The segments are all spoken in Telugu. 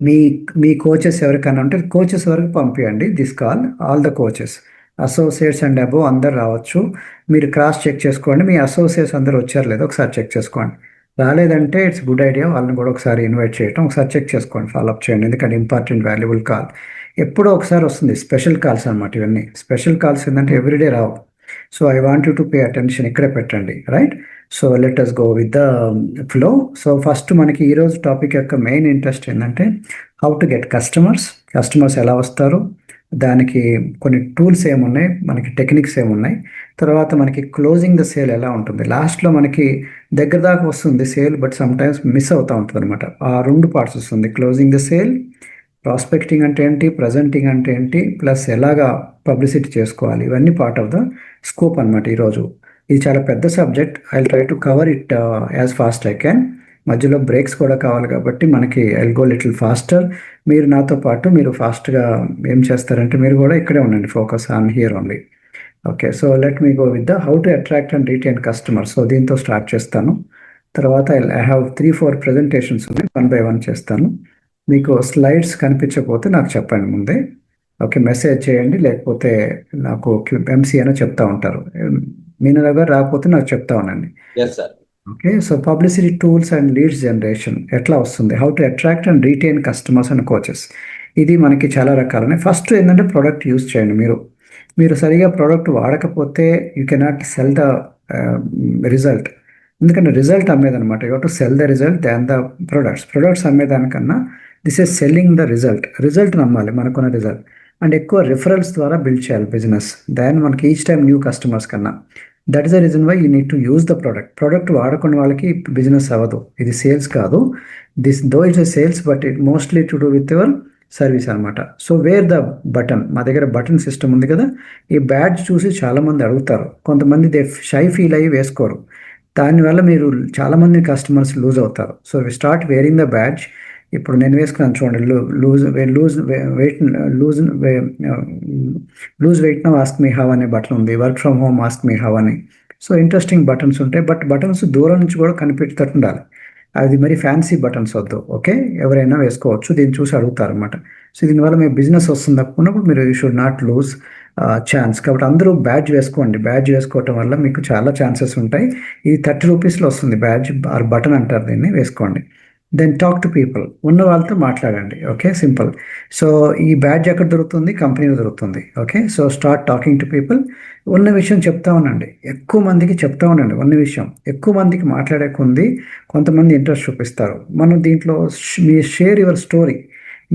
మీ మీ కోచెస్ ఎవరికైనా ఉంటే కోచెస్ వరకు పంపించండి this call. All the coaches, associates and above అందరు రావచ్చు. మీరు క్రాస్ చెక్ చేసుకోండి, మీ అసోసియేట్స్ అందరు వచ్చారు లేదో ఒకసారి చెక్ చేసుకోండి. రాలేదంటే ఇట్స్ గుడ్ ఐడియా వాళ్ళని కూడా ఒకసారి ఇన్వైట్ చేయటం, ఒకసారి చెక్ చేసుకోండి, ఫాలోఅప్ చేయండి. ఎందుకంటే ఇంపార్టెంట్ వాల్యుబుల్ కాల్ ఎప్పుడో ఒకసారి వస్తుంది. స్పెషల్ కాల్స్ అనమాట ఇవన్నీ. స్పెషల్ కాల్స్ ఏంటంటే everyday Rao. So I want you to pay attention, ఇక్కడే పెట్టండి, right? So let us go with the flow. So first మనకి ఈరోజు టాపిక్ యొక్క మెయిన్ ఇంట్రెస్ట్ ఏంటంటే how to get customers. Customers ఎలా వస్తారు, దానికి కొన్ని టూల్స్ ఏమున్నాయి, మనకి టెక్నిక్స్ ఏమున్నాయి, తర్వాత మనకి క్లోజింగ్ ద సేల్ ఎలా ఉంటుంది. లాస్ట్లో మనకి దగ్గర దాకా వస్తుంది sale, but some times miss అవుతూ ఉంటుంది అనమాట. ఆ రెండు పార్ట్స్ వస్తుంది, క్లోజింగ్ ద సేల్, ప్రాస్పెక్టింగ్ అంటే ఏంటి, ప్రజెంటింగ్ అంటే ఏంటి, ప్లస్ ఎలాగా పబ్లిసిటీ చేసుకోవాలి, ఇవన్నీ పార్ట్ ఆఫ్ ద స్కోప్ అనమాట ఈరోజు. ఇది చాలా పెద్ద subject. I try to cover it as fast I can. మధ్యలో బ్రేక్స్ కూడా కావాలి కాబట్టి మనకి ఐ గో లిటిల్ ఫాస్టర్. మీరు నాతో పాటు మీరు ఫాస్ట్గా ఏం చేస్తారంటే మీరు కూడా ఇక్కడే ఉండండి, focus on here only. Okay, so let me go with the how to attract and retain customer. So దీంతో స్టార్ట్ చేస్తాను. తర్వాత ఐ హ్యావ్ 3-4 ప్రజెంటేషన్స్ ఉన్నాయి, వన్ బై వన్ చేస్తాను. మీకు స్లైడ్స్ కనిపించకపోతే నాకు చెప్పండి ముందే. ఓకే, మెసేజ్ చేయండి, లేకపోతే నాకు ఎంసీ అని చెప్తా ఉంటారు. మీనరా గారు రాకపోతే నాకు చెప్తా ఉండండి. Yes sir. Okay, so publicity tools and leads generation ఎట్లా వస్తుంది, how to attract and retain customers and coaches. ఇది మనకి చాలా రకాలనే. ఫస్ట్ ఏంటంటే ప్రోడక్ట్ యూస్ చేయండి. మీరు సరిగా ప్రోడక్ట్ వాడకపోతే you cannot sell the result. ఎందుకంటే రిజల్ట్ అమ్మేదనమాట. You to sell the result than the products అమ్మేదానికన్నా this is selling the result నమ్మాలి, మనకున్న రిజల్ట్. అండ్ ఎక్కువ రిఫరల్స్ ద్వారా బిల్డ్ చేయాలి బిజినెస్, దాన్ మనకి ఈచ్ టైం న్యూ కస్టమర్స్ కన్నా. That is the reason why you need to use the product వాడుకున్న వాళ్ళకి బిజినెస్ అవ్వదు. ఇది సేల్స్ కాదు. Though it's a sales, but it mostly to do with your service అనమాట. సో వేర్ ద బటన్, మా దగ్గర బటన్ సిస్టమ్ ఉంది కదా. ఈ బ్యాడ్జ్ చూసి చాలామంది అడుగుతారు, కొంతమంది దే షై ఫీల్ అయ్యి వేసుకోరు. దానివల్ల మీరు చాలామంది కస్టమర్స్ లూజ్ అవుతారు. So we start wearing the badge. ఇప్పుడు నేను వేసుకున్నాను చూడండి, lose lose weight, lose lose weight now ask me how అనే బటన్ ఉంది, work from home ask me how అని. సో ఇంట్రెస్టింగ్ బటన్స్ ఉంటాయి, బట్ బటన్స్ దూరం నుంచి కూడా కనిపెట్టేటట్టు ఉండాలి. అది మరి ఫ్యాన్సీ బటన్స్ వద్దు. ఓకే, ఎవరైనా వేసుకోవచ్చు, దీన్ని చూసి అడుగుతారు అనమాట. సో దీనివల్ల మీ బిజినెస్ వస్తుంది అనుకున్నప్పుడు మీరు you should not lose chance. కాబట్టి అందరూ బ్యాడ్జ్ వేసుకోండి. బ్యాడ్జ్ వేసుకోవటం వల్ల మీకు చాలా ఛాన్సెస్ ఉంటాయి. ఇది 30 రూపీస్లో వస్తుంది బ్యాడ్జ్ ఆర్ బటన్ అంటారు దీన్ని, వేసుకోండి. దెన్ టాక్ టు పీపుల్, ఉన్న వాళ్ళతో మాట్లాడండి. Okay, simple. సో ఈ బ్యాడ్జ్ ఎక్కడ దొరుకుతుంది, కంపెనీలో దొరుకుతుంది. Okay, so start talking to people. ఉన్న విషయం చెప్తా ఉండండి, ఎక్కువ మందికి చెప్తా ఉండండి. ఉన్న విషయం ఎక్కువ మందికి మాట్లాడే కొంది కొంతమంది ఇంట్రెస్ట్ చూపిస్తారు. మనం దీంట్లో మీ షేర్ యువర్ స్టోరీ,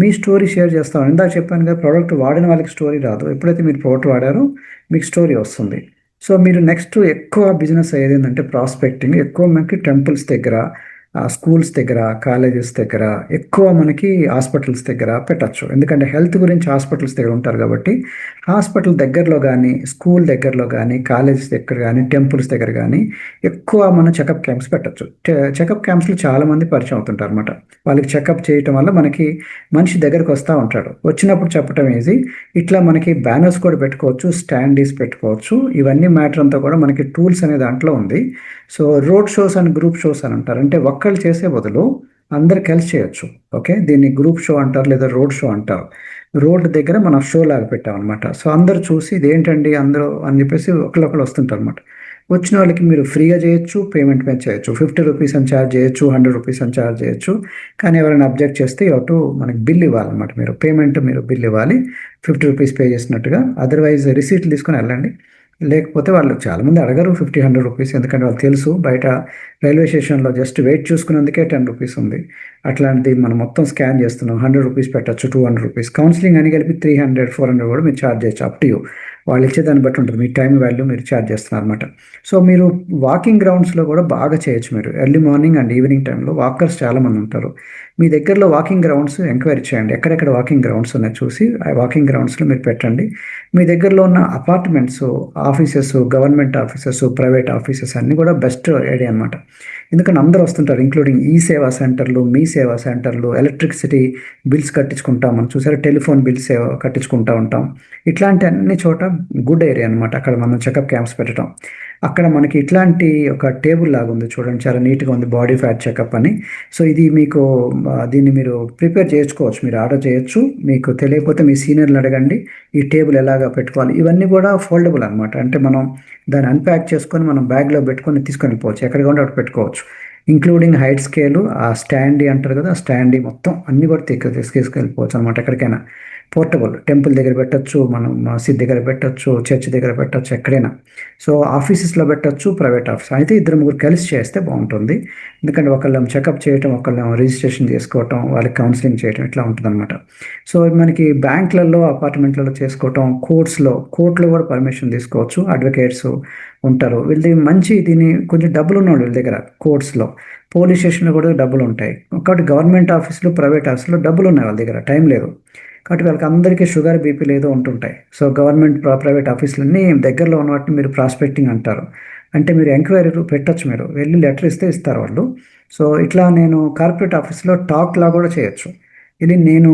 మీ స్టోరీ షేర్ చేస్తాం. ఇందాక చెప్పాను కదా, ప్రోడక్ట్ వాడిన వాళ్ళకి స్టోరీ రాదు. ఎప్పుడైతే మీరు ప్రోడక్ట్ వాడారో మీకు స్టోరీ వస్తుంది. సో మీరు నెక్స్ట్ ఎక్కువ బిజినెస్ అయ్యేది ఏంటంటే ప్రాస్పెక్టింగ్. ఎక్కువ మనకి టెంపుల్స్ దగ్గర, స్కూల్స్ దగ్గర, కాలేజెస్ దగ్గర, ఎక్కువ మనకి హాస్పిటల్స్ దగ్గర పెట్టచ్చు. ఎందుకంటే హెల్త్ గురించి హాస్పిటల్స్ దగ్గర ఉంటారు కాబట్టి హాస్పిటల్ దగ్గరలో కానీ, స్కూల్ దగ్గరలో కానీ, కాలేజెస్ దగ్గర కానీ, టెంపుల్స్ దగ్గర కానీ ఎక్కువ మనం చెకప్ క్యాంప్స్ పెట్టచ్చు. చెకప్ క్యాంప్స్లో చాలామంది పరిచయం అవుతుంటారు అనమాట. వాళ్ళకి చెకప్ చేయటం వల్ల మనకి మనిషి దగ్గరకు వస్తూ ఉంటాడు. వచ్చినప్పుడు చెప్పటం ఈజీ. ఇట్లా మనకి బ్యానర్స్ కూడా పెట్టుకోవచ్చు, స్టాండీస్ పెట్టుకోవచ్చు. ఇవన్నీ మ్యాటర్ అంతా కూడా మనకి టూల్స్ అనే దాంట్లో ఉంది. So road shows and group shows అని అంటారు. అంటే ఒక్కళ్ళు చేసే బదులు అందరు కలిసి చేయొచ్చు. ఓకే, దీన్ని గ్రూప్ షో అంటారు లేదా రోడ్ షో అంటారు. రోడ్ దగ్గర మనం షో లాగా పెట్టాం అనమాట. సో అందరు చూసి ఇదేంటండి అందరూ అని చెప్పేసి ఒకళ్ళు వస్తుంటారు అనమాట. వచ్చిన వాళ్ళకి మీరు ఫ్రీగా చేయొచ్చు, పేమెంట్ మీద చేయొచ్చు. 50 రూపీస్ అని ఛార్జ్ చేయొచ్చు, 100 రూపీస్ అని ఛార్జ్ చేయొచ్చు. కానీ ఎవరైనా అబ్జెక్ట్ చేస్తే అటు మనకి బిల్ ఇవ్వాలన్నమాట. మీరు బిల్ ఇవ్వాలి 50 రూపీస్ పే చేసినట్టుగా. అదర్వైజ్ రిసీట్లు తీసుకుని వెళ్ళండి. లేకపోతే వాళ్ళు చాలామంది అడగరు 50-100 రూపీస్, ఎందుకంటే వాళ్ళు తెలుసు బయట రైల్వే స్టేషన్లో జస్ట్ వెయిట్ చూసుకున్నందుకే 10 రూపీస్ ఉంది. అట్లాంటిది మనం మొత్తం స్కాన్ చేస్తున్నాం, 100 రూపీస్ పెట్టచ్చు, 200 రూపీస్. కౌన్సిలింగ్ అని కలిపి 300-400 కూడా మీరు ఛార్జ్ చేయొచ్చు, అప్ టు యూ. వాళ్ళు ఇచ్చేదాన్ని బట్టి ఉంటుంది, మీ టైం వాల్యూ మీరు ఛార్జ్ చేస్తున్నారు అనమాట. సో మీరు వాకింగ్ గ్రౌండ్స్లో కూడా బాగా చేయొచ్చు. మీరు ఎర్లీ మార్నింగ్ అండ్ ఈవినింగ్ టైంలో వాకర్స్ చాలామంది ఉంటారు. మీ దగ్గరలో వాకింగ్ గ్రౌండ్స్ ఎంక్వైరీ చేయండి, ఎక్కడెక్కడ వాకింగ్ గ్రౌండ్స్ ఉన్నాయో చూసి ఆ వాకింగ్ గ్రౌండ్స్లో మీరు పెట్టండి. మీ దగ్గరలో ఉన్న apartments, offices, government offices, private offices అన్నీ కూడా బెస్ట్ ఐడియా అనమాట. ఎందుకంటే అందరూ వస్తుంటారు, ఇంక్లూడింగ్ ఈ సేవా సెంటర్లు, మీ సేవా సెంటర్లు, ఎలక్ట్రిసిటీ బిల్స్ కట్టించుకుంటాం మనం చూసారా, టెలిఫోన్ బిల్స్ కట్టించుకుంటూ ఉంటాం. ఇట్లాంటి అన్ని చోట గుడ్ ఏరియా అనమాట అక్కడ మనం చెకప్ క్యాంప్స్ పెట్టడం. అక్కడ మనకి ఇట్లాంటి ఒక టేబుల్ లాగా ఉంది చూడండి, చాలా నీట్గా ఉంది, బాడీ ఫ్యాట్ చెకప్ అని. సో ఇది మీకు దీన్ని మీరు ప్రిపేర్ చేసుకోవచ్చు, మీరు ఆర్డర్ చేయొచ్చు. మీకు తెలియకపోతే మీ సీనియర్లు అడగండి ఈ టేబుల్ ఎలాగా పెట్టుకోవాలి. ఇవన్నీ కూడా ఫోల్డబుల్ అనమాట, అంటే మనం దాన్ని అన్ప్యాక్ చేసుకొని మనం బ్యాగ్లో పెట్టుకొని తీసుకొని వెళ్ళిపోవచ్చు, ఎక్కడ కావాలంటే అక్కడ పెట్టుకోవచ్చు. ఇంక్లూడింగ్ హైట్ స్కేలు, ఆ స్టాండీ అంటారు కదా, ఆ స్టాండీ మొత్తం అన్ని కూడా తీసుకెళ్ళిపోవచ్చు అనమాట ఎక్కడికైనా. పోర్టబుల్, టెంపుల్ దగ్గర పెట్టచ్చు, మనం మసీద్ దగ్గర పెట్టచ్చు, చర్చ్ దగ్గర పెట్టచ్చు, ఎక్కడైనా. సో ఆఫీసెస్లో పెట్టచ్చు, ప్రైవేట్ ఆఫీస్ అయితే ఇద్దరు ముగ్గురు కలిసి చేస్తే బాగుంటుంది. ఎందుకంటే ఒకళ్ళం చెకప్ చేయటం, ఒకళ్ళం రిజిస్ట్రేషన్ చేసుకోవటం, వాళ్ళకి కౌన్సిలింగ్ చేయటం, ఇట్లా ఉంటుందన్నమాట. సో మనకి బ్యాంకులలో, అపార్ట్మెంట్లలో చేసుకోవటం, కోర్టులో కూడా పర్మిషన్ తీసుకోవచ్చు. అడ్వకేట్స్ ఉంటారు, వీళ్ళది మంచి, దీని కొంచెం డబ్బులు ఉన్నాడు వీళ్ళ దగ్గర. కోర్ట్స్లో, పోలీస్ స్టేషన్లో కూడా డబ్బులు ఉంటాయి. కాబట్టి గవర్నమెంట్ ఆఫీసులు, ప్రైవేట్ ఆఫీసులో డబ్బులు ఉన్నాయి వాళ్ళ దగ్గర, టైం లేదు. కాబట్టి వాళ్ళకి అందరికీ షుగర్, బీపీలు ఏదో ఉంటుంటాయి. సో గవర్నమెంట్, ప్రైవేట్ ఆఫీసులన్నీ దగ్గరలో ఉన్న వాటిని మీరు ప్రాస్పెక్టింగ్ అంటారు. అంటే మీరు ఎంక్వైరీ పెట్టచ్చు, మీరు వెళ్ళి లెటర్ ఇస్తే ఇస్తారు వాళ్ళు. సో ఇట్లా నేను కార్పొరేట్ ఆఫీస్లో టాక్ లా కూడా చేయొచ్చు. ఇది నేను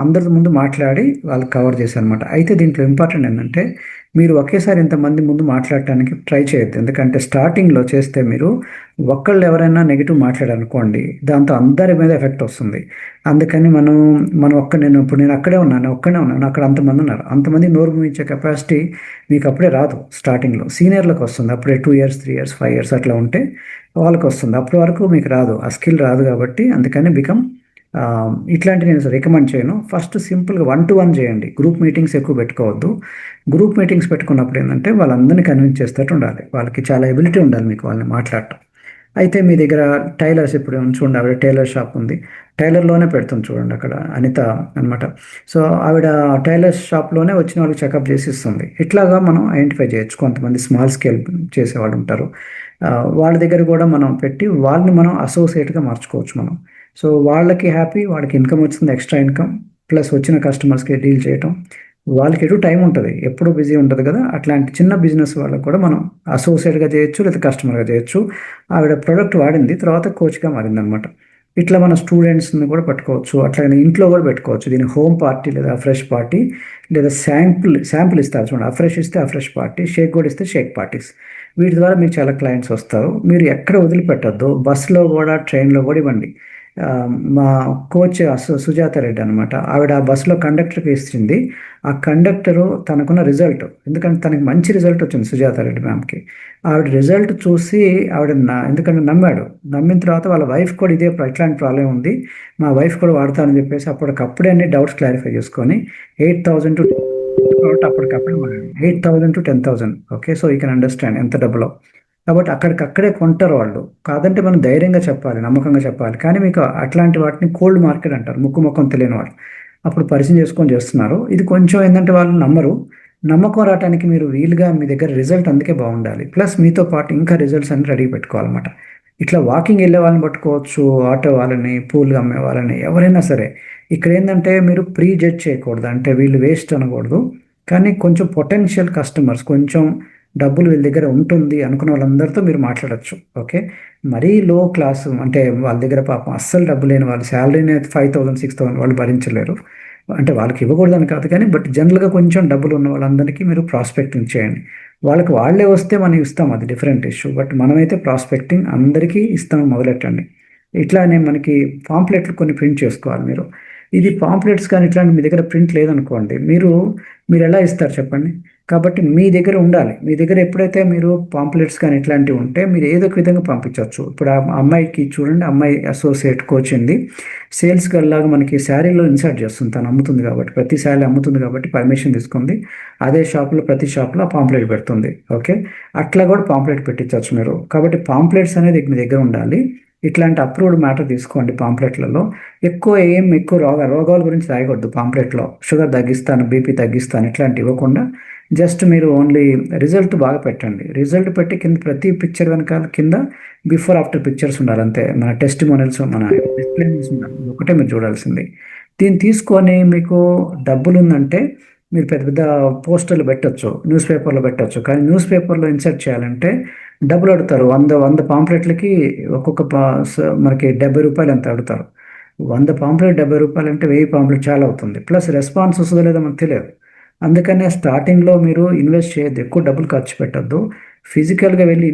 అందరి ముందు మాట్లాడి వాళ్ళకి కవర్ చేశాను అనమాట. అయితే దీంట్లో ఇంపార్టెంట్ ఏంటంటే మీరు ఒకేసారి ఇంతమంది ముందు మాట్లాడటానికి ట్రై చేయొద్దు. ఎందుకంటే స్టార్టింగ్లో చేస్తే మీరు ఒక్కళ్ళు ఎవరైనా నెగిటివ్ మాట్లాడారనుకోండి, దాంతో అందరి మీద ఎఫెక్ట్ వస్తుంది. అందుకని నేను అక్కడే ఉన్నాను, ఒక్కడే ఉన్నాను, అక్కడ అంతమంది ఉన్నారు, అంతమంది నోరు మూయించే కెపాసిటీ మీకు అప్పుడే రాదు. స్టార్టింగ్లో సీనియర్లకు వస్తుంది, అప్పుడే 2 ఇయర్స్ 3 ఇయర్స్ 5 ఇయర్స్ అట్లా ఉంటే వాళ్ళకి వస్తుంది. అప్పటి వరకు మీకు రాదు, ఆ స్కిల్ రాదు. కాబట్టి అందుకని ఇట్లాంటి నేను రికమెండ్ చేయను. ఫస్ట్ సింపుల్గా 1-to-1 చేయండి, గ్రూప్ మీటింగ్స్ ఎక్కువ పెట్టుకోవద్దు. గ్రూప్ మీటింగ్స్ పెట్టుకున్నప్పుడు ఏంటంటే వాళ్ళందరినీ కన్విన్స్ చేస్తూ ఉండాలి, వాళ్ళకి చాలా ఎబిలిటీ ఉండాలి మీకు వాళ్ళని మాట్లాడటం. అయితే మీ దగ్గర టైలర్స్, ఇప్పుడు చూడండి ఆవిడ టైలర్ షాప్ ఉంది, టైలర్లోనే పెడుతుంది చూడండి అక్కడ అనిత అనమాట. సో ఆవిడ టైలర్ షాప్లోనే వచ్చిన వాళ్ళకి చెకప్ చేసి ఇస్తుంది. ఇట్లాగా మనం ఐడెంటిఫై చేయొచ్చు. కొంతమంది స్మాల్ స్కేల్ చేసేవాళ్ళు ఉంటారు, వాళ్ళ దగ్గర కూడా మనం పెట్టి వాళ్ళని మనం అసోసియేట్గా మార్చుకోవచ్చు మనం. సో వాళ్ళకి హ్యాపీ, వాళ్ళకి ఇన్కమ్ వచ్చింది, ఎక్స్ట్రా ఇన్కమ్, ప్లస్ వచ్చిన కస్టమర్స్కి డీల్ చేయటం. వాళ్ళకి ఎటు టైం ఉంటుంది, ఎప్పుడూ బిజీ ఉంటుంది కదా. అట్లాంటి చిన్న బిజినెస్ వాళ్ళకి కూడా మనం అసోసియేట్గా చేయొచ్చు, లేదా కస్టమర్గా చేయొచ్చు. ఆవిడ ప్రోడక్ట్ వాడింది, తర్వాత కోచ్గా మారింది అనమాట. ఇట్లా మన స్టూడెంట్స్ని కూడా పెట్టుకోవచ్చు, అట్లాగే ఇంట్లో కూడా పెట్టుకోవచ్చు. దీని హోమ్ పార్టీ లేదా ఫ్రెష్ పార్టీ, లేదా శాంపుల్ ఇస్తారు చూడండి, ఫ్రెష్ ఇస్తే ఫ్రెష్ పార్టీ, షేక్ కూడా ఇస్తే షేక్ పార్టీస్. వీటి ద్వారా మీకు చాలా క్లయింట్స్ వస్తారు. మీరు ఎక్కడ వదిలిపెట్టద్దు, బస్సులో కూడా ట్రైన్లో కూడా ఇవ్వండి. ఆ, మా కోచ్ సుజాత రెడ్డి అనమాట, ఆవిడ ఆ బస్సులో కండక్టర్కి ఇచ్చింది. ఆ కండక్టరు తనకున్న రిజల్ట్, ఎందుకంటే తనకి మంచి రిజల్ట్ వచ్చింది సుజాత రెడ్డి మ్యామ్కి. ఆవిడ రిజల్ట్ చూసి ఎందుకంటే నమ్మిన తర్వాత వాళ్ళ వైఫ్ కూడా ఇట్లాంటి ప్రాబ్లం ఉంది, మా వైఫ్ కూడా వాడతానని చెప్పేసి అప్పటికప్పుడే అన్ని డౌట్స్ క్లారిఫై చేసుకొని 8,000 టు అప్పటికప్పుడు 8,000 to 10,000. Okay, so you can understand ఎంత డబ్బులో. కాబట్టి అక్కడికక్కడే కొంటారు వాళ్ళు. కాదంటే మనం ధైర్యంగా చెప్పాలి, నమ్మకంగా చెప్పాలి. కానీ మీకు అట్లాంటి వాటిని కోల్డ్ మార్కెట్ అంటారు, ముఖం తెలియని వాళ్ళు. అప్పుడు పరిచయం చేసుకొని చేస్తున్నారు. ఇది కొంచెం ఏంటంటే వాళ్ళు నమ్మరు. నమ్మకం రావడానికి మీరు వీలుగా మీ దగ్గర రిజల్ట్ అందుకే బాగుండాలి. ప్లస్ మీతో పాటు ఇంకా రిజల్ట్స్ అన్ని రెడీ పెట్టుకోవాలన్నమాట. ఇట్లా వాకింగ్ వెళ్ళే వాళ్ళని పట్టుకోవచ్చు, ఆటో వాళ్ళని, పూలు అమ్మే వాళ్ళని, ఎవరైనా సరే. ఇక్కడ ఏంటంటే మీరు ప్రీ జడ్జ్ చేయకూడదు, అంటే వీళ్ళు వేస్ట్ అనకూడదు. కానీ కొంచెం పొటెన్షియల్ కస్టమర్స్, కొంచెం డబ్బులు వీళ్ళ దగ్గర ఉంటుంది అనుకున్న వాళ్ళందరితో మీరు మాట్లాడచ్చు. ఓకే, మరీ లో క్లాస్ అంటే వాళ్ళ దగ్గర పాపం అస్సలు డబ్బు లేని వాళ్ళు, శాలరీని 5,000 6,000 వాళ్ళు భరించలేరు. అంటే వాళ్ళకి ఇవ్వకూడదని కాదు కానీ, బట్ జనరల్గా కొంచెం డబ్బులు ఉన్న వాళ్ళందరికీ మీరు ప్రాస్పెక్టింగ్ చేయండి. వాళ్ళకి వాళ్ళే వస్తే మనం ఇస్తాం, అది డిఫరెంట్ ఇష్యూ. బట్ మనమైతే ప్రాస్పెక్టింగ్ అందరికీ ఇస్తాం మొదలెట్టండి. ఇట్లానే మనకి పాంప్లెట్లు కొన్ని ప్రింట్ చేసుకోవాలి మీరు. ఇది పాంప్లెట్స్ కానీ ఇట్లాంటి మీ దగ్గర ప్రింట్ లేదనుకోండి, మీరు ఎలా ఇస్తారు చెప్పండి. కాబట్టి మీ దగ్గర ఉండాలి. మీ దగ్గర ఎప్పుడైతే మీరు పాంప్లెట్స్ కానీ ఇట్లాంటివి ఉంటే మీరు ఏదో ఒక విధంగా పంపించవచ్చు. ఇప్పుడు ఆ అమ్మాయికి చూడండి, అమ్మాయి అసోసియేట్ కోచ్ ఉంది, సేల్స్ గర్ల్ లాగా మనకి శారీలో ఇన్సర్ట్ చేస్తుంది, తను అమ్ముతుంది కాబట్టి, ప్రతి శారీ అమ్ముతుంది కాబట్టి పర్మిషన్ తీసుకుంది. అదే షాప్లో, ప్రతి షాప్లో పాంప్లెట్ పెడుతుంది. ఓకే, అట్లా కూడా పాంప్లెట్ పెట్టించవచ్చు మీరు. కాబట్టి పాంప్లెట్స్ అనేది మీ దగ్గర ఉండాలి. ఇట్లాంటి అప్రూవ్డ్ మ్యాటర్ తీసుకోండి. పాంప్లెట్లలో ఎక్కువ రోగాల గురించి రాయకూడదు పాంప్లెట్లో. షుగర్ తగ్గిస్తాను, బీపీ తగ్గిస్తాను ఇట్లాంటివి ఇవ్వకుండా, జస్ట్ మీరు ఓన్లీ రిజల్ట్ బాగా పెట్టండి. రిజల్ట్ పెట్టి కింద ప్రతి పిక్చర్ వెనకాల కింద బిఫోర్ ఆఫ్టర్ పిక్చర్స్ ఉండాలి, అంతే. మన టెస్టిమోనియల్స్, మన ఎక్స్ప్లెయిన్స్ ఉండాలి, ఒకటే మీరు చూడాల్సింది. దీన్ని తీసుకొని మీకు డబ్బులు ఉందంటే మీరు పెద్ద పెద్ద పోస్టర్లు పెట్టచ్చు, న్యూస్ పేపర్లో పెట్టచ్చు. కానీ న్యూస్ పేపర్లో ఇన్సర్ట్ చేయాలంటే డబ్బులు అడుగుతారు. 100 పాంప్లెట్లకి మనకి 70 రూపాయలు ఎంత అడుగుతారు. 100 పాంప్లెట్ 70 రూపాయలు అంటే 1000 పాంప్లెట్ చాలా అవుతుంది. ప్లస్ రెస్పాన్స్ వస్తుందో లేదో మనకు తెలియదు. అందుకనే స్టార్టింగ్లో మీరు ఇన్వెస్ట్ చేయొద్దు, ఎక్కువ డబ్బులు ఖర్చు పెట్టద్దు. ఫిజికల్గా వెళ్ళి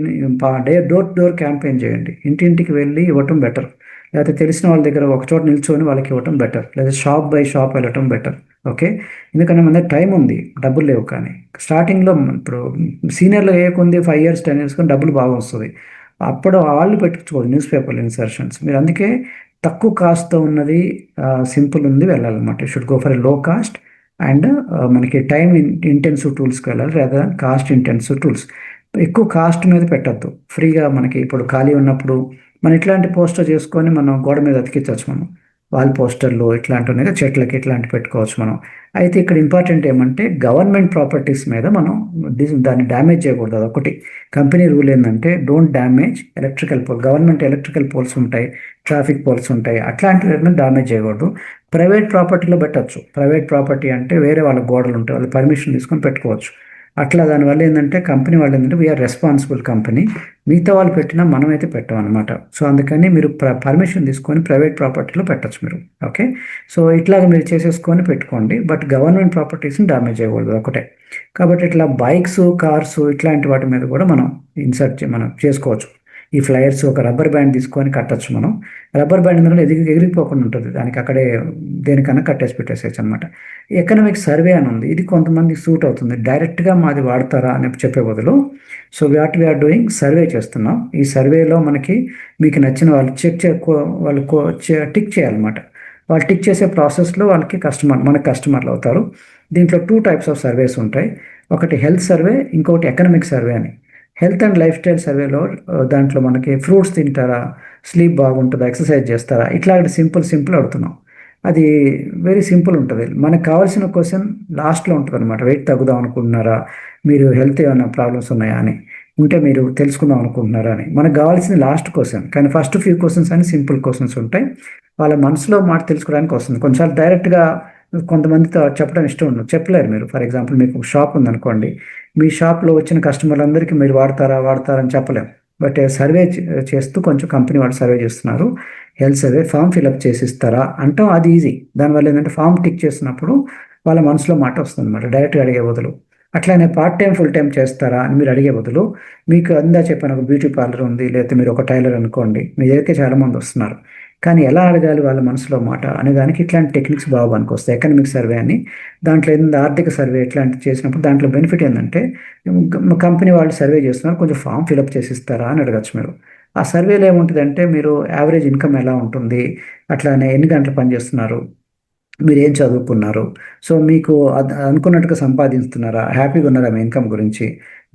డోర్ టు డోర్ క్యాంపెయిన్ చేయండి. ఇంటింటికి వెళ్ళి ఇవ్వటం బెటర్. లేకపోతే తెలిసిన వాళ్ళ దగ్గర ఒక చోట నిల్చొని వాళ్ళకి ఇవ్వటం బెటర్. లేదా షాప్ బై షాప్ వెళ్ళటం బెటర్. ఓకే. ఎందుకంటే మన దగ్గర టైం ఉంది, డబ్బులు లేవు. కానీ స్టార్టింగ్లో ఇప్పుడు సీనియర్లు వేయకుంది 5 ఇయర్స్ 10 ఇయర్స్ కానీ డబ్బులు బాగా వస్తుంది. అప్పుడు వాళ్ళు పెట్టుకోవాలి న్యూస్ పేపర్లు ఇన్సర్షన్స్. మీరు అందుకే తక్కువ కాస్ట్తో ఉన్నది, సింపుల్ ఉంది వెళ్ళాలన్నమాట. షుడ్ గో ఫర్ ఎ లో కాస్ట్ అండ్ మనకి టైం ఇంటెన్సివ్ టూల్స్కి వెళ్ళాలి లేదా కాస్ట్ ఇంటెన్సివ్ టూల్స్. ఎక్కువ కాస్ట్ మీద పెట్టద్దు. ఫ్రీగా మనకి ఇప్పుడు ఖాళీ ఉన్నప్పుడు మనం ఇట్లాంటి పోస్టర్ చేసుకొని మనం గోడ మీద అతికించవచ్చు. మనం వాల్ పోస్టర్లు ఇట్లాంటివి కదా, చెట్లకి ఇట్లాంటి పెట్టుకోవచ్చు మనం. అయితే ఇక్కడ ఇంపార్టెంట్ ఏమంటే గవర్నమెంట్ ప్రాపర్టీస్ మీద మనం దాన్ని డ్యామేజ్ చేయకూడదు. అదొకటి కంపెనీ రూల్ ఏంటంటే don't damage electrical pole. Government electrical poles ఉంటాయి, ట్రాఫిక్ పోల్స్ ఉంటాయి, అట్లాంటివి డ్యామేజ్ చేయకూడదు. ప్రైవేట్ ప్రాపర్టీలో పెట్టచ్చు. ప్రైవేట్ ప్రాపర్టీ అంటే వేరే వాళ్ళ గోడలు ఉంటాయి, వాళ్ళు పర్మిషన్ తీసుకొని పెట్టుకోవచ్చు. అట్లా దానివల్ల ఏంటంటే కంపెనీ వాళ్ళు ఏంటంటే వీఆర్ రెస్పాన్సిబుల్ కంపెనీ, మిగతా వాళ్ళు పెట్టినా మనమైతే పెట్టామన్నమాట. సో అందుకని మీరు పర్మిషన్ తీసుకొని ప్రైవేట్ ప్రాపర్టీలో పెట్టచ్చు మీరు. ఓకే. సో ఇట్లాగ మీరు చేసేసుకొని పెట్టుకోండి. బట్ గవర్నమెంట్ ప్రాపర్టీస్ని డ్యామేజ్ చేయకూడదు ఒకటే. కాబట్టి ఇట్లా బైక్స్, కార్స్ ఇట్లాంటి వాటి మీద కూడా మనం మనం చేసుకోవచ్చు. ఈ ఫ్లైయర్స్ ఒక రబ్బర్ బ్యాండ్ తీసుకొని కట్టచ్చు మనం. రబ్బర్ బ్యాండ్ ఎందుకంటే ఎగిరిపోకుండా ఉంటుంది, దానికి అక్కడే దేనికన్నా కట్టేసి పెట్టేసేయచ్చు అనమాట. ఎకనామిక్ సర్వే అని ఉంది, ఇది కొంతమంది సూట్ అవుతుంది. డైరెక్ట్గా మాది వాడతారా అని చెప్పే బదులు so what we're doing survey చేస్తున్నాం. ఈ సర్వేలో మనకి మీకు నచ్చిన వాళ్ళు వాళ్ళు టిక్ చేయాలన్నమాట. వాళ్ళు టిక్ చేసే ప్రాసెస్లో వాళ్ళకి మనకి కస్టమర్లు అవుతారు. దీంట్లో 2 టైప్స్ ఆఫ్ సర్వేస్ ఉంటాయి. ఒకటి హెల్త్ సర్వే, ఇంకొకటి ఎకనామిక్ సర్వే అని. హెల్త్ అండ్ లైఫ్ స్టైల్ సర్వేలో దాంట్లో మనకి ఫ్రూట్స్ తింటారా, స్లీప్ బాగుంటుందా, ఎక్సర్సైజ్ చేస్తారా, ఇట్లాంటి సింపుల్ అడుగుతున్నాం. అది వెరీ సింపుల్ ఉంటుంది. మనకు కావాల్సిన క్వశ్చన్ లాస్ట్లో ఉంటుంది అనమాట. వెయిట్ తగ్గుదాం అనుకుంటున్నారా, మీరు హెల్త్ ఏమైనా ప్రాబ్లమ్స్ ఉన్నాయా అని ఉంటే మీరు తెలుసుకుందాం అనుకుంటున్నారా అని. మనకు కావాల్సింది లాస్ట్ క్వశ్చన్. కానీ ఫస్ట్ ఫ్యూ క్వశ్చన్స్ అని సింపుల్ క్వశ్చన్స్ ఉంటాయి. వాళ్ళ మనసులో మాట తెలుసుకోవడానికి వస్తుంది. కొన్నిసార్లు డైరెక్ట్గా కొంతమందితో చెప్పడం ఇష్టం ఉండదు, చెప్పలేరు మీరు. ఫర్ ఎగ్జాంపుల్ మీకు షాప్ ఉందనుకోండి, మీ షాప్లో వచ్చిన కస్టమర్లందరికీ మీరు వాడతారని చెప్పలేము. బట్ సర్వే చేస్తూ కొంచెం కంపెనీ వాళ్ళు సర్వే చేస్తున్నారు, హెల్త్ సర్వే ఫామ్ ఫిల్అప్ చేసి ఇస్తారా అంటాం. అది ఈజీ. దానివల్ల ఏంటంటే ఫామ్ టిక్ చేసినప్పుడు వాళ్ళ మనసులో మాట వస్తుంది అనమాట, డైరెక్ట్గా అడిగే బదులు. అట్లానే పార్ట్ టైం ఫుల్ టైం చేస్తారా అని మీరు అడిగే బదులు, మీకు అందా చెప్పాను ఒక బ్యూటీ పార్లర్ ఉంది, లేకపోతే మీరు ఒక టైలర్ అనుకోండి, మీ దగ్గరికి చాలామంది వస్తున్నారు, కానీ ఎలా అడగాలి వాళ్ళ మనసులో మాట అనే దానికి ఇట్లాంటి టెక్నిక్స్ బాగా పనికొస్తాయి. ఎకనామిక్ సర్వే అని దాంట్లో ఏంటంటే ఆర్థిక సర్వే ఇట్లాంటివి చేసినప్పుడు దాంట్లో బెనిఫిట్ ఏంటంటే కంపెనీ వాళ్ళు సర్వే చేస్తున్నారు, కొంచెం ఫామ్ ఫిల్అప్ చేసి ఇస్తారా అని అడగచ్చు మీరు. ఆ సర్వేలో ఏముంటుందంటే మీరు యావరేజ్ ఇన్కమ్ ఎలా ఉంటుంది, అట్లానే ఎన్ని గంటలు పనిచేస్తున్నారు, మీరు ఏం చదువుకున్నారు, సో మీకు అనుకున్నట్టుగా సంపాదిస్తున్నారా, హ్యాపీగా ఉన్నారా మీ ఇన్కమ్ గురించి,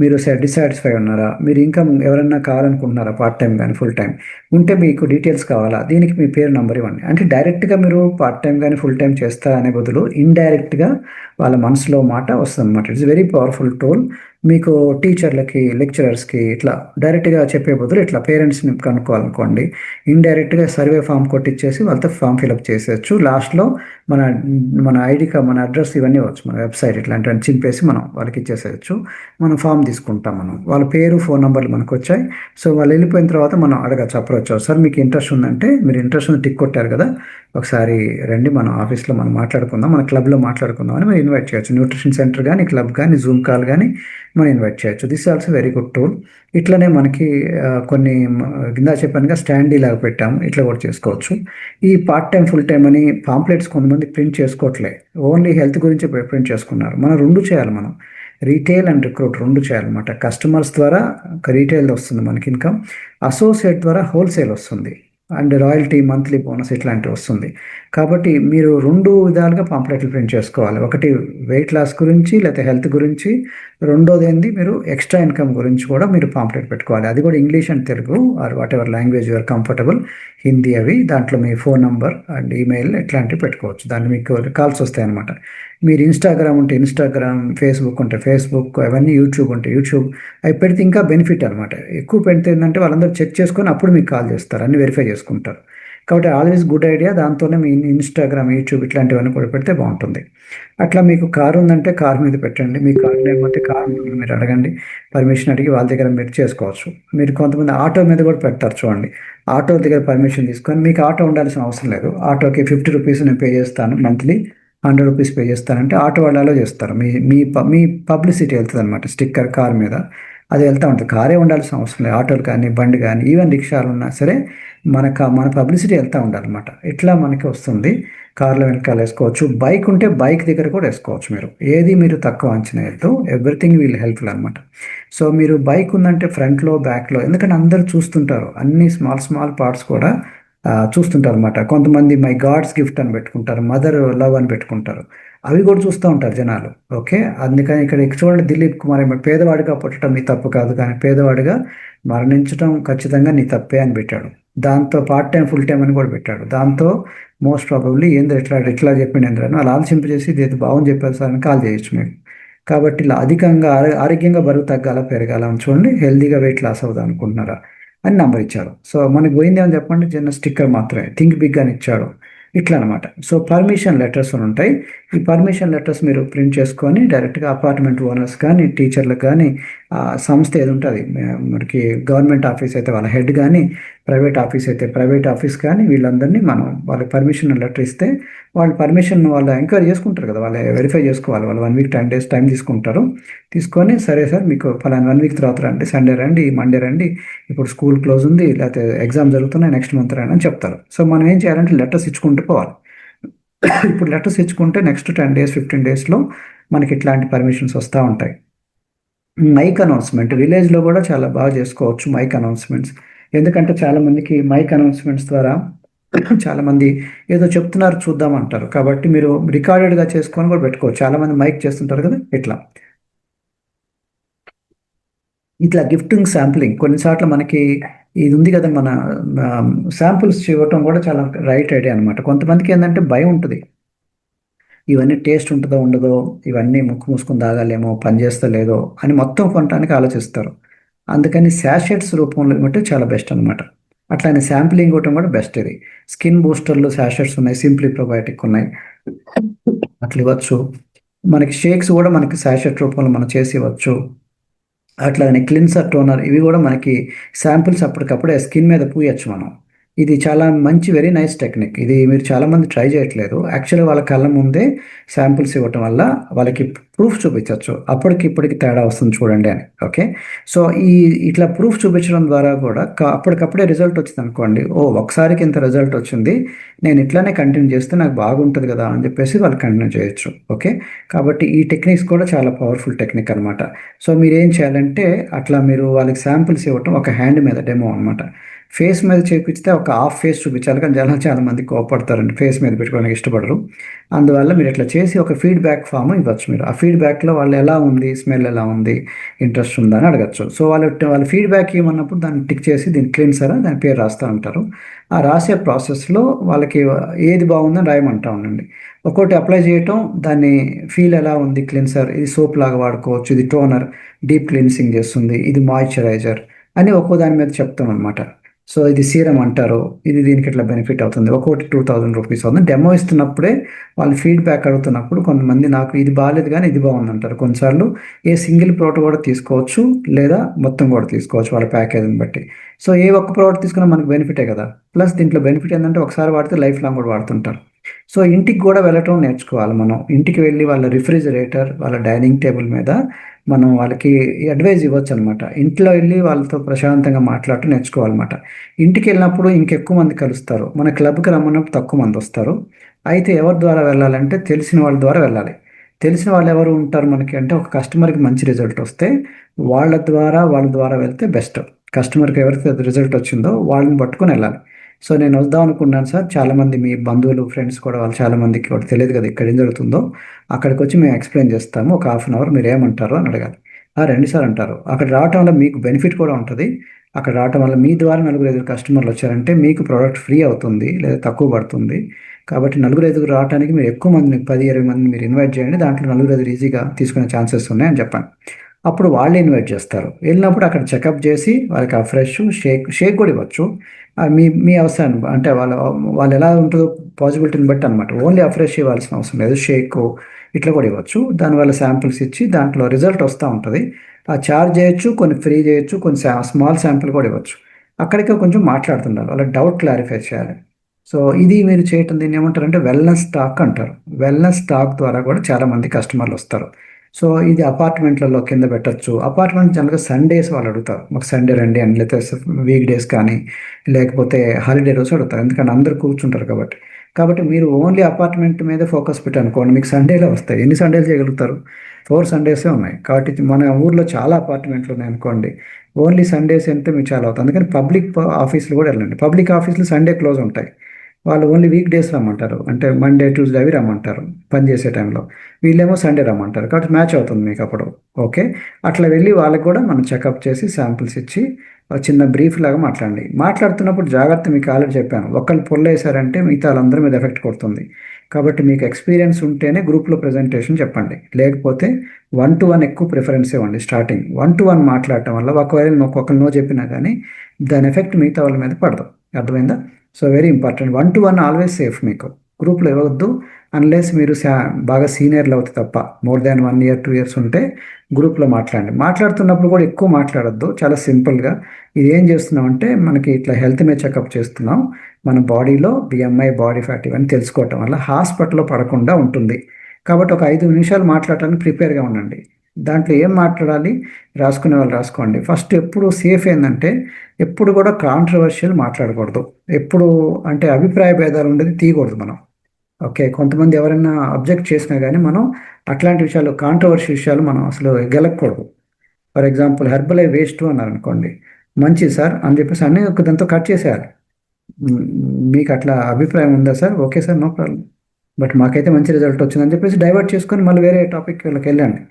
మీరు డిసాటిస్ఫై ఉన్నారా, మీరు ఇన్కమ్ ఎవరన్నా కావాలనుకుంటున్నారా పార్ట్ టైం కానీ ఫుల్ టైం ఉంటే మీకు డీటెయిల్స్ కావాలా, దీనికి మీ పేరు నెంబర్ ఇవ్వండి. అంటే డైరెక్ట్గా మీరు పార్ట్ టైం కానీ ఫుల్ టైం చేస్తారా అనే బదులు ఇండైరెక్ట్గా వాళ్ళ మనసులో మాట వస్తుంది అనమాట. It's very powerful tool. మీకు టీచర్లకి, లెక్చరర్స్కి ఇట్లా డైరెక్ట్గా చెప్పే బదులు ఇట్లా పేరెంట్స్ని కనుక్కోవాలనుకోండి, ఇండైరెక్ట్గా సర్వే ఫామ్ కొట్టించేసి వాళ్ళతో ఫామ్ ఫిల్అప్ చేసేయచ్చు. లాస్ట్లో మన మన ఐడి మన అడ్రస్ ఇవన్నీ వచ్చు, మన వెబ్సైట్ ఇట్లాంటివన్నీ చింపేసి మనం వాళ్ళకి ఇచ్చేసేయచ్చు. మనం ఫామ్ తీసుకుంటాం, మనం వాళ్ళ పేరు ఫోన్ నెంబర్లు మనకు వచ్చాయి. సో వాళ్ళు వెళ్ళిపోయిన తర్వాత మనం అడగచ్చు, అప్రోచ్ అవ్వచ్చు. సార్ మీకు ఇంట్రెస్ట్ ఉందంటే, మీరు ఇంట్రెస్ట్ ఉంది టిక్ కొట్టారు కదా, ఒకసారి రండి మన ఆఫీస్లో మనం మాట్లాడుకుందాం, మన క్లబ్లో మాట్లాడుకుందాం అని మీరు ఇన్వైట్ చేయొచ్చు. న్యూట్రిషన్ సెంటర్ కానీ, క్లబ్ కానీ, జూమ్ కాల్ కానీ మనం ఇన్వైట్ చేయొచ్చు. This also very good tool. ఇట్లనే మనకి కొన్ని కింద చెప్పానుగా స్టాండీ లాగా పెట్టాము, ఇట్లా కూడా చేసుకోవచ్చు. ఈ పార్ట్ టైం ఫుల్ టైం అని పాంప్లెట్స్ కొంతమంది ప్రింట్ చేసుకోవట్లే, ఓన్లీ హెల్త్ గురించి ప్రింట్ చేసుకున్నారు. మనం రెండు చేయాలి, మనం రీటైల్ అండ్ రిక్రూట్ రెండు చేయాలన్నమాట. కస్టమర్స్ ద్వారా రీటైల్ వస్తుంది మనకి ఇన్కమ్, అసోసియేట్ ద్వారా హోల్సేల్ వస్తుంది, అండ్ రాయల్టీ, మంత్లీ బోనస్ ఇట్లాంటివి వస్తుంది. కాబట్టి మీరు 2 విధాలుగా పాంప్లెట్లు ప్రింట్ చేసుకోవాలి. ఒకటి వెయిట్ లాస్ గురించి లేకపోతే హెల్త్ గురించి, రెండోది ఏంది మీరు ఎక్స్ట్రా ఇన్కమ్ గురించి కూడా మీరు పాంప్లెట్ పెట్టుకోవాలి. అది కూడా English and Telugu or whatever language you're comfortable, Hindi అవి. దాంట్లో మీ ఫోన్ నంబర్ అండ్ ఈమెయిల్ ఇట్లాంటివి పెట్టుకోవచ్చు. దాన్ని మీకు కాల్స్ వస్తాయి అనమాట. మీరు ఇన్స్టాగ్రామ్ ఉంటే ఇన్స్టాగ్రామ్, ఫేస్బుక్ ఉంటే ఫేస్బుక్, అవన్నీ యూట్యూబ్ ఉంటే యూట్యూబ్, అవి పెడితే ఇంకా బెనిఫిట్ అనమాట. ఎక్కువ పెడితే ఏంటంటే వాళ్ళందరూ చెక్ చేసుకొని అప్పుడు మీకు కాల్ చేస్తారు, అన్ని వెరిఫై చేసుకుంటారు. కాబట్టి ఆల్వేస్ గుడ్ ఐడియా. దాంతోనే మీ ఇన్స్టాగ్రామ్, యూట్యూబ్ ఇట్లాంటివన్నీ కూడా పెడితే బాగుంటుంది. అట్లా మీకు కారు ఉందంటే కారు మీద పెట్టండి, మీ కారు లేకపోతే కారు మీరు అడగండి, పర్మిషన్ అడిగి వాళ్ళ దగ్గర మీరు చేసుకోవచ్చు. మీరు కొంతమంది ఆటో మీద కూడా పెడతారు చూడండి, ఆటో దగ్గర పర్మిషన్ తీసుకొని, మీకు ఆటో ఉండాల్సిన అవసరం లేదు, ఆటోకి 50 రూపీస్ నేను పే చేస్తాను, మంత్లీ 100 రూపీస్ పే చేస్తానంటే ఆటో వాళ్ళు అలో చేస్తారు. మీ మీ మీ పబ్లిసిటీ వెళ్తుంది అనమాట స్టిక్కర్ కార్ మీద. అది వెళ్తూ ఉంటుంది. కారే ఉండాల్సిన అవసరం లేదు. ఆటోలు కానీ, బండి కానీ, ఈవెన్ రిక్షాలు ఉన్నా సరే మన పబ్లిసిటీ వెళ్తూ ఉండాలన్నమాట. ఇట్లా మనకి వస్తుంది. కార్లో వెనకాల వేసుకోవచ్చు. బైక్ ఉంటే బైక్ దగ్గర కూడా వేసుకోవచ్చు మీరు. ఏది మీరు తక్కువ అంచనా వేయద్దు. ఎవ్రీథింగ్ విల్ హెల్ప్ఫుల్ అనమాట. సో మీరు బైక్ ఉందంటే ఫ్రంట్‌లో, బ్యాక్‌లో ఎందుకంటే అందరూ చూస్తుంటారు. అన్ని స్మాల్ స్మాల్ పార్ట్స్ కూడా చూస్తుంటారు అనమాట. కొంతమంది మై గాడ్స్ గిఫ్ట్ అని పెట్టుకుంటారు. మదర్ లవ్ అని పెట్టుకుంటారు. అవి కూడా చూస్తూ ఉంటారు జనాలు. ఓకే. అందుకని ఇక్కడ చూడండి, దిలీప్ కుమార్ ఏమో పేదవాడిగా పుట్టడం నీ తప్పు కాదు, కానీ పేదవాడిగా మరణించడం ఖచ్చితంగా నీ తప్పే అని పెట్టాడు. దాంతో పార్ట్ టైం, ఫుల్ టైం అని కూడా పెట్టాడు. దాంతో మోస్ట్ ప్రాబబ్లీ ఏందో ఇట్లా చెప్పిండు ఏంద్రను అలా ఆలోచింపజేసి ఇది బాగుంది చెప్పారు సార్ అని కాల్ చేయొచ్చు మీరు. కాబట్టి ఇలా అధికంగా ఆరోగ్యంగా బరువు తగ్గాల పెరగాల అని చూడండి, హెల్దీగా వెయిట్ లాస్ అవుదాం అనుకుంటున్నారా అని నంబర్ ఇచ్చారు. సో మనకి పోయింది ఏమని చెప్పండి, చిన్న స్టిక్కర్ మాత్రమే, థింక్ బిగ్ అని ఇచ్చాడు. ఇట్లా అనమాట. సో పర్మిషన్ లెటర్స్ అని ఉంటాయి. ఈ పర్మిషన్ లెటర్స్ మీరు ప్రింట్ చేసుకొని డైరెక్ట్గా అపార్ట్మెంట్ ఓనర్స్ కానీ, టీచర్లకు కానీ, సంస్థ ఏది ఉంటుంది మనకి, గవర్నమెంట్ ఆఫీస్ అయితే వాళ్ళ హెడ్ కానీ, ప్రైవేట్ ఆఫీస్ అయితే ప్రైవేట్ ఆఫీస్ కానీ, వీళ్ళందరినీ మనం వాళ్ళకి పర్మిషన్ లెటర్ ఇస్తే వాళ్ళు పర్మిషన్ వాళ్ళు ఎంక్వైరీ చేసుకుంటారు కదా, వాళ్ళు వెరిఫై చేసుకోవాలి. వాళ్ళు 1 వీక్ 10 డేస్ టైం తీసుకుంటారు. తీసుకొని సరే సార్ మీకు ఫలానా 1 వీక్ తర్వాత రండి, సండే రండి, మండే రండి, ఇప్పుడు స్కూల్ క్లోజ్ ఉంది, లేకపోతే ఎగ్జామ్ జరుగుతున్నాయి, నెక్స్ట్ మంత్ రండి అని చెప్తారు. సో మనం ఏం చేయాలంటే లెటర్స్ ఇచ్చుకుంటూ పోవాలి. ఇప్పుడు లెటర్స్ ఇచ్చుకుంటే నెక్స్ట్ 10 డేస్ 15 డేస్లో మనకి ఇట్లాంటి పర్మిషన్స్ వస్తూ ఉంటాయి. మైక్ అనౌన్స్మెంట్ విలేజ్లో కూడా చాలా బాగా చేసుకోవచ్చు. మైక్ అనౌన్స్మెంట్స్ ఎందుకంటే చాలామందికి మైక్ అనౌన్స్మెంట్స్ ద్వారా చాలామంది ఏదో చెప్తున్నారు చూద్దాం అంటారు. కాబట్టి మీరు రికార్డెడ్గా చేసుకొని కూడా పెట్టుకోవచ్చు. చాలామంది మైక్ చేస్తుంటారు కదా, ఇట్లా ఇట్లా గిఫ్టింగ్ శాంప్లింగ్ కొన్నిసార్లు మనకి ఇది ఉంది కదా, మన శాంపుల్స్ ఇవ్వటం కూడా చాలా రైట్ ఐడియా అనమాట. కొంతమందికి ఏంటంటే భయం ఉంటుంది, ఇవన్నీ టేస్ట్ ఉంటుందో ఉండదో, ఇవన్నీ ముక్కు మూసుకొని తాగాలేమో, పని చేస్తలేదో అని మొత్తం కొనడానికి ఆలోచిస్తారు. అందుకని శాషెట్స్ రూపంలో ఇవ్వటం చాలా బెస్ట్ అనమాట. అట్లానే శాంప్లింగ్ ఇవ్వటం కూడా బెస్ట్. ఇది స్కిన్ బూస్టర్లు శాషెట్స్ ఉన్నాయి, సింప్లీ ప్రోబయాటిక్ ఉన్నాయి, అట్లా ఇవ్వచ్చు. మనకి షేక్స్ కూడా మనకి శాషెట్ రూపంలో మనం చేసి ఇవ్వచ్చు. అట్లానే క్లిన్సర్, టోనర్ ఇవి కూడా మనకి శాంపిల్స్ అప్పటికప్పుడే స్కిన్ మీద పూయొచ్చు మనం. ఇది చాలా మంచి వెరీ నైస్ టెక్నిక్. ఇది మీరు చాలామంది ట్రై చేయట్లేదు. యాక్చువల్గా వాళ్ళ కళ్ళ ముందే శాంపిల్స్ ఇవ్వటం వల్ల వాళ్ళకి ప్రూఫ్ చూపించవచ్చు, అప్పటికి ఇప్పటికి తేడా వస్తుంది చూడండి అని. ఓకే. సో ఇట్లా ప్రూఫ్ చూపించడం ద్వారా కూడా అప్పటికప్పుడే రిజల్ట్ వచ్చింది అనుకోండి, ఓ ఒకసారికి ఇంత రిజల్ట్ వచ్చింది, నేను ఇట్లానే కంటిన్యూ చేస్తే నాకు బాగుంటుంది కదా అని చెప్పేసి వాళ్ళు కంటిన్యూ చేయొచ్చు. ఓకే. కాబట్టి ఈ టెక్నిక్స్ కూడా చాలా పవర్ఫుల్ టెక్నిక్ అనమాట. సో మీరు ఏం చేయాలంటే అట్లా మీరు వాళ్ళకి శాంపిల్స్ ఇవ్వటం ఒక హ్యాండ్ మీద డెమో అనమాట. ఫేస్ మీద చేపిస్తే ఒక హాఫ్ ఫేస్ చూపించాలి, కానీ చాలా మంది కోపడతారండి, ఫేస్ మీద పెట్టుకోవడానికి ఇష్టపడరు. అందువల్ల మీరు ఇట్లా చేసి ఒక ఫీడ్బ్యాక్ ఫామ్ ఇవ్వచ్చు. మీరు ఆ ఫీడ్బ్యాక్లో వాళ్ళు ఎలా ఉంది, స్మెల్ ఎలా ఉంది, ఇంట్రెస్ట్ ఉందా అని అడగచ్చు. సో వాళ్ళ ఫీడ్బ్యాక్ ఏమన్నప్పుడు దాన్ని టిక్ చేసి దీన్ని క్లీన్సరా దాని పేరు రాస్తూ ఉంటారు. ఆ రాసే ప్రాసెస్లో వాళ్ళకి ఏది బాగుందని రాయమంటా ఉండండి. ఒక్కోటి అప్లై చేయటం, దాన్ని ఫీల్ ఎలా ఉంది, క్లీన్సర్ ఇది సోప్ లాగా వాడుకోవచ్చు, ఇది టోనర్ డీప్ క్లీన్సింగ్ చేస్తుంది, ఇది మాయిశ్చరైజర్ అని ఒక్కో దాని మీద చెప్తాం అనమాట. సో ఇది సీరం అంటారు, ఇది దీనికి ఇట్లా బెనిఫిట్ అవుతుంది, ఒక్కొక్కటి 2000 రూపీస్ అవుతుంది. డెమో ఇస్తున్నప్పుడే వాళ్ళు ఫీడ్బ్యాక్ అడుగుతున్నప్పుడు కొంతమంది నాకు ఇది బాగాలేదు కానీ ఇది బాగుంది అంటారు. కొన్నిసార్లు ఏ సింగిల్ ప్రోడక్ట్ కూడా తీసుకోవచ్చు, లేదా మొత్తం కూడా తీసుకోవచ్చు వాళ్ళ ప్యాకేజీని బట్టి. సో ఏ ఒక్క ప్రోడక్ట్ తీసుకున్నా మనకు బెనిఫిటే కదా. ప్లస్ దీంట్లో బెనిఫిట్ ఏంటంటే ఒకసారి వాడితే లైఫ్ లాంగ్ కూడా వాడుతుంటారు. సో ఇంటికి కూడా వెళ్ళటం నేర్చుకోవాలి మనం. ఇంటికి వెళ్ళి వాళ్ళ రిఫ్రిజిరేటర్, వాళ్ళ డైనింగ్ టేబుల్ మీద మనం వాళ్ళకి అడ్వైజ్ ఇవ్వచ్చు అనమాట. ఇంట్లో వెళ్ళి వాళ్ళతో ప్రశాంతంగా మాట్లాడటం నేర్చుకోవాలన్నమాట. ఇంటికి వెళ్ళినప్పుడు ఇంకెక్కువ మంది కలుస్తారు. మన క్లబ్కి రమ్మన్నప్పుడు తక్కువ మంది వస్తారు. అయితే ఎవరి ద్వారా వెళ్ళాలంటే తెలిసిన వాళ్ళ ద్వారా వెళ్ళాలి. తెలిసిన వాళ్ళు ఎవరు ఉంటారు మనకి అంటే, ఒక కస్టమర్కి మంచి రిజల్ట్ వస్తే వాళ్ళ ద్వారా వెళ్తే బెస్ట్. కస్టమర్కి ఎవరికి రిజల్ట్ వచ్చిందో వాళ్ళని పట్టుకొని వెళ్ళాలి. సో నేను వద్దాం అనుకున్నాను సార్, చాలామంది మీ బంధువులు ఫ్రెండ్స్ కూడా వాళ్ళు చాలామందికి కూడా తెలియదు కదా ఇక్కడ ఏం జరుగుతుందో, అక్కడికి వచ్చి మేము ఎక్స్ప్లెయిన్ చేస్తాము, ఒక హాఫ్ అన్ అవర్ మీరు ఏమంటారు అని అడగాలి. రండి సార్ అంటారు. అక్కడ రావటం వల్ల మీకు బెనిఫిట్ కూడా ఉంటుంది. అక్కడ రావటం వల్ల మీ ద్వారా 4-5 కస్టమర్లు వచ్చారంటే మీకు ప్రోడక్ట్ ఫ్రీ అవుతుంది, లేదా తక్కువ పడుతుంది. కాబట్టి 4-5 రావడానికి మీరు ఎక్కువ మందిని 10-20 మందిని మీరు ఇన్వైట్ చేయండి, దాంట్లో 4-5 ఈజీగా తీసుకునే ఛాన్సెస్ ఉన్నాయని చెప్పాను. అప్పుడు వాళ్ళే ఇన్వైట్ చేస్తారు. వెళ్ళినప్పుడు అక్కడ చెకప్ చేసి వాళ్ళకి ఆ ఫ్రెష్ షేక్ కూడా ఇవ్వచ్చు. మీ మీ అవసరం అంటే వాళ్ళు ఎలా ఉంటుందో పాసిబిలిటీని బట్టి అనమాట. ఓన్లీ ఆ ఫ్రెష్ ఇవ్వాల్సిన అవసరం లేదు, షేక్ ఇట్లా కూడా ఇవ్వచ్చు. దానివల్ల శాంపిల్స్ ఇచ్చి దాంట్లో రిజల్ట్ వస్తూ ఉంటుంది. ఆ చార్జ్ చేయొచ్చు, కొన్ని ఫ్రీ చేయొచ్చు, కొన్ని స్మాల్ శాంపిల్ కూడా ఇవ్వచ్చు. అక్కడికే కొంచెం మాట్లాడుతున్నారు, వాళ్ళ డౌట్ క్లారిఫై చేయాలి. సో ఇది మీరు చేయటం, దీన్ని ఏమంటారంటే వెల్నెస్ టాక్ అంటారు. వెల్నెస్ టాక్ ద్వారా కూడా చాలామంది కస్టమర్లు వస్తారు. సో ఇది అపార్ట్మెంట్లలో కింద పెట్టచ్చు. అపార్ట్మెంట్ జనరల్గా సండేస్ వాళ్ళు అడుగుతారు, మాకు సండే రండి అని, లేకపోతే వీక్ డేస్ కానీ లేకపోతే హాలిడే రోజు అడుగుతారు, ఎందుకంటే అందరూ కూర్చుంటారు కాబట్టి. కాబట్టి మీరు ఓన్లీ అపార్ట్మెంట్ మీద ఫోకస్ పెట్టి అనుకోండి, మీకు సండేలో వస్తాయి. ఎన్ని సండేలు చేయగలుగుతారు? 4 సండేసే ఉన్నాయి. కాబట్టి మన ఊర్లో చాలా అపార్ట్మెంట్లు ఉన్నాయి అనుకోండి, ఓన్లీ సండేస్ అంటే మీకు చాలా అవుతుంది. అందుకని పబ్లిక్ ఆఫీసులు కూడా వెళ్ళండి. పబ్లిక్ ఆఫీసులు సండే క్లోజ్ ఉంటాయి. వాళ్ళు ఓన్లీ వీక్ డేస్ రమ్మంటారు, అంటే మండే ట్యూస్డే అవి రమ్మంటారు పని చేసే టైంలో. వీళ్ళేమో సండే రమ్మంటారు, కాబట్టి మ్యాచ్ అవుతుంది మీకు అప్పుడు. ఓకే, అట్లా వెళ్ళి వాళ్ళకి కూడా మనం చెకప్ చేసి శాంపిల్స్ ఇచ్చి ఒక చిన్న బ్రీఫ్ లాగా మాట్లాడండి. మాట్లాడుతున్నప్పుడు జాగ్రత్త, మీకు ఆల్రెడీ చెప్పాను, ఒకళ్ళు పొల్లేశారంటే మిగతా వాళ్ళందరి మీద ఎఫెక్ట్ కొడుతుంది. కాబట్టి మీకు ఎక్స్పీరియన్స్ ఉంటేనే గ్రూప్లో ప్రజెంటేషన్ చెప్పండి, లేకపోతే 1-to-1 ఎక్కువ ప్రిఫరెన్స్ ఇవ్వండి. స్టార్టింగ్ 1-to-1 మాట్లాడటం వల్ల ఒకవేళ ఒక్కొక్కరు నో చెప్పినా కానీ దాని ఎఫెక్ట్ మిగతా వాళ్ళ మీద పడదు. అర్థమైందా? So very important. 1-to-1 always safe. మీకు గ్రూప్లో ఇవ్వద్దు అన్లెస్ మీరు బాగా సీనియర్లు అవుతుంది తప్ప. మోర్ దాన్ 1 year 2 years ఉంటే గ్రూప్లో మాట్లాడండి. మాట్లాడుతున్నప్పుడు కూడా ఎక్కువ మాట్లాడొద్దు, చాలా సింపుల్గా. ఇది ఏం చేస్తున్నామంటే మనకి ఇట్లా హెల్త్ మీద చెకప్ చేస్తున్నాం, మన బాడీలో బిఎంఐ, బాడీ ఫ్యాట్ ఇవన్నీ తెలుసుకోవటం వల్ల హాస్పిటల్లో పడకుండా ఉంటుంది. కాబట్టి ఒక 5 నిమిషాలు మాట్లాడటానికి ప్రిపేర్గా ఉండండి. దాంట్లో ఏం మాట్లాడాలి రాసుకునే వాళ్ళు రాసుకోండి. ఫస్ట్ ఎప్పుడు సేఫ్ ఏంటంటే ఎప్పుడు కూడా కాంట్రవర్షియల్ మాట్లాడకూడదు. ఎప్పుడు అంటే అభిప్రాయ భేదాలు ఉండేది తీయకూడదు మనం. ఓకే, కొంతమంది ఎవరైనా అబ్జెక్ట్ చేసినా కానీ మనం అట్లాంటి విషయాలు, కాంట్రవర్షి విషయాలు మనం అసలు గెలకూడదు. ఫర్ ఎగ్జాంపుల్ హెర్బలై వేస్ట్ అన్నారు అనుకోండి, మంచిది సార్ అని చెప్పేసి అన్నీ ఒక దాంతో కట్ చేసేయాలి. మ్, మీకు అట్లా అభిప్రాయం ఉందా sir? Okay sir, no problem, but మాకైతే మంచి రిజల్ట్ వచ్చిందని చెప్పేసి డైవర్ట్ చేసుకొని మళ్ళీ వేరే టాపిక్ వీళ్ళకి వెళ్ళండి.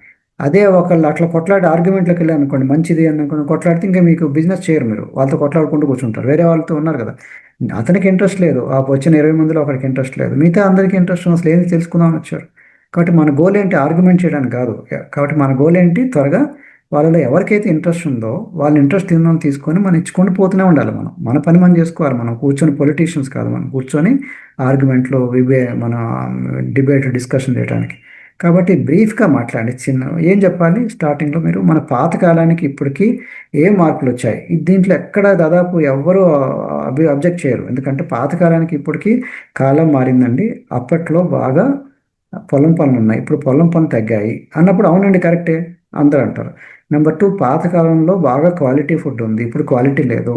అదే ఒకళ్ళు అట్లా కొట్లాడి ఆర్గ్యుమెంట్లోకి వెళ్ళి అనుకోండి, మంచిది అనుకోండి, కొట్లాడితే ఇంకా మీకు బిజినెస్ చేయరు. మీరు వాళ్ళతో కొట్లాడుకుంటూ కూర్చుంటారు. వేరే వాళ్ళతో ఉన్నారు కదా, అతనికి ఇంట్రెస్ట్ లేదు, ఆ వచ్చిన 20 మందిలో ఒకరికి ఇంట్రెస్ట్ లేదు, మిగతా అందరికీ ఇంట్రెస్ట్ అసలు ఏంటి తెలుసుకుందామని వచ్చారు. కాబట్టి మన గోల్ ఏంటి? ఆర్గ్యుమెంట్ చేయడానికి కాదు. కాబట్టి మన గోల్ ఏంటి? త్వరగా వాళ్ళలో ఎవరికైతే ఇంట్రెస్ట్ ఉందో వాళ్ళ ఇంట్రెస్ట్ తిందని తీసుకొని మనం ఇచ్చుకొని పోతూనే ఉండాలి. మనం మన పని మనం చేసుకోవాలి. మనం కూర్చొని పొలిటీషియన్స్ కాదు, మనం కూర్చొని ఆర్గ్యుమెంట్లు మన డిబేట్ డిస్కషన్ చేయడానికి. కాబట్టి బ్రీఫ్గా మాట్లాడి చిన్న ఏం చెప్పాలి స్టార్టింగ్లో, మీరు మన పాతకాలానికి ఇప్పటికీ ఏం మార్పులు వచ్చాయి, దీంట్లో ఎక్కడ దాదాపు ఎవ్వరూ అబ్జెక్ట్ చేయరు. ఎందుకంటే పాతకాలానికి ఇప్పటికీ కాలం మారిందండి. అప్పట్లో బాగా పొలం పనులు ఉన్నాయి, ఇప్పుడు పొలం పనులు తగ్గాయి అన్నప్పుడు అవునండి కరెక్టే అందరూ అంటారు. నెంబర్ 2, పాతకాలంలో బాగా క్వాలిటీ ఫుడ్ ఉంది, ఇప్పుడు క్వాలిటీ లేదు,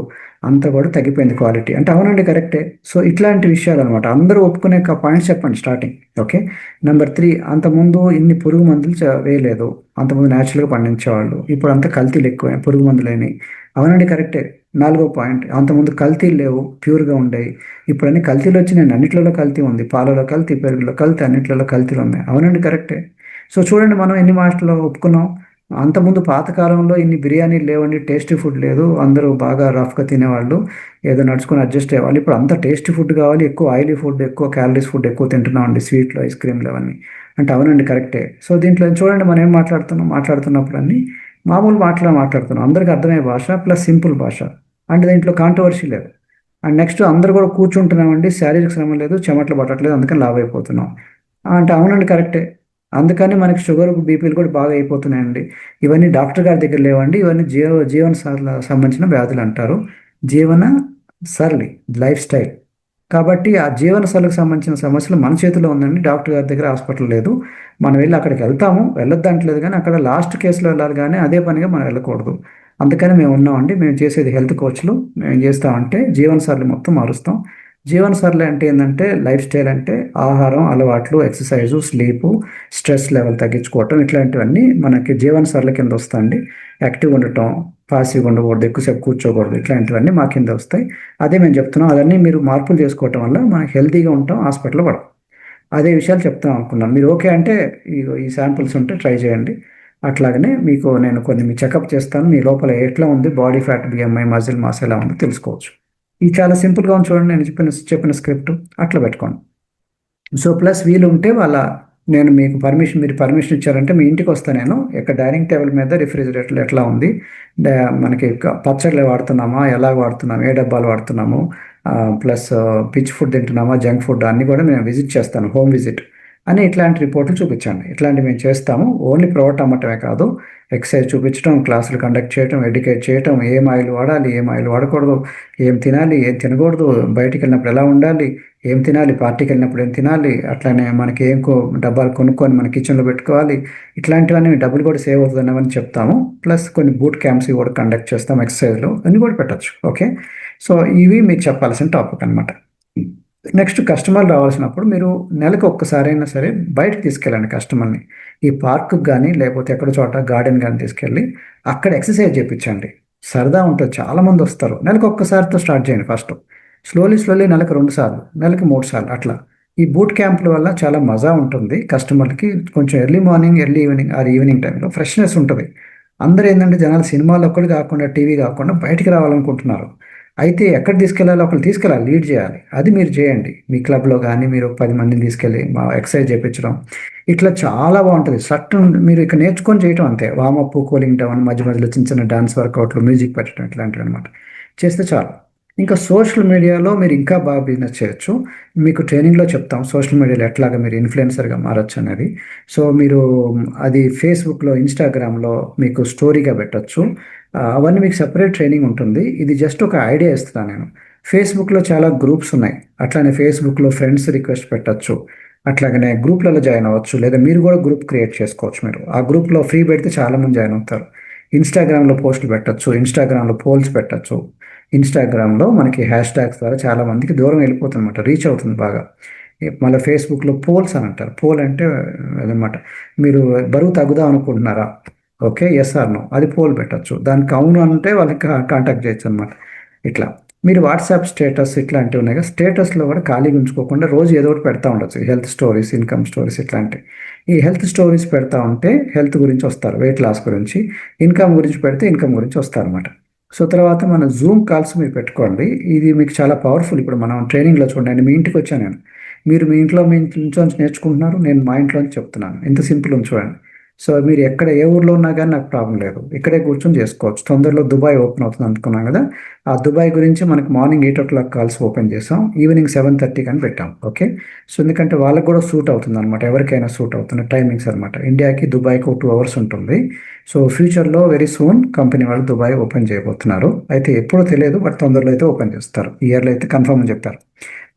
అంతా కూడా తగ్గిపోయింది క్వాలిటీ అంటే అవునండి కరెక్టే. సో ఇట్లాంటి విషయాలు అనమాట, అందరూ ఒప్పుకునే పాయింట్స్ చెప్పండి స్టార్టింగ్. ఓకే. నెంబర్ 3, అంతకుముందు ఇన్ని పురుగు మందులు వేయలేదు, అంతకుముందు న్యాచురల్గా పండించేవాళ్ళు, ఇప్పుడు అంతా కల్తీలు ఎక్కువ, పురుగు మందులేని. అవునండి కరెక్టే. 4వ పాయింట్, అంతకుముందు కల్తీలు లేవు, ప్యూర్గా ఉండేవి, ఇప్పుడు అన్ని కల్తీలు వచ్చినాయి, అన్నిట్లలో కల్తీ ఉంది, పాలలో కల్తీ, పెరుగులో కల్తీ, అన్నిట్లలో కల్తీలు ఉన్నాయి. అవునండి కరెక్టే. సో చూడండి మనం ఎన్ని మాటలు ఒప్పుకున్నాం. అంతకుముందు పాతకాలంలో ఇన్ని బిర్యానీలు లేవండి, టేస్టీ ఫుడ్ లేదు, అందరూ బాగా రఫ్గా తినేవాళ్ళు, ఏదో నడుచుకొని అడ్జస్ట్ అయ్యేవాళ్ళు. ఇప్పుడు అంత టేస్టీ ఫుడ్ కావాలి, ఎక్కువ ఆయిలీ ఫుడ్, ఎక్కువ క్యాలరీస్ ఫుడ్ ఎక్కువ తింటున్నామండి, స్వీట్లు, ఐస్ క్రీమ్లు అవన్నీ. అంటే అవునండి కరెక్టే. సో దీంట్లో చూడండి మనం ఏం మాట్లాడుతున్నాం, మాట్లాడుతున్నప్పుడు అన్ని మామూలు మాట్లాడుతున్నాం, అందరికీ అర్థమయ్యే భాష ప్లస్ సింపుల్ భాష, అంటే దీంట్లో కాంట్రవర్సీ లేదు. అండ్ నెక్స్ట్ అందరూ కూడా కూర్చుంటున్నామండి, శారీరక శ్రమ లేదు, చెమటలు పట్టట్లేదు, అందుకని లావు అయిపోతున్నాం అంటే అవునండి కరెక్టే. అందుకని మనకి షుగర్, బీపీలు కూడా బాగా అయిపోతున్నాయండి. ఇవన్నీ డాక్టర్ గారి దగ్గర లేవండి, ఇవన్నీ జీవన సంబంధించిన వ్యాధులు అంటారు. జీవన సరళి, లైఫ్ స్టైల్. కాబట్టి ఆ జీవన సరళికి సంబంధించిన సమస్యలు మన చేతిలో ఉందండి, డాక్టర్ గారి దగ్గర, హాస్పిటల్ లేదు. మనం వెళ్ళి అక్కడికి వెళ్తాము, వెళ్ళొద్దు అంటలేదు, కానీ అక్కడ లాస్ట్ కేసులో వెళ్ళాలి, కానీ అదే పనిగా మనం వెళ్ళకూడదు. అందుకని మేము ఉన్నామండి, మేము చేసేది హెల్త్ కోచ్లు. మేము ఏం చేస్తామంటే జీవన సరళి మొత్తం మారుస్తాం. జీవన సరళి అంటే ఏంటంటే లైఫ్ స్టైల్ అంటే ఆహారం, అలవాట్లు, ఎక్సర్సైజు, స్లీపు, స్ట్రెస్ లెవెల్ తగ్గించుకోవటం, ఇట్లాంటివన్నీ మనకి జీవన సరళి కింద వస్తాయండి. యాక్టివ్గా ఉండటం, పాసివ్గా ఉండకూడదు, ఎక్కువసేపు కూర్చోకూడదు, ఇట్లాంటివన్నీ మా కింద వస్తాయి. అదే మేము చెప్తున్నాం, అవన్నీ మీరు మార్పులు చేసుకోవటం వల్ల మనం హెల్తీగా ఉంటాం, హాస్పిటల్లో పడం. అదే విషయాలు చెప్తాం అనుకున్నాను. మీరు ఓకే అంటే ఈ శాంపుల్స్ ఉంటే ట్రై చేయండి. అట్లాగనే మీకు నేను కొన్ని మీ చెకప్ చేస్తాను, మీ లోపల ఎట్లా ఉంది, body fat, BMI, muscle mass ఎలా ఉందో తెలుసుకోవచ్చు. ఇది చాలా సింపుల్గా ఉంది చూడండి, నేను చెప్పిన స్క్రిప్ట్ అట్లా పెట్టుకోండి. సో ప్లస్ వీలు ఉంటే నేను మీకు మీరు పర్మిషన్ ఇచ్చారంటే మీ ఇంటికి వస్తాను నేను. ఇక్కడ డైనింగ్ టేబుల్ మీద రిఫ్రిజిరేటర్ ఎట్లా ఉంది, మనకి పచ్చళ్ళు వాడుతున్నామా, ఎలా వాడుతున్నాము, ఏ డబ్బాలు వాడుతున్నాము, ప్లస్ పిచ్ ఫుడ్ తింటున్నామా, జంక్ ఫుడ్, అన్నీ కూడా నేను విజిట్ చేస్తాను, హోమ్ విజిట్. అని ఇట్లాంటి రిపోర్ట్లు చూపించండి. ఇట్లాంటివి మేము చేస్తాము. ఓన్లీ ప్రోడక్ట్ అమ్మటమే కాదు, ఎక్సర్సైజ్ చూపించడం, క్లాసులు కండక్ట్ చేయడం, ఎడ్యుకేట్ చేయటం, ఏం ఆయిల్ వాడాలి, ఏం ఆయిల్ వాడకూడదు, ఏం తినాలి, ఏం తినకూడదు, బయటికి వెళ్ళినప్పుడు ఎలా ఉండాలి, ఏం తినాలి, పార్టీకి వెళ్ళినప్పుడు ఏం తినాలి, అట్లానే మనకి ఏం డబ్బాలు కొనుక్కొని మన కిచెన్లో పెట్టుకోవాలి, ఇట్లాంటివన్నీ డబ్బులు కూడా సేవ్ అవుతుందని చెప్తాము. ప్లస్ కొన్ని బూట్ క్యాంప్స్ కూడా కండక్ట్ చేస్తాం, ఎక్సర్సైజ్లో అన్ని కూడా పెట్టచ్చు. ఓకే, సో ఇవి మీకు చెప్పాల్సిన టాపిక్ అనమాట. నెక్స్ట్ కస్టమర్ రావాల్సినప్పుడు మీరు నెలకు ఒక్కసారైనా సరే బయటకు తీసుకెళ్ళండి కస్టమర్ని. ఈ పార్క్కి కానీ లేకపోతే ఎక్కడ చోట గార్డెన్ కానీ తీసుకెళ్ళి అక్కడ ఎక్సర్సైజ్ చేయించండి. సరదా ఉంటుంది, చాలామంది వస్తారు. నెలకు ఒక్కసారితో స్టార్ట్ చేయండి ఫస్ట్. స్లోలీ స్లోలీ నెలకు 2 సార్లు, నెలకు 3 సార్లు అట్లా. ఈ బూట్ క్యాంపుల వల్ల చాలా మజా ఉంటుంది కస్టమర్కి. కొంచెం early morning, early evening or evening టైంలో ఫ్రెష్నెస్ ఉంటుంది. అందరూ ఏంటంటే జనాలు సినిమాలు ఒక్కటి కాకుండా, టీవీ కాకుండా బయటికి రావాలనుకుంటున్నారు. అయితే ఎక్కడ తీసుకెళ్ళాలో ఒకళ్ళు తీసుకెళ్ళాలి, లీడ్ చేయాలి. అది మీరు చేయండి. మీ క్లబ్లో కానీ మీరు 10 మందిని తీసుకెళ్ళి ఎక్సర్సైజ్ చేయించడం, ఇట్లా చాలా బాగుంటుంది. సట్ మీరు ఇక్కడ నేర్చుకొని చేయటం అంతే. వామప్, కూలింగ్ డౌన్, మధ్య మధ్యలో చిన్న చిన్న డాన్స్ వర్కౌట్లు, మ్యూజిక్ పెట్టడం, ఇట్లాంటివి అనమాట చేస్తే చాలు. ఇంకా సోషల్ మీడియాలో మీరు ఇంకా బాగా బిజినెస్ చేయొచ్చు. మీకు ట్రైనింగ్లో చెప్తాం సోషల్ మీడియాలో ఎట్లాగా మీరు ఇన్ఫ్లుయెన్సర్గా మారచ్చు అనేది. సో మీరు అది ఫేస్బుక్లో, ఇన్స్టాగ్రామ్లో మీకు స్టోరీగా పెట్టచ్చు. అవన్నీ మీకు సెపరేట్ ట్రైనింగ్ ఉంటుంది. ఇది జస్ట్ ఒక ఐడియా ఇస్తున్నాను నేను. ఫేస్బుక్లో చాలా గ్రూప్స్ ఉన్నాయి. అట్లానే ఫేస్బుక్లో ఫ్రెండ్స్ రిక్వెస్ట్ పెట్టచ్చు. అట్లాగనే గ్రూప్లలో జాయిన్ అవ్వచ్చు, లేదా మీరు కూడా గ్రూప్ క్రియేట్ చేసుకోవచ్చు. మీరు ఆ గ్రూప్లో ఫ్రీ పెడితే చాలామంది జాయిన్ అవుతారు. ఇన్స్టాగ్రామ్లో పోస్టులు పెట్టచ్చు, ఇన్స్టాగ్రామ్లో పోల్స్ పెట్టచ్చు. ఇన్స్టాగ్రామ్లో మనకి హ్యాష్ ట్యాగ్స్ ద్వారా చాలామందికి దూరం వెళ్ళిపోతుంది అనమాట, రీచ్ అవుతుంది బాగా. మళ్ళీ ఫేస్బుక్లో పోల్స్ అని అంటారు. పోల్ అంటే అదనమాట, మీరు బరువు తగ్గుదాం అనుకుంటున్నారా, ఓకే, ఎస్ ఆర్ నో, అది పోల్ పెట్టచ్చు. దానికి అవును అంటే వాళ్ళకి కాంటాక్ట్ చేయొచ్చు అనమాట. ఇట్లా మీరు వాట్సాప్ స్టేటస్ ఇట్లాంటివి ఉన్నాయి కదా, స్టేటస్లో కూడా ఖాళీగా ఉంచుకోకుండా రోజు ఏదో ఒకటి పెడతా ఉండొచ్చు. హెల్త్ స్టోరీస్, ఇన్కమ్ స్టోరీస్ ఇట్లాంటివి. ఈ హెల్త్ స్టోరీస్ పెడతా ఉంటే హెల్త్ గురించి వస్తారు, వెయిట్ లాస్ గురించి. ఇన్కమ్ గురించి పెడితే ఇన్కమ్ గురించి వస్తారు అనమాట. సో తర్వాత మన జూమ్ కాల్స్ మీరు పెట్టుకోండి. ఇది మీకు చాలా పవర్ఫుల్. ఇప్పుడు మనం ట్రైనింగ్లో చూడండి, మీ ఇంటికి వచ్చాను నేను, మీరు మీ ఇంట్లో మీ ఇంట్లోంచి నేర్చుకుంటున్నారు, నేను మా ఇంట్లోంచి చెప్తున్నాను. ఎంత సింపుల్ చూడండి. సో మీరు ఎక్కడ ఏ ఊర్లో ఉన్నా కానీ నాకు ప్రాబ్లం లేదు, ఇక్కడే కూర్చొని చేసుకోవచ్చు. తొందరలో దుబాయ్ ఓపెన్ అవుతుంది అనుకున్నాం కదా, ఆ దుబాయ్ గురించి మనకి మార్నింగ్ 8 o'clock కాల్స్ ఓపెన్ చేసాం, ఈవినింగ్ 7:30 అని పెట్టాం. ఓకే, సో ఎందుకంటే వాళ్ళకి కూడా సూట్ అవుతుంది అనమాట, ఎవరికైనా సూట్ అవుతుంది టైమింగ్స్ అనమాట. ఇండియాకి దుబాయ్కి 2 hours ఉంటుంది. సో ఫ్యూచర్లో వెరీ సూన్ కంపెనీ వాళ్ళు దుబాయ్ ఓపెన్ చేయబోతున్నారు. అయితే ఎప్పుడో తెలియదు, బట్ తొందరలో అయితే ఓపెన్ చేస్తారు. ఇయర్లో అయితే కన్ఫర్మ్ అని చెప్పారు.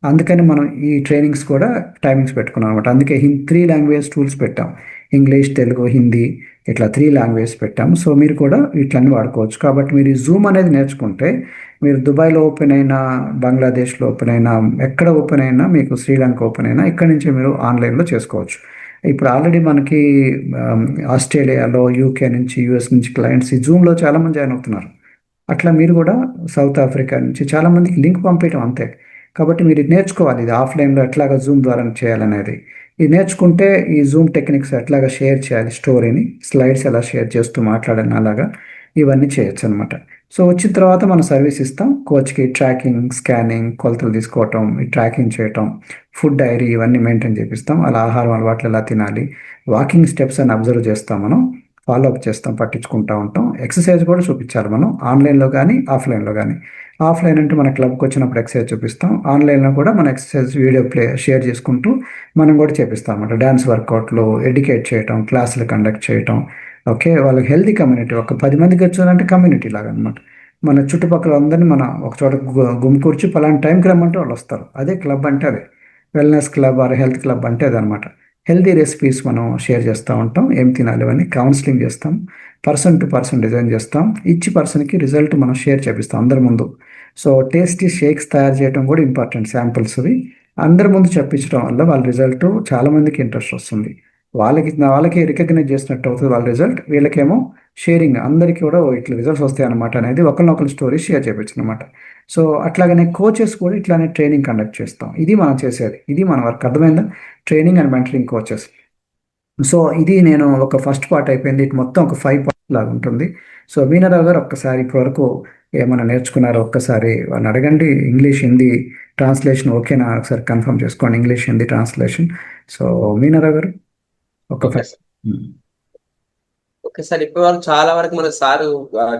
అందుకని మనం ఈ ట్రైనింగ్స్ కూడా టైమింగ్స్ పెట్టుకున్నాం అనమాట. అందుకే 3 లాంగ్వేజ్ టూల్స్ పెట్టాం, ఇంగ్లీష్, తెలుగు, హిందీ, ఇట్లా 3 లాంగ్వేజ్ పెట్టాము. సో మీరు కూడా వీటిలన్నీ వాడుకోవచ్చు. కాబట్టి మీరు ఈ జూమ్ అనేది నేర్చుకుంటే మీరు దుబాయ్లో ఓపెన్ అయినా, బంగ్లాదేశ్లో ఓపెన్ అయినా, ఎక్కడ ఓపెన్ అయినా, మీకు శ్రీలంక ఓపెన్ అయినా, ఇక్కడి నుంచి మీరు ఆన్లైన్లో చేసుకోవచ్చు. ఇప్పుడు ఆల్రెడీ మనకి ఆస్ట్రేలియాలో, యూకే నుంచి, యూఎస్ నుంచి క్లయింట్స్ ఈ జూమ్లో చాలామంది జాయిన్ అవుతున్నారు. అట్లా మీరు కూడా సౌత్ ఆఫ్రికా నుంచి చాలామందికి లింక్ పంపించడం అంతే. కాబట్టి మీరు ఇది నేర్చుకోవాలి, ఇది ఆఫ్లైన్లో ఎట్లాగా జూమ్ ద్వారా చేయాలనేది. ఇది నేర్చుకుంటే ఈ జూమ్ టెక్నిక్స్ ఎట్లాగా షేర్ చేయాలి, స్టోరీని, స్లైడ్స్ ఎలా షేర్ చేస్తూ మాట్లాడాలి, అలాగా ఇవన్నీ చేయొచ్చు అనమాట. సో వచ్చిన తర్వాత మనం సర్వీస్ ఇస్తాం. కోచ్కి ట్రాకింగ్, స్కానింగ్, కొలతలు తీసుకోవటం, ఈ ట్రాకింగ్ చేయటం, ఫుడ్ డైరీ ఇవన్నీ మెయింటైన్ చేపిస్తాం. అలా ఆహారం అలవాట్లు ఎలా తినాలి, వాకింగ్ స్టెప్స్ అని అబ్జర్వ్ చేస్తాం, మనం ఫాలో అప్ చేస్తాం, పట్టించుకుంటూ ఉంటాం. ఎక్సర్సైజ్ కూడా చూపించాలి మనం, ఆన్లైన్లో కానీ ఆఫ్లైన్లో కానీ. ఆఫ్లైన్ అంటే మన క్లబ్కి వచ్చినప్పుడు ఎక్సర్సైజ్ చూపిస్తాం, ఆన్లైన్లో కూడా మన ఎక్సర్సైజ్ వీడియో షేర్ చేసుకుంటూ మనం కూడా చేపిస్తాం అన్నమాట. డ్యాన్స్ వర్కౌట్లు, ఎడ్యుకేట్ చేయటం, క్లాసులు కండక్ట్ చేయటం. ఓకే, వాళ్ళకి హెల్తీ కమ్యూనిటీ, ఒక 10 మందికి వచ్చారంటే కమ్యూనిటీ లాగా అనమాట. మన చుట్టుపక్కల అందరినీ మనం ఒక చోట గుమికూర్చి పలానా టైంకి రమ్మంటే వాళ్ళు వస్తారు. అదే క్లబ్ అంటే అదే. Wellness club or health club అంటే అదనమాట. హెల్తీ రెసిపీస్ మనం షేర్ చేస్తూ ఉంటాం, ఏం తినాలి అవన్నీ కౌన్సిలింగ్ చేస్తాం, పర్సన్ టు పర్సన్ డిజైన్ చేస్తాం. ఈచ్ పర్సన్కి రిజల్ట్ మనం షేర్ చేపిస్తాం అందరి ముందు. సో టేస్టీ షేక్స్ తయారు చేయడం కూడా ఇంపార్టెంట్, శాంపిల్స్వి అందరి ముందు చెప్పించడం వల్ల వాళ్ళ రిజల్ట్ చాలామందికి ఇంట్రెస్ట్ వస్తుంది. వాళ్ళకి రికగ్నైజ్ చేసినట్టు అవుతుంది వాళ్ళ రిజల్ట్, వీళ్ళకేమో షేరింగ్, అందరికీ కూడా ఇట్లా రిజల్ట్స్ వస్తాయి అనమాట అనేది ఒకరినొకరు స్టోరీ షేర్ చేయించు అనమాట. సో అట్లాగనే కోచెస్ కూడా ఇట్లానే ట్రైనింగ్ కండక్ట్ చేస్తాం. ఇది మనం చేసేది, ఇది మన వర్క్. అర్థమైందా? Training and mentoring coaches. So ఇది నేను ఒక ఫస్ట్ పార్ట్ అయిపోయింది. ఇటు మొత్తం ఒక 5 పార్ట్ లాగా ఉంటుంది. సో మీనారావు గారు ఒక్కసారి ఇప్పటివరకు ఏమైనా నేర్చుకున్నారో ఒక్కసారి వాళ్ళని అడగండి. ఇంగ్లీష్, హిందీ ట్రాన్స్లేషన్ ఓకేనా ఒకసారి కన్ఫర్మ్ చేసుకోండి, ఇంగ్లీష్ హిందీ ట్రాన్స్లేషన్. సో మీనారావు గారు ఒక ఓకే సార్. ఓకే సార్, ఇప్పటి వరకు చాలా వరకు మన సారు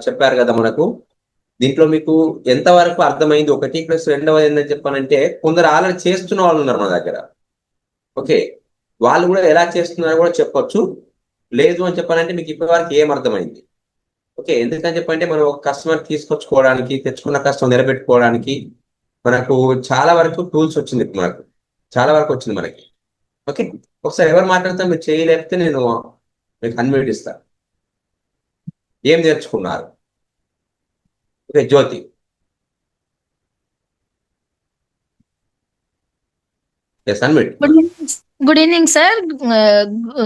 చెప్పారు కదా మనకు. దీంట్లో మీకు ఎంత వరకు అర్థమైంది? 1+2 ఏంటని చెప్పానంటే, కొందరు ఆల్రెడీ చేస్తున్న వాళ్ళు ఉన్నారు మన దగ్గర. ఓకే, వాళ్ళు కూడా ఎలా చేస్తున్నారో కూడా చెప్పొచ్చు. లేదు అని చెప్పాలంటే మీకు ఇప్పటి వరకు ఏం అర్థమైంది? ఓకే. ఎందుకని చెప్పంటే మనం ఒక కస్టమర్ తీసుకొచ్చుకోవడానికి, తెచ్చుకున్న కస్టమర్ నిలబెట్టుకోవడానికి మనకు చాలా వరకు టూల్స్ వచ్చింది మనకు. చాలా వరకు వచ్చింది మనకి. ఓకే. ఒకసారి ఎవరు మాట్లాడతారు? మీరు చేయలేకపోతే నేను మీకు అన్మ్యూట్ ఇస్తా. ఏం నేర్చుకున్నారు? Okay. Jyothi. Yes, unmute. Good evening, sir.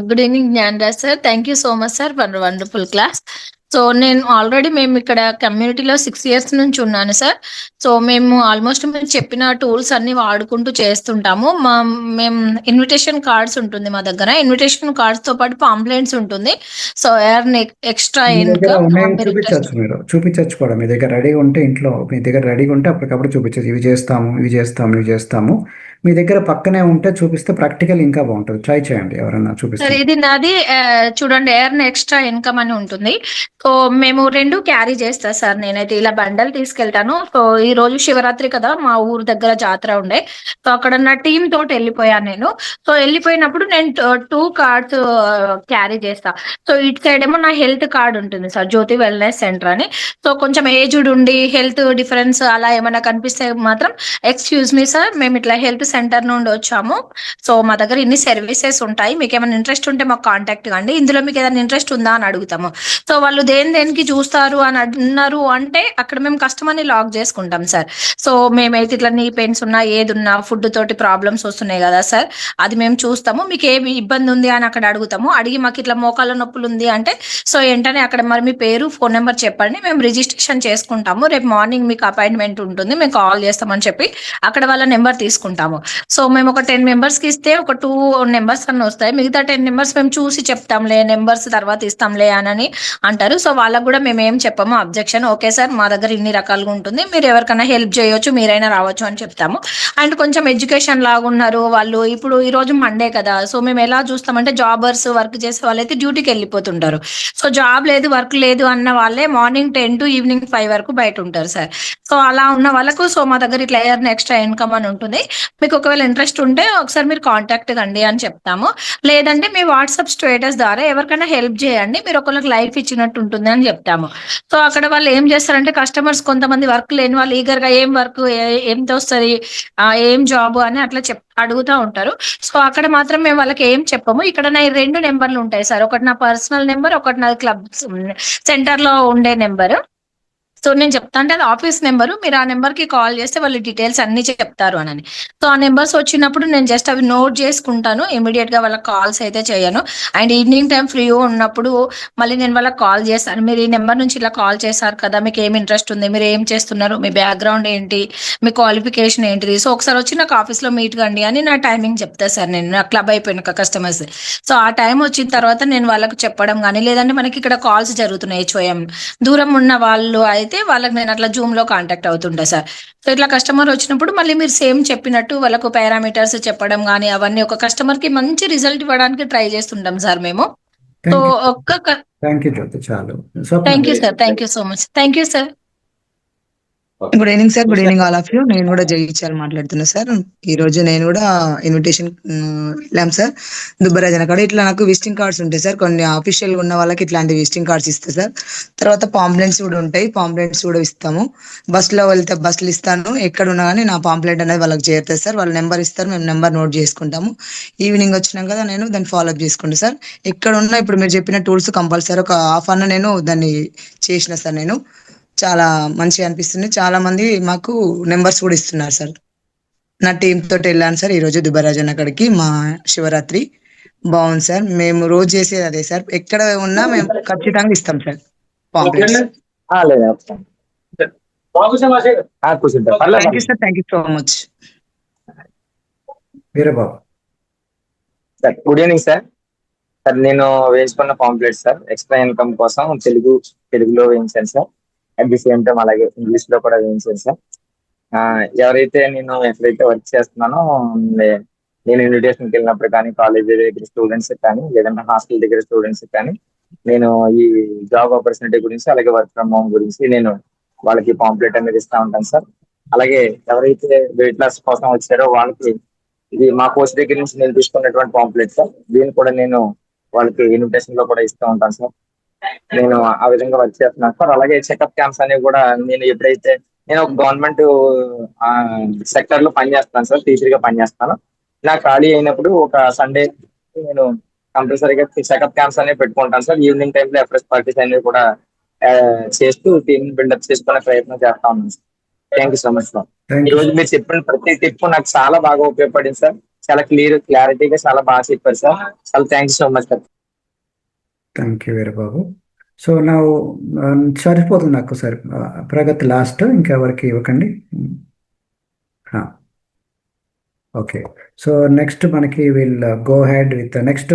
Good evening, Jnanraj sir. Thank you so much, sir, for a wonderful class. So నేను ఆల్రెడీ మేము ఇక్కడ కమ్యూనిటీలో 6 years నుంచి ఉన్నాను సార్. సో మేము ఆల్మోస్ట్ మీరు చెప్పిన టూల్స్ అన్ని వాడుకుంటూ చేస్తుంటాము. మేము ఇన్విటేషన్ కార్డ్స్ ఉంటుంది మా దగ్గర. ఇన్విటేషన్ కార్డ్స్ తో పాటు పాంప్లెంట్స్ ఉంటుంది. సో ఎర్న్ ఎక్స్ట్రా మీ దగ్గర ఇన్కమ్. ఉన్నాయని చూపించవచ్చు, మీరు చూపించవచ్చు కూడా. మీ దగ్గర రెడీగా ఉంటే ఇంట్లో మీ దగ్గర రెడీగా ఉంటే అప్పటికప్పుడు చూపించచ్చు. ఇవి చేస్తాము, ఇవి చేస్తాము, ఇవి చేస్తాము. మీ దగ్గర పక్కనే ఉంటే చూపిస్తే ప్రాక్టికల్ ఇంకా బాగుంటుంది. ట్రై చేయండి ఎవరైనా సార్ చూపిస్తే. ఇది నాది చూడండి, ఎర్న్ ఎక్స్ట్రా ఇన్కమ్ అని ఉంటుంది. సో మేము 2 క్యారీ చేస్తా సార్. నేనైతే ఇలా బండల్ తీసుకెళ్తాను. సో ఈ రోజు శివరాత్రి కదా, మా ఊరు దగ్గర జాతర ఉండే. సో అక్కడ నా టీమ్ తోటి వెళ్ళిపోయాను నేను. సో వెళ్ళిపోయినప్పుడు నేను 2 కార్డ్స్ క్యారీ చేస్తా. సో ఇటు సైడ్ ఏమో నా హెల్త్ కార్డ్ ఉంటుంది సార్, జ్యోతి వెల్నెస్ సెంటర్ అని. సో కొంచెం ఏజ్డ్ ఉండి హెల్త్ డిఫరెన్స్ అలా ఏమైనా కనిపిస్తే మాత్రం ఎక్స్క్యూజ్ మీ సార్, మేము ఇట్లా హెల్త్ సెంటర్ నుండి వచ్చాము. సో మా దగ్గర ఇన్ని సర్వీసెస్ ఉంటాయి, మీకు ఏమైనా ఇంట్రెస్ట్ ఉంటే మాకు కాంటాక్ట్ కండి, ఇందులో మీకు ఏదైనా ఇంట్రెస్ట్ ఉందా అని అడుగుతాము. సో వాళ్ళు దేనికి చూస్తారు అని అన్నారు అంటే అక్కడ మేము కస్టమర్ని లాక్ చేసుకుంటాం సార్. సో మేమైతే ఇట్లా నీ పెయిన్స్ ఉన్నా ఏదున్నా ఫుడ్ తోటి ప్రాబ్లమ్స్ వస్తున్నాయి కదా సార్, అది మేము చూస్తాము. మీకు ఏ ఇబ్బంది ఉంది అని అక్కడ అడుగుతాము. అడిగి మాకు ఇట్లా మోకాళ్ళ నొప్పులు ఉంది అంటే సో వెంటనే అక్కడ మరి మీ పేరు ఫోన్ నెంబర్ చెప్పండి, మేము రిజిస్ట్రేషన్ చేసుకుంటాము. రేపు మార్నింగ్ మీకు అపాయింట్మెంట్ ఉంటుంది, మేము కాల్ చేస్తామని చెప్పి అక్కడ వాళ్ళ నెంబర్ తీసుకుంటాము. సో మేము ఒక 10 members కి ఇస్తే ఒక 2 నెంబర్స్ అన్న వస్తాయి. మిగతా 10 నెంబర్స్ మేము చూసి చెప్తాంలే, నెంబర్స్ తర్వాత ఇస్తాంలే అని అంటారు. సో వాళ్ళకు కూడా మేము ఏం చెప్పాము అబ్జెక్షన్. ఓకే సార్, మా దగ్గర ఇన్ని రకాలుగా ఉంటుంది, మీరు ఎవరికైనా హెల్ప్ చేయొచ్చు, మీరైనా రావచ్చు అని చెప్తాము. అండ్ కొంచెం ఎడ్యుకేషన్ లాగా ఉన్నారు వాళ్ళు. ఇప్పుడు ఈ రోజు మండే కదా, సో మేము ఎలా చూస్తామంటే జాబర్స్, వర్క్ చేసే వాళ్ళైతే డ్యూటీకి వెళ్ళిపోతుంటారు. సో జాబ్ లేదు, వర్క్ లేదు అన్న వాళ్ళే మార్నింగ్ 10 to ఈవినింగ్ 5 వరకు బయట ఉంటారు సార్. సో అలా ఉన్న వాళ్ళకు సో మా దగ్గర ఇట్లా ఎర్న్ ఎక్స్ట్రా ఇన్కమ్ అని ఉంటుంది. మీకు ఒకవేళ ఇంట్రెస్ట్ ఉంటే ఒకసారి మీరు కాంటాక్ట్ కండి అని చెప్తాము. లేదంటే మీ వాట్సాప్ స్టేటస్ ద్వారా ఎవరికైనా హెల్ప్ చేయండి, మీరు ఒకరికి లైఫ్ ఇచ్చినట్టు ఉంటుంది అని చెప్తాము. సో అక్కడ వాళ్ళు ఏం చేస్తారంటే కస్టమర్స్ కొంతమంది వర్క్ లేని వాళ్ళు ఈగర్గా ఏం వర్క్, ఎంత వస్తుంది, ఏం జాబ్ అని అట్లా అడుగుతూ ఉంటారు. సో అక్కడ మాత్రం మేము వాళ్ళకి ఏం చెప్పము. ఇక్కడ నా 2 నెంబర్లు ఉంటాయి సార్, ఒకటి నా పర్సనల్ నెంబర్, ఒకటి నా క్లబ్ సెంటర్ లో ఉండే నెంబర్. సో నేను చెప్తా అంటే అది ఆఫీస్ నెంబరు, మీరు ఆ నెంబర్ కి కాల్ చేస్తే వాళ్ళు డీటెయిల్స్ అన్ని చెప్తారు అని. సో ఆ నెంబర్స్ వచ్చినప్పుడు నేను జస్ట్ అవి నోట్ చేసుకుంటాను, ఇమీడియట్ గా వాళ్ళకి కాల్స్ అయితే చేయను. అండ్ ఈవినింగ్ టైం ఫ్రీ ఉన్నప్పుడు మళ్ళీ నేను వాళ్ళకి కాల్ చేస్తాను. మీరు ఈ నెంబర్ నుంచి ఇలా కాల్ చేశారు కదా, మీకు ఏం ఇంట్రెస్ట్ ఉంది, మీరు ఏం చేస్తున్నారు, మీ బ్యాక్గ్రౌండ్ ఏంటి, మీ క్వాలిఫికేషన్ ఏంటిది, సో ఒకసారి వచ్చి నాకు ఆఫీస్ లో మీట్ కండి అని నా టైమింగ్ చెప్తా సార్. నేను నా క్లబ్ అయిపోయిన కస్టమర్స్, సో ఆ టైం వచ్చిన తర్వాత నేను వాళ్ళకి చెప్పడం కానీ, లేదంటే మనకి ఇక్కడ కాల్స్ జరుగుతున్నాయి HOM దూరం ఉన్న వాళ్ళు అయితే వాళ్ళకి నేను అట్లా జూమ్ లో కాంటాక్ట్ అవుతుంటా సార్. సో ఇట్లా కస్టమర్ వచ్చినప్పుడు మళ్ళీ మీరు సేమ్ చెప్పినట్టు వాళ్ళకు పారామీటర్స్ చెప్పడం కానీ అవన్నీ ఒక కస్టమర్ కి మంచి రిజల్ట్ ఇవ్వడానికి ట్రై చేస్తుంటాం సార్ మేము. సో థ్యాంక్ యూ జ్యోతి, చాలు. Thank you sir, thank you so much, thank you sir. Good evening sir, good evening all of you. నేను కూడా జయించాలి మాట్లాడుతున్నా సార్. ఈ రోజు నేను కూడా ఇన్విటేషన్ వెళ్ళాం సార్ దుబ్బరాజన కాడ. ఇట్లా నాకు విజిటింగ్ కార్డ్స్ ఉంటాయి సార్, కొన్ని ఆఫీషియల్ ఉన్న వాళ్ళకి ఇట్లాంటి విజిటింగ్ కార్డ్స్ ఇస్తాయి సార్. తర్వాత పాంప్లెంట్స్ కూడా ఉంటాయి, పాంప్లెంట్స్ కూడా ఇస్తాము. బస్సులో వెళ్తే బస్సులు ఇస్తాను, ఎక్కడ ఉన్నా కానీ నా పాంప్లెంట్ అనేది వాళ్ళకి చేరుతుంది సార్. వాళ్ళ నెంబర్ ఇస్తారు, మేము నెంబర్ నోట్ చేసుకుంటాము. ఈవినింగ్ వచ్చినాం కదా నేను దాన్ని ఫాలోఅప్ చేసుకుంటాను సార్. ఎక్కడ ఉన్నా ఇప్పుడు మీరు చెప్పిన టూల్స్ కంపల్సరీ ఒక హాఫ్ అన్ నేను దాన్ని చేసిన సార్. నేను చాలా మంచిగా అనిపిస్తుంది. చాలా మంది మాకు నెంబర్స్ కూడా ఇస్తున్నారు సార్. నా టీమ్ తోటి వెళ్ళాను సార్ ఈ రోజు దుబ్బరాజన్ అక్కడికి. మా శివరాత్రి బాగుంది సార్. మేము రోజు చేసేది అదే సార్, ఎక్కడ ఉన్నా మేము ఖచ్చితంగా ఇస్తాం sir pamphlets. Thank you sir, thank you so much. Sir good evening sir. Sir నేను వేసుకున్న పాంప్లెట్ సార్ ఎక్స్ట్రా ఇన్కమ్ కోసం తెలుగులో వేయించాను sir. At the same time అలాగే ఇంగ్లీష్ లో కూడా వేయించాను సార్. ఎవరైతే నేను ఎక్కడైతే వర్క్ చేస్తున్నానో నేను ఇన్విటేషన్కి వెళ్ళినప్పుడు కానీ, కాలేజ్ దగ్గర స్టూడెంట్స్ కానీ, లేదంటే హాస్టల్ దగ్గర స్టూడెంట్స్ కానీ నేను ఈ జాబ్ ఆపర్చునిటీ గురించి అలాగే వర్క్ ఫ్రమ్ హోమ్ గురించి నేను వాళ్ళకి పాంప్లెట్ అనేది ఇస్తా ఉంటాను సార్. అలాగే ఎవరైతే వెయిట్ లాస్ కోసం వచ్చారో వాళ్ళకి ఇది మా కోచ్ దగ్గర నుంచి నేను తీసుకున్నటువంటి పాంప్లెట్ సార్. దీన్ని కూడా నేను వాళ్ళకి ఇన్విటేషన్ లో కూడా ఇస్తూ ఉంటాను సార్. నేను ఆ విధంగా వర్క్ చేస్తున్నాను సార్. అలాగే చెకప్ క్యాంప్స్ అనేవి కూడా నేను ఎప్పుడైతే నేను ఒక గవర్నమెంట్ సెక్టర్ లో పనిచేస్తాను సార్, టీచర్ గా పనిచేస్తాను. నాకు ఖాళీ అయినప్పుడు ఒక సండే నేను కంపల్సరీగా చెకప్ క్యాంప్స్ అనేవి పెట్టుకుంటాను సార్. ఈవినింగ్ టైంలో ఎఫ్రెస్ పార్టీస్ అనేవి కూడా చేస్తూ టీమ్ బిల్డప్ చేసుకునే ప్రయత్నం చేస్తా ఉన్నాను sir. Thank you so much sir. Thank ఈ యూ రోజు మీరు చెప్పిన ప్రతి టిప్ నాకు చాలా బాగా ఉపయోగపడింది సార్. చాలా క్లారిటీగా చాలా బాగా చెప్పారు సార్. చాలా thank you so much sir. Thank you Veerababu. So నా సరిపోతుంది నాకు సార్. ప్రగతి లాస్ట్, ఇంకెవరికి ఇవ్వకండి. ఓకే, సో నెక్స్ట్ మనకి will go head with next.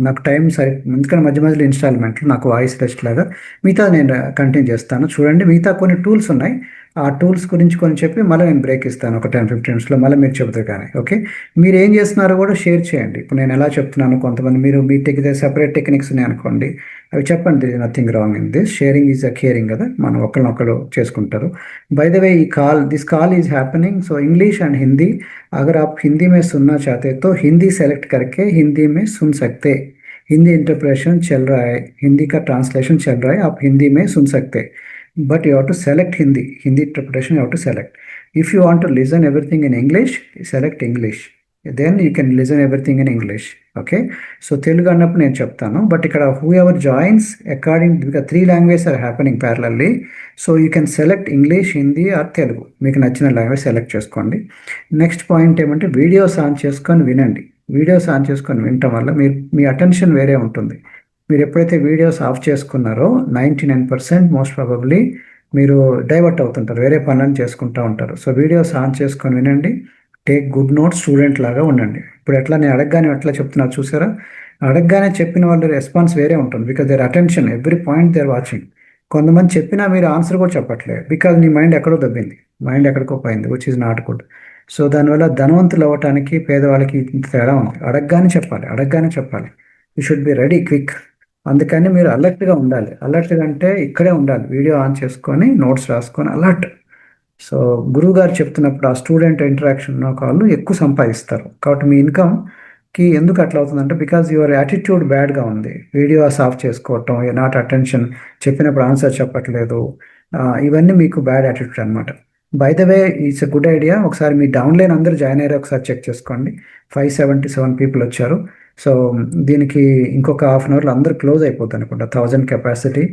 నాకు టైం సరి, ఎందుకంటే మధ్య మధ్యలో ఇన్స్టాల్మెంట్లు నాకు వాయిస్ టెస్ట్ లాగా మిగతా నేను కంటిన్యూ చేస్తాను. చూడండి, మిగతా కొన్ని టూల్స్ ఉన్నాయి. ఆ టూల్స్ గురించి కొన్ని చెప్పి మళ్ళీ నేను బ్రేక్ ఇస్తాను ఒక 10-15 మినిట్స్లో. మళ్ళీ మీరు చెబుతారు కానీ ఓకే. మీరు ఏం చేస్తున్నారో కూడా షేర్ చేయండి. ఇప్పుడు నేను ఎలా చెప్తున్నాను, కొంతమంది మీరు మీ సెపరేట్ టెక్నిక్స్ ఉన్నాయి అనుకోండి, అవి చెప్పండి. Nothing wrong in this. Sharing is a caring కదా, మనం ఒకరినొకరు చేసుకుంటారు. By the way this call is happening so English and Hindi. अगर आप हिंदी में सुनना चाहते तो हिंदी सेलेक्ट करके हिंदी में सुन सकते. हिंदी इंटरप्रेशन चल रहा है, हिंदी का ट्रांसलेशन चल रहा है, आप हिंदी में सुन सकते. But you have to select Hindi interpretation you have to select. If you want to listen everything in English, select English, then you can listen everything in English. Okay, so Telugu annappu nenu cheptanu, but ikkada whoever joins according, because 3 languages are happening parallelly, so you can select English, Hindi or Telugu. మీకు నచ్చిన లాంగ్వేజ్ సెలెక్ట్ చేసుకోండి. నెక్స్ట్ పాయింట్ ఏమంటే వీడియోస్ ఆన్ చేసుకొని వినండి. వీడియోస్ ఆన్ చేసుకొని వినటం వల్ల మీ అటెన్షన్ వేరే ఉంటుంది. మీరు ఎప్పుడైతే వీడియోస్ ఆఫ్ చేసుకున్నారో 99% మోస్ట్ ప్రాబబ్లీ మీరు డైవర్ట్ అవుతుంటారు, వేరే పనులను చేసుకుంటూ ఉంటారు. సో వీడియోస్ ఆన్ చేసుకొని వినండి. టేక్ గుడ్ నోట్స్, స్టూడెంట్ లాగా ఉండండి. ఇప్పుడు ఎట్లా నేను అడగగానే ఎట్లా చెప్తున్నారు చూసారా, అడగగానే చెప్పిన వాళ్ళ రెస్పాన్స్ వేరే ఉంటుంది. Because their attention every point they're watching. కొంతమంది చెప్పినా మీరు ఆన్సర్ కూడా చెప్పట్లేదు, బికాజ్ నీ మైండ్ ఎక్కడో దబ్బింది, మైండ్ ఎక్కడికో పోయింది, which is not good. So దానివల్ల ధనవంతులు అవ్వటానికి పేదవాళ్ళకి తేడా ఉంది. అడగగానే చెప్పాలి. You should be ready quick. అందుకని మీరు అలర్ట్గా ఉండాలి. అలర్ట్గా అంటే ఇక్కడే ఉండాలి, వీడియో ఆన్ చేసుకొని నోట్స్ రాసుకొని అలర్ట్. సో గురువు గారు చెప్తున్నప్పుడు ఆ స్టూడెంట్ ఇంటరాక్షన్ వాళ్ళు ఎక్కువ సంపాదిస్తారు. కాబట్టి మీ ఇన్కమ్కి ఎందుకు అట్లా అవుతుందంటే బికాజ్ యువర్ యాటిట్యూడ్ బ్యాడ్గా ఉంది. వీడియోస్ ఆఫ్ చేసుకోవటం, నాట్ అటెన్షన్, చెప్పినప్పుడు ఆన్సర్ చెప్పట్లేదు, ఇవన్నీ మీకు బ్యాడ్ యాటిట్యూడ్ అనమాట. By the way it's a good idea. ఒకసారి మీ డౌన్లైన్ అందరూ జాయిన్ అయ్యారు, ఒకసారి చెక్ చేసుకోండి. 577 పీపుల్ వచ్చారు. సో దీనికి ఇంకొక హాఫ్ అన్ అవర్లో అందరూ క్లోజ్ అయిపోతుంది అనుకుంటా. 1000 కెపాసిటీ,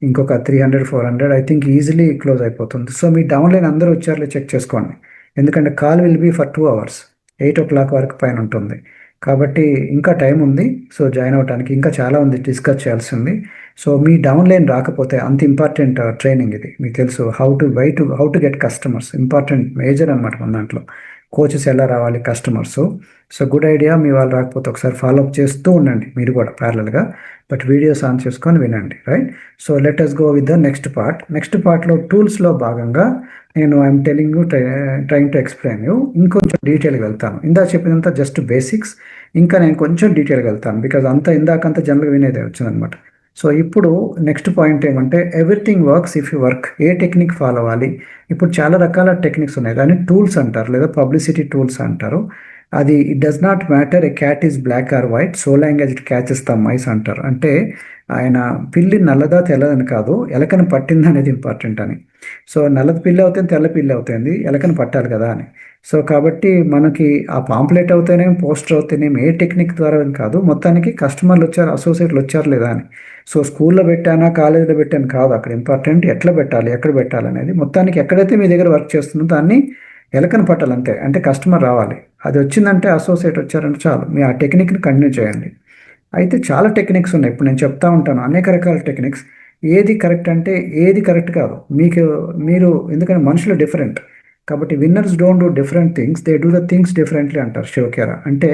ఇంకొక 300-400 ఐ థింక్ ఈజీలీ క్లోజ్ అయిపోతుంది. సో మీ డౌన్లైన్ అందరూ వచ్చారో చెక్ చేసుకోండి. ఎందుకంటే call will be for 2 hours, 8 o'clock వరకు పైన ఉంటుంది. కాబట్టి ఇంకా టైం ఉంది. సో జాయిన్ అవడానికి ఇంకా చాలా ఉంది డిస్కస్ చేయాల్సింది. సో మీ డౌన్లైన్ రాకపోతే, అంత ఇంపార్టెంట్ ట్రైనింగ్ ఇది, మీకు తెలుసు. How to get customers important, major అనమాట మన దాంట్లో. కోచెస్ ఎలా రావాలి కస్టమర్స్. So good idea. మీ వాళ్ళు రాకపోతే ఒకసారి ఫాలోఅప్ చేస్తూ ఉండండి మీరు కూడా ప్యారలల్గా, బట్ వీడియోస్ ఆన్ చేసుకొని వినండి. Right. So let us go with the next part. Next పార్ట్లో టూల్స్లో భాగంగా నేను I'm telling you, trying to explain you. ఇంకొంచెం డీటెయిల్గా వెళ్తాను. ఇందాక చెప్పినంత జస్ట్ బేసిక్స్, ఇంకా నేను కొంచెం డీటెయిల్గా వెళ్తాను. బికాజ్ ఇందాకంతా జనరల్గా వినేదే వచ్చిందనమాట. సో ఇప్పుడు నెక్స్ట్ పాయింట్ ఏమంటే everything works if you work. A technique follow అవ్వాలి? ఇప్పుడు చాలా రకాల టెక్నిక్స్ ఉన్నాయి, దాన్ని టూల్స్ అంటారు, లేదా పబ్లిసిటీ టూల్స్ అంటారు. అది it does not matter a cat is black or white so long as it catches the mice అంటారు. అంటే ఆయన పిల్లి నల్లదా తెల్లదని కాదు, ఎలకను పట్టింది అనేది ఇంపార్టెంట్ అని. సో నల్లది పిల్లి అవుతుంది, తెల్ల పిల్లి అవుతుంది, ఎలకను పట్టాలి కదా అని. సో కాబట్టి మనకి ఆ పాంప్లెట్ అవుతేనేం, పోస్టర్ అవుతేనేం, ఏ టెక్నిక్ ద్వారా కాదు, మొత్తానికి కస్టమర్లు వచ్చారు, అసోసియేట్లు వచ్చారు లేదా అని. సో స్కూల్లో పెట్టానా, కాలేజీలో పెట్టాను కాదు, అక్కడ ఇంపార్టెంట్ ఎట్లా పెట్టాలి, ఎక్కడ పెట్టాలి అనేది. మొత్తానికి ఎక్కడైతే మీ దగ్గర వర్క్ చేస్తుందో దాన్ని ఎలకను పట్టాలి అంతే. అంటే కస్టమర్ రావాలి, అది వచ్చిందంటే అసోసియేట్ వచ్చారంటే చాలు. మీ ఆ టెక్నిక్ని కంటిన్యూ చేయండి. అయితే చాలా టెక్నిక్స్ ఉన్నాయి, ఇప్పుడు నేను చెప్తా ఉంటాను అనేక రకాల టెక్నిక్స్. ఏది కరెక్ట్ అంటే ఏది కరెక్ట్ కాదు మీరు ఎందుకంటే మనుషులు డిఫరెంట్. కాబట్టి winners don't do different things, they do the things differently అంటారు శివకేరా. అంటే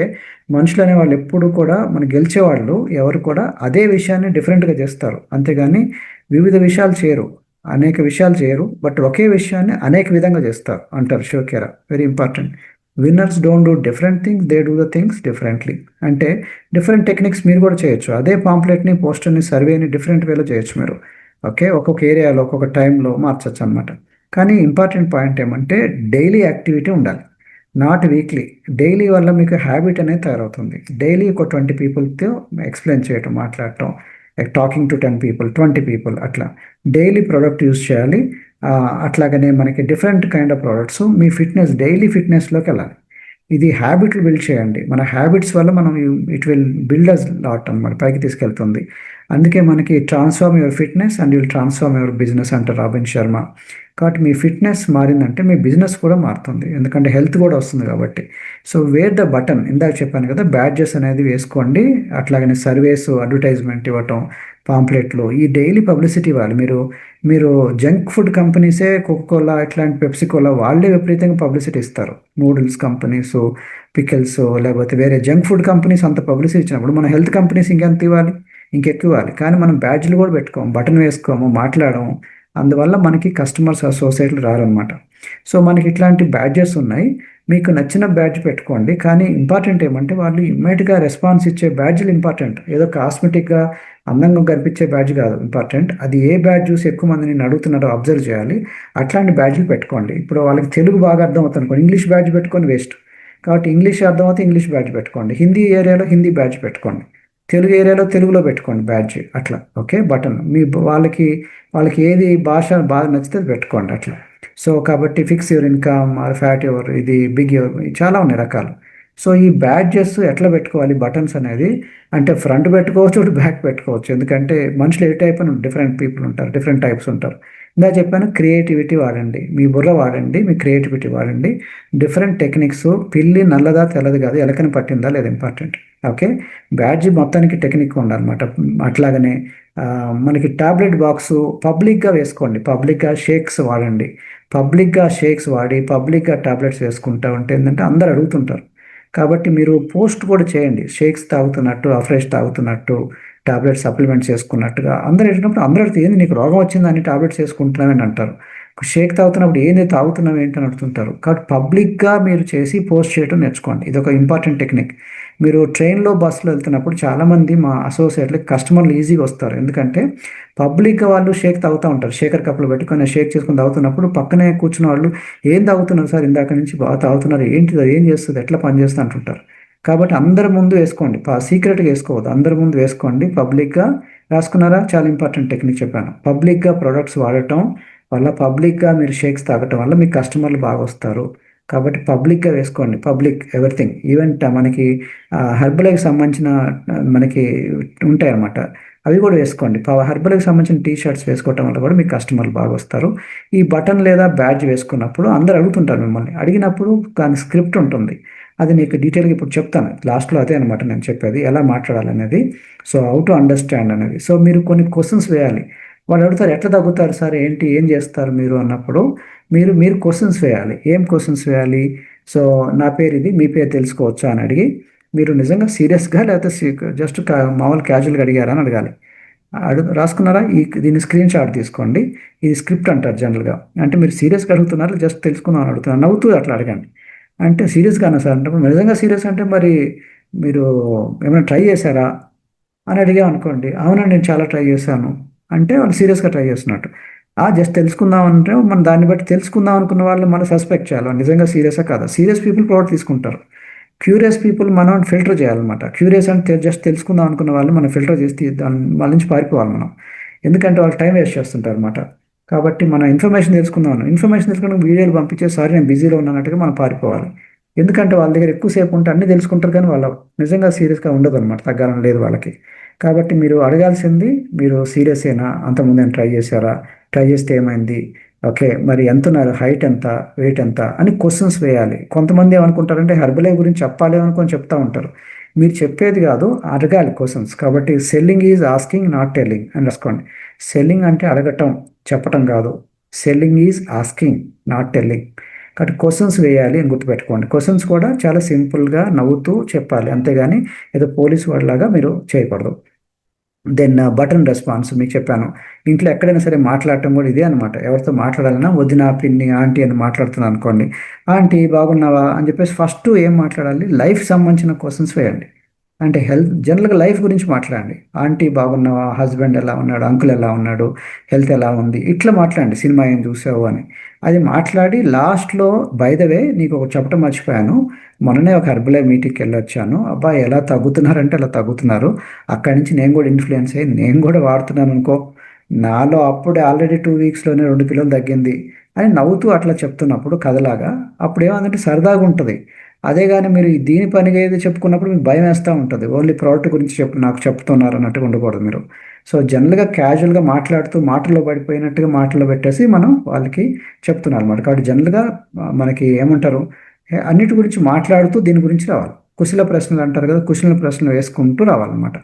మనుషులు అనే వాళ్ళు ఎప్పుడు కూడా, మన గెలిచేవాళ్ళు ఎవరు కూడా అదే విషయాన్ని డిఫరెంట్గా చేస్తారు, అంతేగాని వివిధ విషయాలు చేయరు, అనేక విషయాలు చేయరు, బట్ ఒకే విషయాన్ని అనేక విధంగా చేస్తారు అంటారు Shiv Khera. Very important. Winners don't do different things, they do the things differently. అంటే డిఫరెంట్ టెక్నిక్స్ మీరు కూడా చేయొచ్చు. అదే పాంప్లెట్ని, పోస్టర్ని, సర్వేని డిఫరెంట్ వేలో చేయొచ్చు మీరు. ఓకే, ఒక్కొక్క ఏరియాలో ఒక్కొక్క టైంలో మార్చచ్చు అనమాట. కానీ ఇంపార్టెంట్ పాయింట్ ఏమంటే డైలీ యాక్టివిటీ ఉండాలి. Not weekly. డైలీ వల్ల మీకు హ్యాబిట్ అనేది తయారవుతుంది. డైలీ ఒక 20 పీపుల్తో ఎక్స్ప్లెయిన్ చేయటం, మాట్లాడటం, టాకింగ్ టు 10 పీపుల్, 20 పీపుల్ అట్లా డైలీ ప్రోడక్ట్ యూస్ చేయాలి. అట్లాగనే మనకి డిఫరెంట్ కైండ్ ఆఫ్ ప్రోడక్ట్స్ మీ ఫిట్నెస్, డైలీ ఫిట్నెస్లోకి వెళ్ళాలి. ఇది హ్యాబిట్లు బిల్డ్ చేయండి. మన హ్యాబిట్స్ వల్ల మనం it will build us lot అనమాట, పైకి తీసుకెళ్తుంది. అందుకే మనకి transform your fitness and will transform your business అంటారు రాబిన్ శర్మ. కాబట్టి మీ ఫిట్నెస్ మారిందంటే మీ బిజినెస్ కూడా మారుతుంది, ఎందుకంటే హెల్త్ కూడా వస్తుంది కాబట్టి. సో వేర్ ద బటన్, ఇందాక చెప్పాను కదా, బ్యాడ్జెస్ అనేది వేసుకోండి. అట్లాగనే సర్వేస్, అడ్వర్టైజ్మెంట్ ఇవ్వటం, పాంప్లెట్లు, ఈ డైలీ పబ్లిసిటీ ఇవ్వాలి. మీరు జంక్ ఫుడ్ కంపెనీసే, కోకోకోలా ఇట్లాంటి పెప్సికోలా, వాళ్ళే విపరీతంగా పబ్లిసిటీ ఇస్తారు. నూడిల్స్ కంపెనీస్, పికిల్స్, లేకపోతే వేరే జంక్ ఫుడ్ కంపెనీస్ అంత పబ్లిసిటీ ఇచ్చినప్పుడు మన హెల్త్ కంపెనీస్ ఇంకెంత ఇవ్వాలి, ఇంకెక్కువ ఇవ్వాలి. కానీ మనం బ్యాడ్జ్లు కూడా పెట్టుకోము, బటన్ వేసుకోము, మాట్లాడము. అందువల్ల మనకి కస్టమర్స్ అసోసియేట్లు రారనమాట. సో మనకి ఇట్లాంటి బ్యాడ్జెస్ ఉన్నాయి. మీకు నచ్చిన బ్యాడ్జ్ పెట్టుకోండి. కానీ ఇంపార్టెంట్ ఏమంటే వాళ్ళు ఇమ్మీడియట్గా రెస్పాన్స్ ఇచ్చే బ్యాడ్జ్లు ఇంపార్టెంట్. ఏదో కాస్మెటిక్గా అందంగా కనిపించే బ్యాడ్జ్ కాదు ఇంపార్టెంట్. అది ఏ బ్యాడ్జ్ చూసి ఎక్కువ మంది నేను అడుగుతున్నారో అబ్జర్వ్ చేయాలి. అట్లాంటి బ్యాడ్జ్లు పెట్టుకోండి. ఇప్పుడు వాళ్ళకి తెలుగు బాగా అర్థం అవుతుంది అనుకోండి, ఇంగ్లీష్ బ్యాడ్జ్ పెట్టుకొని వేస్ట్. కాబట్టి ఇంగ్లీష్ అర్థమవుతే ఇంగ్లీష్ బ్యాడ్జ్ పెట్టుకోండి, హిందీ ఏరియాలో హిందీ బ్యాడ్జ్ పెట్టుకోండి, తెలుగు ఏరియాలో తెలుగులో పెట్టుకోండి బ్యాడ్జ్ అట్లా. ఓకే, బటన్ మీ వాళ్ళకి ఏది భాష బాగా నచ్చితే పెట్టుకోండి అట్లా. సో కాబట్టి fix your income, fat your, ఇది బిగ్ యువర్, చాలా ఉన్నాయి రకాలు. సో ఈ బ్యాడ్జెస్ ఎట్లా పెట్టుకోవాలి, బటన్స్ అనేది అంటే ఫ్రంట్ పెట్టుకోవచ్చు, బ్యాక్ పెట్టుకోవచ్చు. ఎందుకంటే మనుషులు ఏ టైప్ అని డిఫరెంట్ పీపుల్ ఉంటారు, డిఫరెంట్ టైప్స్ ఉంటారు. ఇందా చెప్పాను, క్రియేటివిటీ వాడండి, మీ బుర్ర వాడండి, మీ క్రియేటివిటీ వాడండి. డిఫరెంట్ టెక్నిక్స్, పిల్లి నల్లదా తెల్లది కాదు, ఎలకని పట్టిందా లేదా ఇంపార్టెంట్. ఓకే, బ్యాడ్జ్ మొత్తానికి టెక్నిక్ ఉండాలన్నమాట. అట్లాగనే మనకి టాబ్లెట్ బాక్స్ పబ్లిక్గా వేసుకోండి, పబ్లిక్గా షేక్స్ వాడండి. పబ్లిక్గా షేక్స్ వాడి పబ్లిక్గా టాబ్లెట్స్ వేసుకుంటా ఉంటే ఏంటంటే అందరు అడుగుతుంటారు. కాబట్టి మీరు పోస్ట్ కూడా చేయండి, షేక్స్ తాగుతున్నట్టు, అఫ్రెష్ తాగుతున్నట్టు, టాబ్లెట్ సప్లిమెంట్స్ వేసుకున్నట్టుగా. అందరూ ఏంటంటే అందరూ అడిగితే ఏంది నీకు రోగం వచ్చిందని టాబ్లెట్స్ వేసుకుంటున్నామని అంటారు. షేక్ తాగుతున్నప్పుడు ఏంది తాగుతున్నావు ఏంటని అడుగుతుంటారు. కాబట్టి పబ్లిక్గా మీరు చేసి పోస్ట్ చేయడం నేర్చుకోండి. ఇది ఒక ఇంపార్టెంట్ టెక్నిక్. మీరు ట్రైన్లో, బస్సులో వెళ్తున్నప్పుడు చాలామంది మా అసోసియేట్లకి కస్టమర్లు ఈజీగా వస్తారు. ఎందుకంటే పబ్లిక్గా వాళ్ళు షేక్ తాగుతూ ఉంటారు, షేకర్ కప్పులు పెట్టుకొని షేక్ చేసుకొని తాగుతున్నప్పుడు పక్కనే కూర్చున్న వాళ్ళు ఏం తాగుతున్నారు సార్, ఇందాక నుంచి బాగా తాగుతున్నారు, ఏంటిది, ఏం చేస్తుంది, ఎట్లా పనిచేస్తుంది అంటుంటారు. కాబట్టి అందరి ముందు వేసుకోండి, సీక్రెట్గా వేసుకోవద్దు, అందరి ముందు వేసుకోండి. పబ్లిక్గా రాసుకున్నారా, చాలా ఇంపార్టెంట్ టెక్నిక్ చెప్పాను. పబ్లిక్గా ప్రొడక్ట్స్ వాడటం వల్ల, పబ్లిక్గా మీరు షేక్స్ తాగటం వల్ల మీ కస్టమర్లు బాగా వస్తారు. కాబట్టి పబ్లిక్గా వేసుకోండి, పబ్లిక్ ఎవ్రీథింగ్. ఈవెన్ మనకి హెర్బల్కి సంబంధించిన మనకి ఉంటాయి అన్నమాట, అవి కూడా వేసుకోండి. హెర్బల్కి సంబంధించిన టీ షర్ట్స్ వేసుకోవటం వల్ల కూడా మీ కస్టమర్లు బాగా వస్తారు. ఈ బటన్ లేదా బ్యాడ్జ్ వేసుకున్నప్పుడు అందరు అడుగుతుంటారు మిమ్మల్ని, అడిగినప్పుడు దాని స్క్రిప్ట్ ఉంటుంది, అది నీకు డీటెయిల్గా ఇప్పుడు చెప్తాను. లాస్ట్లో అదే అనమాట నేను చెప్పేది, ఎలా మాట్లాడాలనేది. సో హౌ టు అండర్స్టాండ్ అనేది. సో మీరు కొన్ని క్వశ్చన్స్ వేయాలి. వాళ్ళు అడుగుతారు ఎట్లా తగ్గుతారు సార్, ఏంటి, ఏం చేస్తారు మీరు అన్నప్పుడు మీరు క్వశ్చన్స్ వేయాలి. ఏం క్వశ్చన్స్ వేయాలి? సో నా పేరు ఇది, మీ పేరు తెలుసుకోవచ్చా అని అడిగి, మీరు నిజంగా సీరియస్గా లేకపోతే జస్ట్ మామూలు క్యాజువల్గా అడిగారా అని అడగాలి. రాసుకున్నారా? దీన్ని స్క్రీన్ షాట్ తీసుకోండి. ఇది స్క్రిప్ట్ అంటారు జనరల్గా. అంటే మీరు సీరియస్గా అడుగుతున్నారు, జస్ట్ తెలుసుకుందాం అని అడుగుతున్నారు, నవ్వుతూ అట్లా అడగండి. అంటే సీరియస్గానా సార్ అంటే, నిజంగా సీరియస్ అంటే మరి మీరు ఏమైనా ట్రై చేశారా అని అడిగాం అనుకోండి, అవునండి నేను చాలా ట్రై చేశాను అంటే వాళ్ళు సీరియస్గా ట్రై చేస్తున్నట్టు. జస్ట్ తెలుసుకుందాం అంటే మనం దాన్ని బట్టి తెలుసుకుందాం అనుకున్న వాళ్ళు మనం సస్పెక్ట్ చేయాలి నిజంగా సీరియసా కాదా. సీరియస్ పీపుల్ ప్రోడక్ట్ తీసుకుంటారు, క్యూరియస్ పీపుల్ మనం ఫిల్టర్ చేయాలన్నమాట. క్యూరియస్ అంటే జస్ట్ తెలుసుకుందాం అనుకున్న వాళ్ళు మనం ఫిల్టర్ చేసి వాళ్ళ నుంచి పారిపోవాలి మనం, ఎందుకంటే వాళ్ళు టైం వేస్ట్ చేస్తుంటారు అనమాట. కాబట్టి మనం ఇన్ఫర్మేషన్ తెలుసుకుని వీడియోలు పంపించే, సారీ నేను బిజీలో ఉన్నట్టుగా మనం పారిపోవాలి. ఎందుకంటే వాళ్ళ దగ్గర ఎక్కువసేపు ఉంటే అన్నీ తెలుసుకుంటారు, కానీ వాళ్ళు నిజంగా సీరియస్గా ఉండదు అనమాట, తగ్గాలని లేదు వాళ్ళకి. కాబట్టి మీరు అడగాల్సింది, మీరు సీరియస్ అయినా, అంతకుముందు ఏమైనా ట్రై చేశారా, ట్రై చేస్తే ఏమైంది, ఓకే మరి ఎంత ఉన్నారు, హైట్ ఎంత, వెయిట్ ఎంత అని క్వశ్చన్స్ వేయాలి. కొంతమంది ఏమనుకుంటారంటే హెర్బలైఫ్ గురించి చెప్పాలి అనుకొని చెప్తా ఉంటారు. మీరు చెప్పేది కాదు, అడగాలి క్వశ్చన్స్. కాబట్టి selling is asking not telling అని రాసుకోండి. సెల్లింగ్ అంటే అడగటం, చెప్పటం కాదు. Selling is asking not telling. కాబట్టి క్వశ్చన్స్ వేయాలి అని గుర్తుపెట్టుకోండి. క్వశ్చన్స్ కూడా చాలా సింపుల్గా నవ్వుతూ చెప్పాలి, అంతేగాని ఏదో పోలీస్ వాడిలాగా మీరు చేయకూడదు. దెన్ బటన్ రెస్పాన్స్ మీకు చెప్పాను. ఇంట్లో ఎక్కడైనా సరే మాట్లాడటం కూడా ఇదే అనమాట. ఎవరితో మాట్లాడాలన్నా వదిన, పిన్ని, ఆంటీ అని మాట్లాడుతున్నాను అనుకోండి, ఆంటీ బాగున్నావా అని చెప్పేసి ఫస్ట్ ఏం మాట్లాడాలి, లైఫ్ సంబంధించిన క్వశ్చన్స్ వేయండి. అంటే హెల్త్, జనరల్గా లైఫ్ గురించి మాట్లాడండి. ఆంటీ బాగున్నావా, హస్బెండ్ ఎలా ఉన్నాడు, అంకుల్ ఎలా ఉన్నాడు, హెల్త్ ఎలా ఉంది, ఇట్లా మాట్లాడండి. సినిమా ఏం చూసావు అని. అది మాట్లాడి లాస్ట్‌లో బై ద వే నీకు ఒకటి చెప్పడం మర్చిపోయాను. మొన్ననే ఒక హెర్బలైఫ్ మీటింగ్‌కి వెళ్ళొచ్చాను. అబ్బా! ఎలా తగ్గుతున్నారంటే అలా తగ్గుతున్నారు. అక్కడి నుంచి నేను కూడా ఇన్‌ఫ్లూయెన్స్ అయ్యి నేను కూడా వాడుతున్నాననుకో. నాలో అప్పుడే ఆల్రెడీ 2 వీక్స్‌లోనే 2 కిలోలు తగ్గింది అని నవ్వుతూ అట్లా చెప్తున్నప్పుడు కథలాగా అప్పుడేమైందంటే సరదాగా ఉంటది. అదే గాని మీరు దీని పనిగా ఏదో చెప్పుకున్నప్పుడు మీకు భయమేస్తా ఉంటది. ఓన్లీ ప్రోడక్ట్ గురించి నాకు చెప్తున్నారు అన్నట్టుగా ఉండకూడదు మీరు. సో, జనరల్‌గా క్యాజువల్‌గా మాట్లాడుతూ మాటల్లో పడిపోయినట్టుగా మాటల్లో పెట్టేసి మనం వాళ్ళకి చెప్తున్నామన్నమాట. కాబట్టి జనరల్‌గా మనకి ఏమంటారు అన్నిటి గురించి మాట్లాడుతూ దీని గురించి రావాలి. కుశల ప్రశ్నలు అంటారు కదా! కుశల ప్రశ్నలు వేసుకుంటూ రావాలన్నమాట.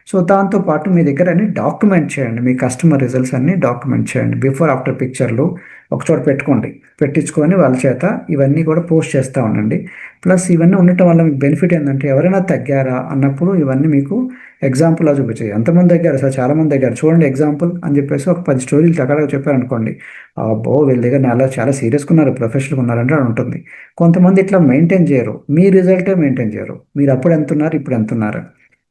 సో, దాంతో పాటు మీ దగ్గర అన్ని డాక్యుమెంట్ చేయండి. మీ కస్టమర్ రిజల్ట్స్ అన్నీ డాక్యుమెంట్ చేయండి. బిఫోర్, ఆఫ్టర్ పిక్చర్‌లు ఒకచోట పెట్టుకోండి. పెట్టించుకొని వాళ్ళ చేత ఇవన్నీ కూడా పోస్ట్ చేస్తా ఉండండి. ప్లస్ ఇవన్నీ ఉండటం వల్ల మీకు బెనిఫిట్ ఏందంటే ఎవరైనా తగ్గారా అన్నప్పుడు ఇవన్నీ మీకు ఎగ్జాంపుల్‌లా చూపించాయి. ఎంతమంది తగ్గారు సార్? చాలామంది తగ్గారు. చూడండి ఎగ్జాంపుల్ అని చెప్పేసి ఒక 10 స్టోరీలు టకాటక చెప్పారనుకోండి. అబ్బో! వీళ్ళ దగ్గర చాలా సీరియస్‌గా ఉన్నారు, ప్రొఫెషనల్‌గా ఉన్నారంటే అని ఉంటుంది. కొంతమంది ఇట్లా మెయింటైన్ చేయరు. మీ రిజల్టే మెయింటైన్ చేయరు. మీరు అప్పుడు ఎంతున్నారు, ఇప్పుడు ఎంతున్నారు.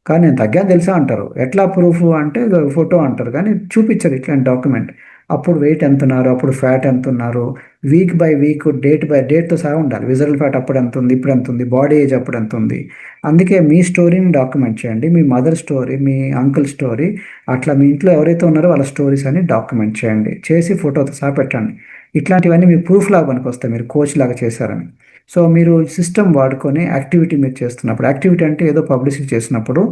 కానీ నేను తగ్గాను తెలుసా అంటారు. ఎట్లా ప్రూఫ్ అంటే ఫోటో అంటారు. కానీ చూపించరు ఇట్లాంటి డాక్యుమెంట్. అప్పుడు వెయిట్ ఎంతున్నారు, అప్పుడు ఫ్యాట్ ఎంతున్నారు, week by week, date by డేట్‌తో సహా ఉండాలి. విజరల్ ఫ్యాట్ అప్పుడు ఎంతుంది, ఇప్పుడు ఎంతుంది, బాడీ ఏజ్ అప్పుడు ఎంతుంది. అందుకే మీ స్టోరీని డాక్యుమెంట్ చేయండి. మీ మదర్ స్టోరీ, మీ అంకుల్ స్టోరీ, అట్లా మీ ఇంట్లో ఎవరైతే ఉన్నారో వాళ్ళ స్టోరీస్ అన్ని డాక్యుమెంట్ చేయండి. చేసి ఫోటోతో సహా పెట్టండి. ఇట్లాంటివన్నీ మీ ప్రూఫ్ లాగా పనికొస్తాయి. మీరు కోచ్ లాగా చేశారని. సో, మీరు సిస్టమ్ వాడుకొని యాక్టివిటీ మీరు చేస్తున్నప్పుడు, యాక్టివిటీ అంటే ఏదో పబ్లిసిటీ చేసినప్పుడు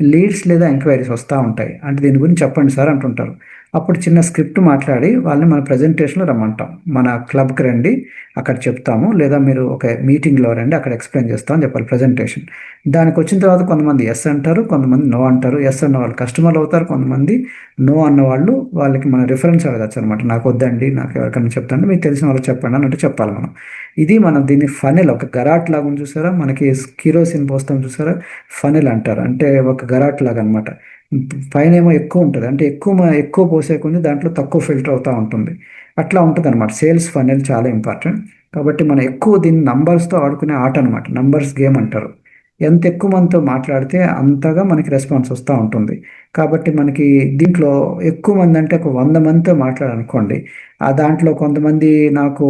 లీడ్స్ లేదా ఎంక్వైరీస్ వస్తా ఉంటాయి. అంటే దీని గురించి చెప్పండి సార్ అంటుంటారు. అప్పుడు చిన్న స్క్రిప్ట్ మాట్లాడి వాళ్ళని మన ప్రెజెంటేషన్‌లో రమ్మంటాం. మన క్లబ్‌కి రండి, అక్కడ చెప్తాము. లేదా మీరు ఒక మీటింగ్‌లో రండి, అక్కడ ఎక్స్‌ప్లెయిన్ చేస్తాం అని చెప్పాలి ప్రెజెంటేషన్. దానికొచ్చిన తర్వాత కొంతమంది యెస్ అంటారు, కొంతమంది నో అంటారు. యెస్ అన్న వాళ్ళు కస్టమర్లు అవుతారు. కొంతమంది నో అన్నవాళ్ళు వాళ్ళకి మనం రిఫరెన్స్ అడగొచ్చనమాట. నాకొద్దండి, నాకు ఎవరికైనా చెప్తాంటే మీకు తెలిసిన వాళ్ళకి చెప్పండి అన్నట్టు చెప్పాలి మనం. ఇది మనం దీన్ని ఫనెల్ ఒక గరాట్ లాగా ఉంది చూసారా? మనకి కిరోసిన్ పోస్తాం చూసారా? ఫనెల్ అంటారు. అంటే ఒక గరాట్ లాగా అనమాట. పైనేమో ఎక్కువ ఉంటది. అంటే ఎక్కువ పోసే కొద్దీ దాంట్లో తక్కువ ఫిల్టర్ అవుతా ఉంటుంది. అట్లా ఉంటదనమాట. సేల్స్ ఫనెల్ చాలా ఇంపార్టెంట్. కాబట్టి మనం ఎక్కువ దీన్ని నంబర్స్‌తో ఆడుకునే ఆట అనమాట. నంబర్స్ గేమ్ అంటారు. ఎంత ఎక్కువ మందితో మాట్లాడితే అంతగా మనకి రెస్పాన్స్ వస్తా ఉంటుంది. కాబట్టి మనకి దీంట్లో ఎక్కువ మంది అంటే ఒక 100 మందితో మాట్లాడాననుకోండి. దాంట్లో కొంతమంది నాకు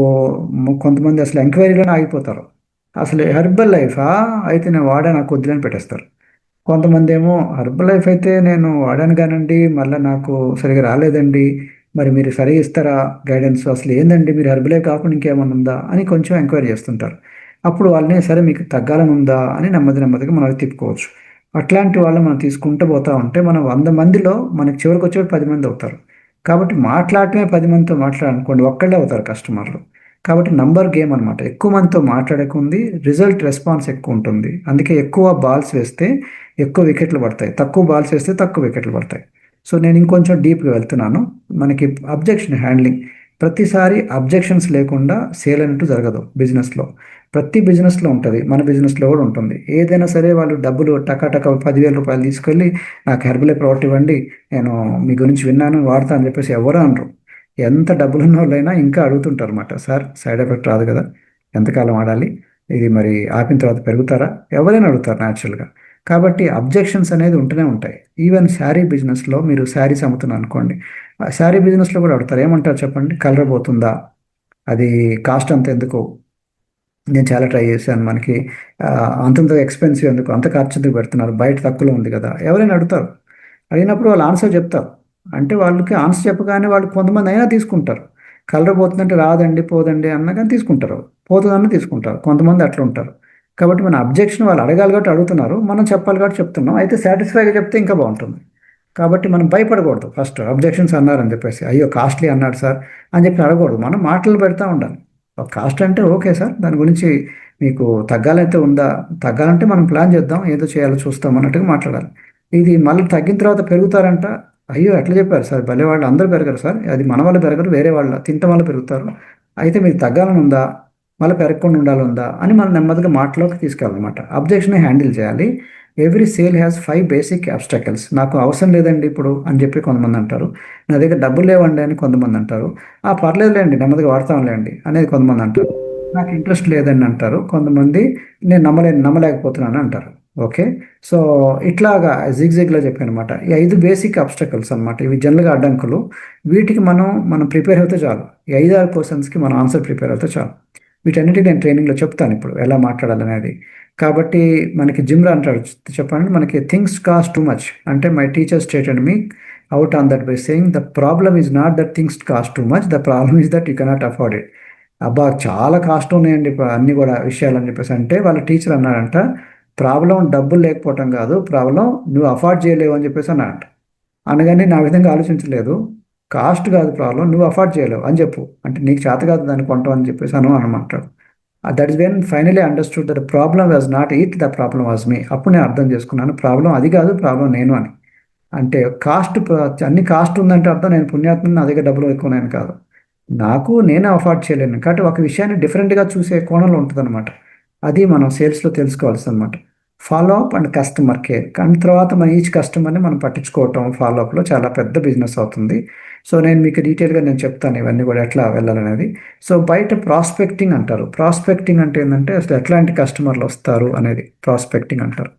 కొంతమంది అసలు ఎంక్వైరీలోనే ఆగిపోతారు. అసలు హెర్బల్ లైఫా? అయితే నేను వాడా నాకు వద్దులే అని పెట్టేస్తారు. కొంతమందేమో హెర్బల్ లైఫ్ అయితే నేను వాడాను గానండి. మళ్ళా నాకు సరిగ్గా రాలేదండి. మరి మీరు సరిగ్గా ఇస్తారా గైడెన్స్? అసలు ఏందండి మీరు హెర్బల్ లైఫ్ కాకుండా ఇంకేమన్నా ఉందా? అని కొంచెం ఎంక్వైరీ చేస్తుంటారు. అప్పుడు వాళ్ళని సరే మీకు తగ్గాలని ఉందా? అని నెమ్మదిగా మనం తిప్పుకోవచ్చు. అట్లాంటి వాళ్ళని మనం తీసుకుంటూ పోతా ఉంటే మనం 100 మందిలో మనకి చివరికొచ్చేవాళ్ళు 10 మంది అవుతారు. కాబట్టి మాట్లాడటమే 10 మందితో మాట్లాడారనుకోండి ఒక్కళ్ళే అవుతారు కస్టమర్లు. కాబట్టి నంబర్ గేమ్ అనమాట. ఎక్కువ మందితో మాట్లాడకుంది రిజల్ట్ రెస్పాన్స్ ఎక్కువుంటుంది. అందుకే ఎక్కువ బాల్స్ వేస్తే ఎక్కువ వికెట్లు పడతాయి. తక్కువ బాల్స్ వేస్తే తక్కువ వికెట్లు పడతాయి. సో, నేను ఇంకొంచెం డీప్‌గా వెళ్తున్నాను. మనకి అబ్జెక్షన్ హ్యాండ్లింగ్. ప్రతిసారి అబ్జెక్షన్స్ లేకుండా సేల్ అంటూ జరగదు బిజినెస్‌లో. ప్రతి బిజినెస్‌లో ఉంటది. మన బిజినెస్‌లో కూడా ఉంటుంది. ఏదైనా సరే వాళ్ళు డబ్బులు టక రూ. 10,000 తీసుకెళ్ళి నాకు హెర్బలే ప్రోడక్ట్ ఇవ్వండి. నేను మీ గురించి విన్నాను, వాడతా అని చెప్పేసి ఎవ్వరు అనరు. ఎంత డబ్బులున్నోళ్ళైనా ఇంకా అడుగుతుంటారన్నమాట. సార్ సైడ్ ఎఫెక్ట్ రాదు కదా! ఎంతకాలం వాడాలి? ఇది మరి ఆపిన తర్వాత పెరుగుతారా? ఎవరైనా అడుగుతారు న్యాచురల్‌గా. కాబట్టి అబ్జెక్షన్స్ అనేది ఉంటూనే ఉంటాయి. ఈవెన్ శారీ బిజినెస్‌లో మీరు శారీస్ అమ్ముతున్నారనుకోండి. ఆ శారీ బిజినెస్‌లో కూడా అడుగుతారు. ఏమంటారు చెప్పండి? కలర్ పోతుందా? అది కాస్ట్ అంత ఎందుకు? నేను చాలా ట్రై చేశాను. మనకి అంతంత ఎక్స్‌పెన్సివ్ ఎందుకు? అంత ఖర్చు ఎందుకు పెడుతున్నారు? బయట తక్కువలో ఉంది కదా! ఎవరైనా అడుగుతారు. అడిగినప్పుడు వాళ్ళు ఆన్సర్ చెప్తారు. అంటే వాళ్ళకి ఆన్సర్ చెప్పగానే వాళ్ళు కొంతమంది అయినా తీసుకుంటారు. కలర్ పోతుందంటే రాదండి, పోదండి అన్నా గాని తీసుకుంటారు. పోతదన్నా తీసుకుంటారు. కొంతమంది అట్లుంటారు. కాబట్టి మన అబ్జెక్షన్ వాళ్ళు అడగాలి కాబట్టి అడుగుతున్నారు. మనం చెప్పాలి కాబట్టి చెప్తున్నాం. అయితే సాటిస్ఫైగా చెప్తే ఇంకా బావుంటుంది. కాబట్టి మనం భయపడకూడదు ఫస్ట్ అబ్జెక్షన్స్ అన్నారని చెప్పేసి. అయ్యో! కాస్ట్‌లీ అన్నాడు సార్ అని చెప్పి అడగకూడదు. మనం మాటలు పెడతా ఉండాలి. కాస్ట్ అంటే ఓకే సార్. దాని గురించి మీకు తగ్గాలైతే ఉందా? తగ్గాలంటే మనం ప్లాన్ చేద్దాం. ఏదో చేయాలో చూస్తాం అన్నట్టుగా మాట్లాడాలి. ఇది మళ్ళీ తగ్గిన తర్వాత పెరుగుతారంట. అయ్యో! ఎట్లా చెప్పారు సార్? భలే వాళ్ళు అందరూ పెరగరు సార్. అది మన వాళ్ళు పెరగరు. వేరే వాళ్ళ తినటం వల్ల పెరుగుతారు. అయితే మీకు తగ్గాలని ఉందా? మళ్ళీ పెరగకుండా ఉండాలందా? అని మనం నెమ్మదిగా మాటలోకి తీసుకెళ్ళాలన్నమాట. అబ్జెక్షన్‌ని హ్యాండిల్ చేయాలి. Every sale has 5 basic obstacles. నాకు అవసరం లేదండి ఇప్పుడు అని చెప్పి కొంతమంది అంటారు. నా దగ్గర డబ్బులు లేవండి అని కొంతమంది అంటారు. పర్లేదులేండి నెమ్మదిగా వాడతాంలేండి అనేది కొంతమంది అంటారు. నాకు ఇంట్రెస్ట్ లేదని అంటారు. కొంతమంది నేను నమ్మలేకపోతున్నాను అంటారు. ఓకే. సో ఇట్లాగా జిగ్‌జిగ్‌లో చెప్పాను అనమాట. ఈ 5 బేసిక్ అబ్‌స్టాకిల్స్ అనమాట. ఇవి జనరల్‌గా అడ్డంకులు. వీటికి మనం ప్రిపేర్ అవుతే చాలు. ఈ 5, 6 క్వెషన్స్‌కి మనం ఆన్సర్ ప్రిపేర్ అవుతే చాలు. వీటన్నిటిని నేను ట్రైనింగ్‌లో చెప్తాను ఇప్పుడు ఎలా మాట్లాడాలనేది. కాబట్టి మనకి జిమ్‌లో అంటాడు చెప్పండి మనకి థింగ్స్ కాస్ట్ టూ మచ్ అంటే my teacher stated me out on that by saying the problem is not that things cost too much. The problem is that you cannot afford it. అబ్బా! చాలా కాస్ట్ ఉన్నాయండి అన్నీ గూడా విషయాలని చెప్పేసి అంటే వాళ్ళ టీచర్ అన్నాడంట ప్రాబ్లమ్ డబ్బులు లేకపోవటం కాదు. ప్రాబ్లమ్ నువ్వు అఫోర్డ్ చేయలేవు అని చెప్పేసి అన్నాడంట. అనగానే నా విధంగా ఆలోచించలేదు. కాస్ట్ కాదు ప్రాబ్లమ్. నువ్వు అఫోర్డ్ చేయలేవు అని చెప్పు. అంటే నీకు చేత కాదు దాన్ని కొంటావు అని చెప్పేసి అనమంటాడు. That is when finally understood that problem was not it the problem was me. అప్పుడు నేను అర్థం చేసుకున్నాను. ప్రాబ్లమ్ అది కాదు ప్రాబ్లమ్ నేను అని. అంటే అన్ని కాస్ట్ ఉందంటే అర్థం నేను పుణ్యాత్ముడిని నా దగ్గర డబ్బులు ఎక్కువున్నాయని కాదు. నాకు నేనే అఫోర్డ్ చేయలేను. కాబట్టి ఒక విషయాన్ని డిఫరెంట్‌గా చూసే కోణంలో ఉంటదనమాట. అది మనం సేల్స్‌లో తెలుసుకోవాల్సిందనమాట. Follow up and customer care. కానీ తర్వాత మన ఈచ్ కస్టమర్‌ని మనం పట్టించుకోవటం ఫాలో అప్‌లో చాలా పెద్ద బిజినెస్ అవుతుంది. సో నేను మీకు డీటెయిల్‌గా నేను చెప్తాను ఇవన్నీ కూడా ఎట్లా వెళ్ళాలనేది. సో బయట ప్రాస్పెక్టింగ్ అంటారు. ప్రాస్పెక్టింగ్ అంటే ఏందంటే అసలు ఎట్లాంటి కస్టమర్‌లు వస్తారు అనేది ప్రాస్పెక్టింగ్ అంటారు.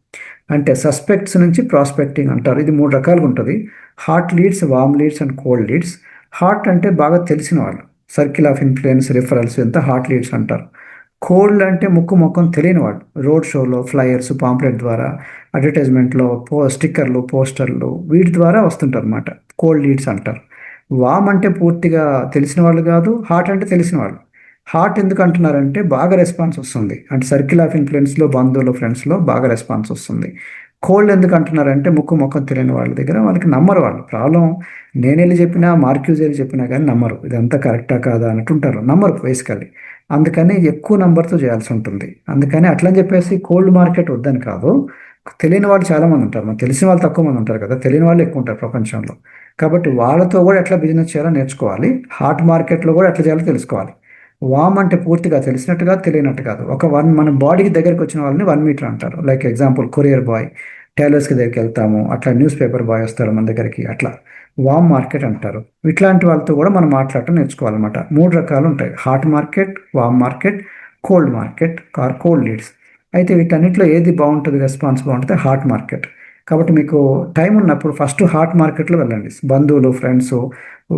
అంటే సస్పెక్ట్స్ నుంచి ప్రాస్పెక్టింగ్ అంటారు. ఇది 3 రకాలుగా ఉంటది. Hot leads, warm leads and cold leads. Hot అంటే బాగా తెలిసిన వాళ్ళు. సర్కిల్ ఆఫ్ ఇన్‌ఫ్లూయెన్స్, రిఫరల్స్ ఇదంతా హాట్ లీడ్స్ అంటారు. కోల్డ్ అంటే ముక్కు మొఖం తెలియని వాడు. రోడ్ షోలో, ఫ్లయర్స్, పాంప్లెట్ ద్వారా, అడ్వర్టైజ్మెంట్‌లో, స్టిక్కర్‌లు, పోస్టర్‌లు వీటి ద్వారా వస్తుంటారనమాట. కోల్డ్ లీడ్స్ అంటారు. వార్మ్ అంటే పూర్తిగా తెలిసిన వాళ్ళు కాదు. హాట్ అంటే తెలిసిన వాళ్ళు. హాట్ ఎందుకు అంటున్నారంటే బాగా రెస్పాన్స్ వస్తుంది. అంటే సర్కిల్ ఆఫ్ ఇన్‌ఫ్లూయెన్స్‌లో, బంధువులు, ఫ్రెండ్స్‌లో బాగా రెస్పాన్స్ వస్తుంది. కోల్డ్ ఎందుకు అంటున్నారంటే ముక్కు మొఖం తెలియని వాళ్ళ దగ్గర వాళ్ళకి నమ్మరు వాళ్ళు. ప్రాబ్లమ్ నేనెళ్లి చెప్పినా, మార్క్యూజ్ ఎళ్లి చెప్పినా గానీ నమ్మరు. ఇదంతా కరెక్టా కాదా అన్నట్టుంటారు. నమ్మరు బేసికల్లీ. అందుకని ఎక్కువ నంబర్‌తో చేయాల్సి ఉంటుంది. అందుకని అట్లని చెప్పేసి కోల్డ్ మార్కెట్ వద్దని కాదు. తెలియని వాళ్ళు చాలా మంది ఉంటారు. మనకు తెలిసిన వాళ్ళు తక్కువ మంది ఉంటారు కదా! తెలియని వాళ్ళు ఎక్కువ ఉంటారు ప్రపంచంలో. కాబట్టి వాళ్ళతో కూడా ఎట్లా బిజినెస్ చేయాలో నేర్చుకోవాలి. హాట్ మార్కెట్‌లో కూడా ఎట్లా చేయాలో తెలుసుకోవాలి. వార్మ్ అంటే పూర్తిగా తెలిసినట్టు కాదు, తెలియనట్టు కాదు. మన బాడీకి దగ్గరికి వచ్చిన వాళ్ళని 1 మీటర్ అంటారు. లైక్ ఎగ్జాంపుల్ కొరియర్ బాయ్, టైలర్స్‌కి దగ్గరికెళ్తాము. అట్లా న్యూస్ పేపర్ బాయ్ వస్తాడు మన దగ్గరికి అట్లా. వార్మ్ మార్కెట్ అంటారు. ఇట్లాంటి వాళ్ళతో కూడా మనం మాట్లాడటం నేర్చుకోవాలన్నమాట. 3 రకాలుంటాయి. Hot market, warm market, cold market or cold leads. అయితే వీటన్నిటిలో ఏది బావుంటది, రెస్పాన్స్ బావుంటది హాట్ మార్కెట్. కాబట్టి మీకు టైం ఉన్నప్పుడు ఫస్ట్ హాట్ మార్కెట్‌లో వెళ్ళండి. బంధువులు, ఫ్రెండ్సు